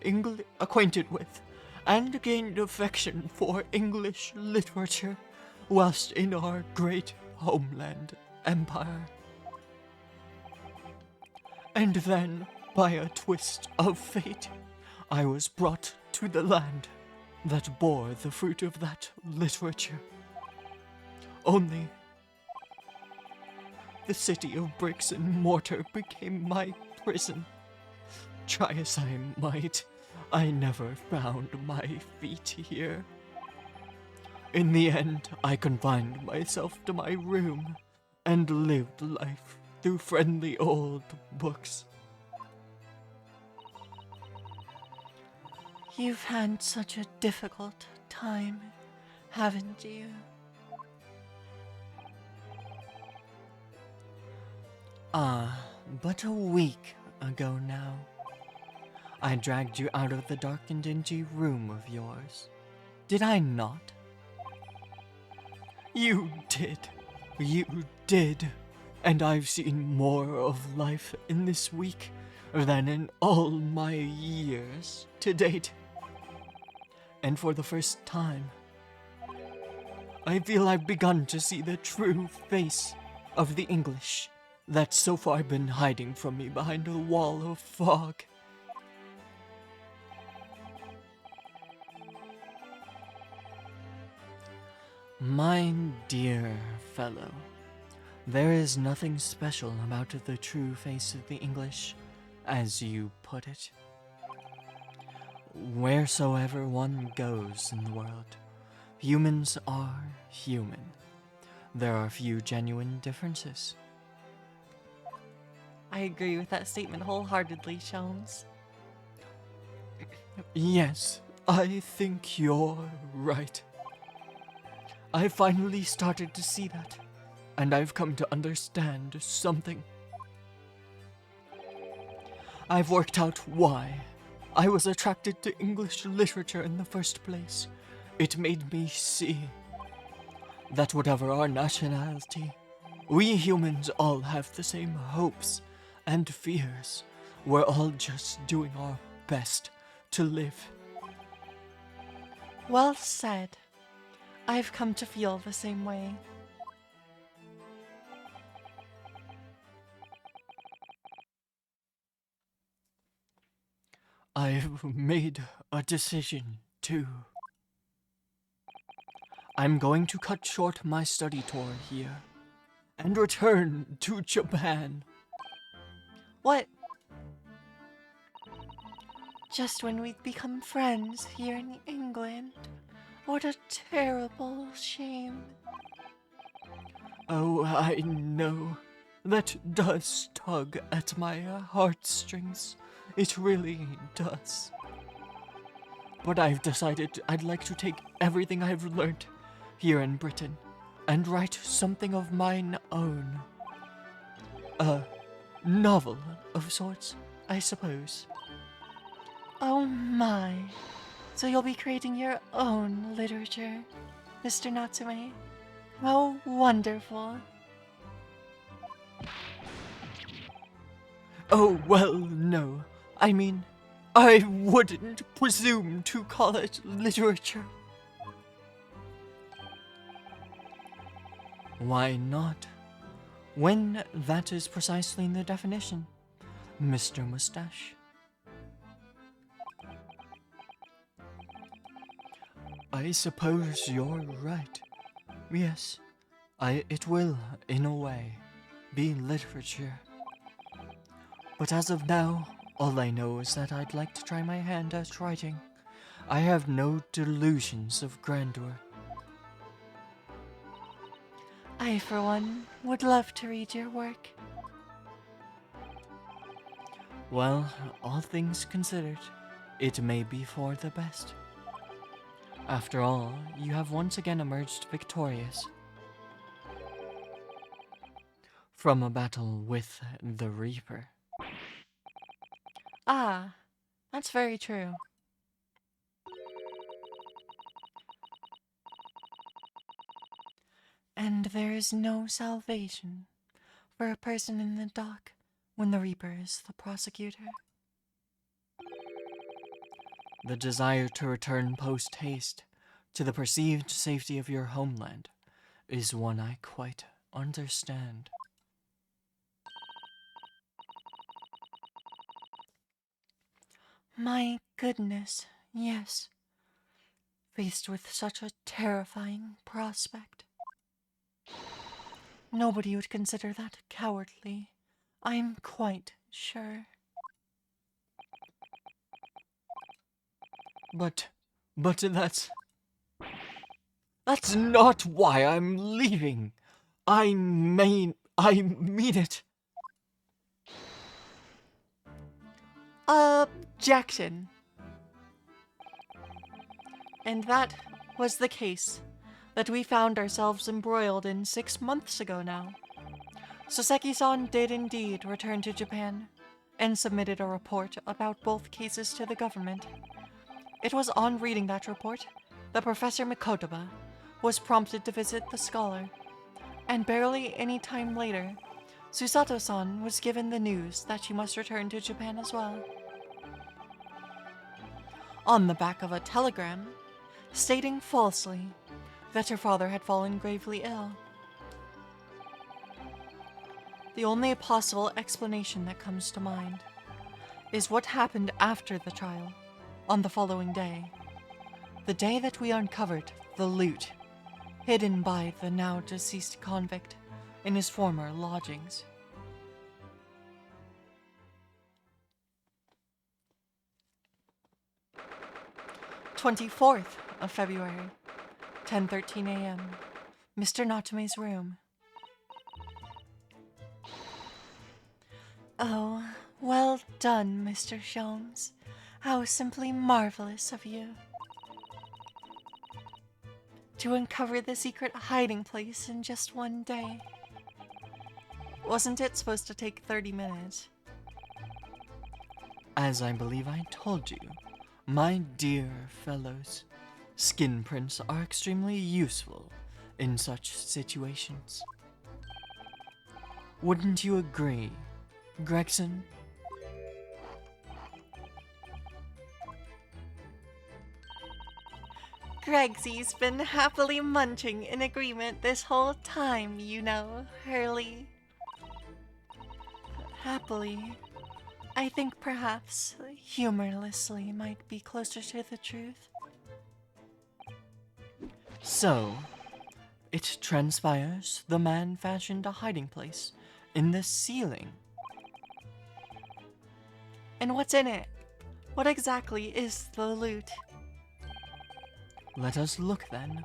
acquainted with and gained affection for English literature whilst in our great homeland empire. And then, by a twist of fate, I was brought to the land that bore the fruit of that literature. Only the city of bricks and mortar became my prison. Try as I might, I never found my feet here. In the end, I confined myself to my room and lived life through friendly old books. You've had such a difficult time, haven't you? But a week ago now, I dragged you out of the dark and dingy room of yours. Did I not? You did. You did, and I've seen more of life in this week than in all my years to date. And for the first time, I feel I've begun to see the true face of the English that's so far been hiding from me behind a wall of fog. My dear fellow, there is nothing special about the true face of the English, as you put it. Wheresoever one goes in the world, humans are human. There are few genuine differences. I agree with that statement wholeheartedly, Shelms. Yes, I think you're right. I finally started to see that, and I've come to understand something. I've worked out why I was attracted to English literature in the first place. It made me see that whatever our nationality, we humans all have the same hopes and fears. We're all just doing our best to live. Well said. I've come to feel the same way. I've made a decision, too. I'm going to cut short my study tour here and return to Japan. What? Just when we'd become friends here in England. What a terrible shame. Oh, I know. That does tug at my heartstrings. It really does. But I've decided I'd like to take everything I've learned here in Britain and write something of mine own. A novel of sorts, I suppose. Oh my. So you'll be creating your own literature, Mr. Natsume. How wonderful. Oh, well, no. I mean, I wouldn't presume to call it literature. Why not? When that is precisely the definition, Mr. Mustache. I suppose you're right. Yes, it will, in a way, be literature. But as of now, all I know is that I'd like to try my hand at writing. I have no delusions of grandeur. I, for one, would love to read your work. Well, all things considered, it may be for the best. After all, you have once again emerged victorious from a battle with the Reaper. Ah, that's very true. And there is no salvation for a person in the dock when the Reaper is the prosecutor. The desire to return post-haste to the perceived safety of your homeland is one I quite understand. My goodness, yes. Faced with such a terrifying prospect. Nobody would consider that cowardly, I'm quite sure. But that's not why I'm leaving. I mean it. Objection. And that was the case that we found ourselves embroiled in 6 months ago now. Soseki-san did indeed return to Japan and submitted a report about both cases to the government. It was on reading that report that Professor Mikotoba was prompted to visit the scholar. And barely any time later, Susato-san was given the news that she must return to Japan as well. On the back of a telegram, stating falsely that her father had fallen gravely ill. The only possible explanation that comes to mind is what happened after the trial, on the following day. The day that we uncovered the loot hidden by the now deceased convict in his former lodgings. "24th of February, 10:13 a.m. Mr. Natame's room. Oh, well done, Mr. Sholmes. How simply marvelous of you. To uncover the secret hiding place in just one day. Wasn't it supposed to take 30 minutes? As I believe I told you, my dear fellows, skin prints are extremely useful in such situations. Wouldn't you agree, Gregson? Gregsy's been happily munching in agreement this whole time, you know, Hurley. Happily. I think perhaps humorlessly might be closer to the truth. So, it transpires the man fashioned a hiding place in the ceiling. And what's in it? What exactly is the loot? Let us look then.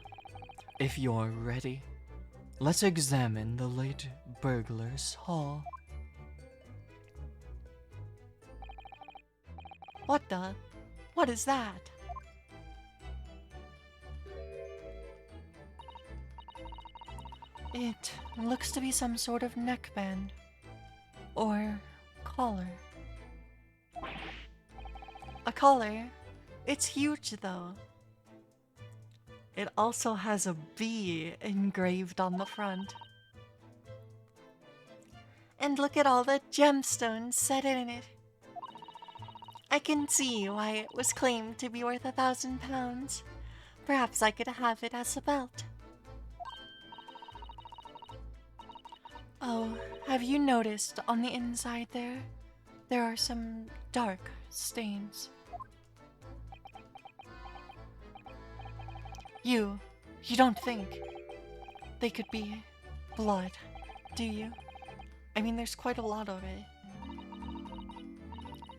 If you're ready, let's examine the late burglar's hall. What the? What is that? It looks to be some sort of neckband. Or collar. A collar? It's huge though. It also has a bee engraved on the front. And look at all the gemstones set in it. I can see why it was claimed to be worth £1,000. Perhaps I could have it as a belt. Oh, have you noticed on the inside there? There are some dark stains. You don't think they could be blood, do you? I mean, there's quite a lot of it.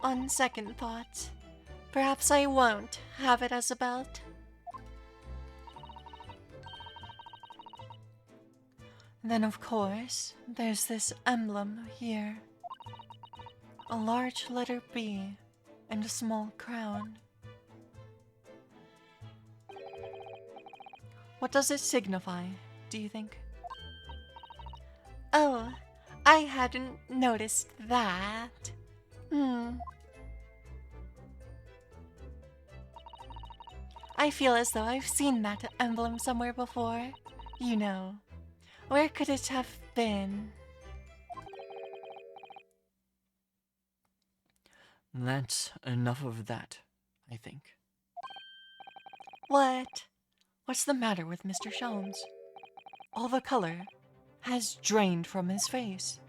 On second thoughts, perhaps I won't have it as a belt. Then, of course, there's this emblem here. A large letter B and a small crown. What does it signify, do you think? Oh, I hadn't noticed that. I feel as though I've seen that emblem somewhere before. You know. Where could it have been? That's enough of that, I think. What? What's the matter with Mr. Sholmes? All the color has drained from his face.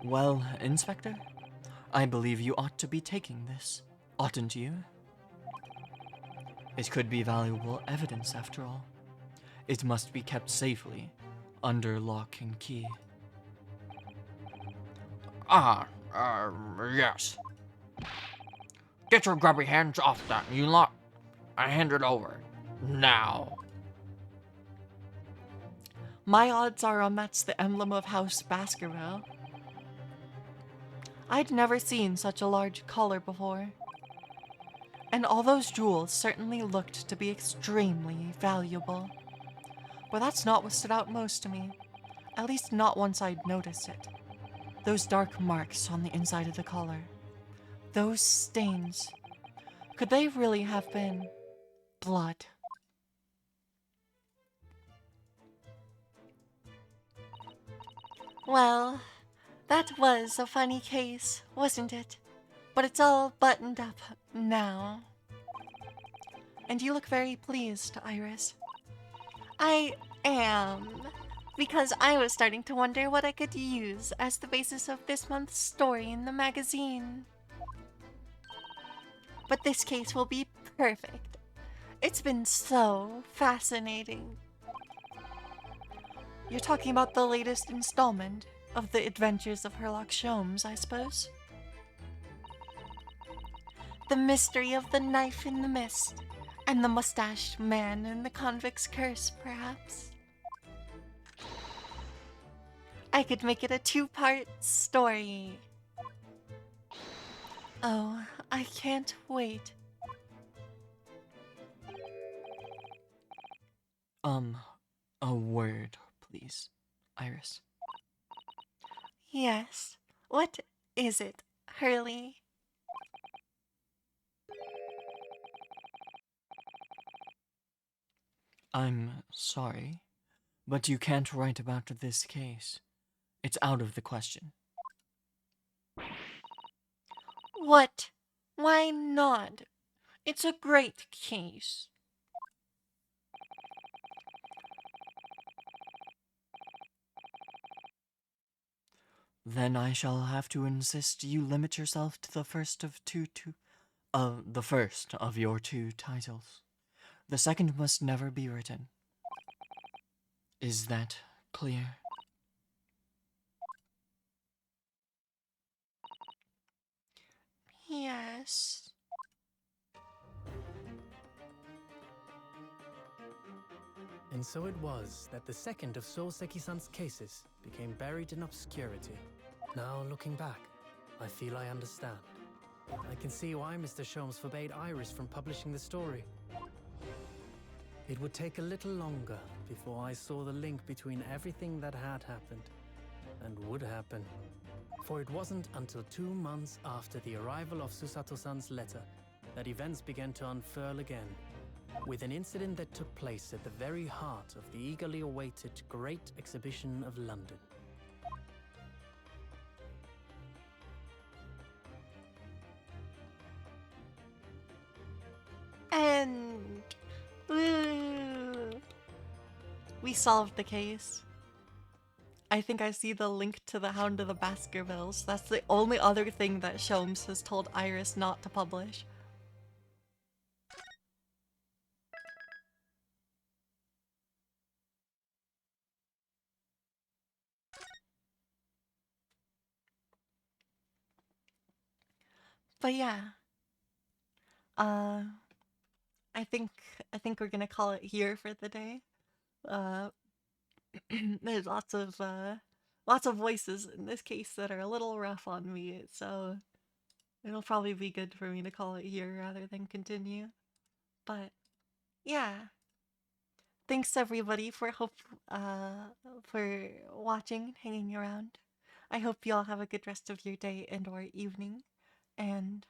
Well, Inspector, I believe you ought to be taking this, oughtn't you? It could be valuable evidence, after all. It must be kept safely, under lock and key. Yes. Get your grubby hands off that, you lot. I hand it over. Now. My odds are on that's the emblem of House Baskerville. I'd never seen such a large collar before. And all those jewels certainly looked to be extremely valuable. But that's not what stood out most to me. At least not once I'd noticed it. Those dark marks on the inside of the collar. Those stains. Could they really have been blood? Well, that was a funny case, wasn't it? But it's all buttoned up now. And you look very pleased, Iris. I am. Because I was starting to wonder what I could use as the basis of this month's story in the magazine. But this case will be perfect. It's been so fascinating. You're talking about the latest installment of the Adventures of Herlock Sholmes, I suppose? The mystery of the knife in the mist, and the mustached man in the convict's curse, perhaps? I could make it a two-part story. Oh, I can't wait. A word, please, Iris. Yes. What is it, Hurley? I'm sorry, but you can't write about this case. It's out of the question. What? Why not? It's a great case. Then I shall have to insist you limit yourself to the first of the first of your two titles. The second must never be written. Is that clear? Yes. And so it was that the second of Soseki-san's cases became buried in obscurity. Now, looking back, I feel I understand. I can see why Mr. Sholmes forbade Iris from publishing the story. It would take a little longer before I saw the link between everything that had happened and would happen. For it wasn't until 2 months after the arrival of Susato-san's letter that events began to unfurl again, with an incident that took place at the very heart of the eagerly awaited Great Exhibition of London. And woo, we solved the case. I think I see the link to the Hound of the Baskervilles. That's the only other thing that Sholmes has told Iris not to publish. But yeah, uh, I think we're gonna call it here for the day. Uh, there's lots of voices in this case that are a little rough on me, so it'll probably be good for me to call it here rather than continue. But yeah, thanks everybody for watching and hanging around. I hope you all have a good rest of your day and or evening, and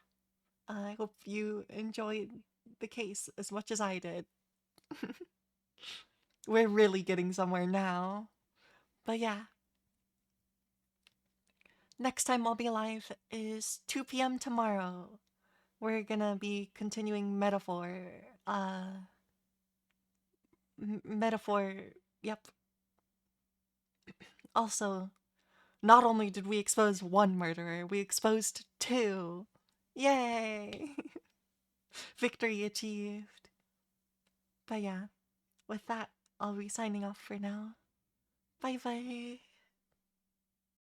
I hope you enjoyed the case as much as I did. We're really getting somewhere now. But yeah, next time I'll be live is 2 p.m. tomorrow. We're gonna be continuing metaphor. Metaphor. Yep. Also, not only did we expose one murderer, we exposed two. Yay! Victory achieved. But yeah, with that, I'll be signing off for now. Bye bye.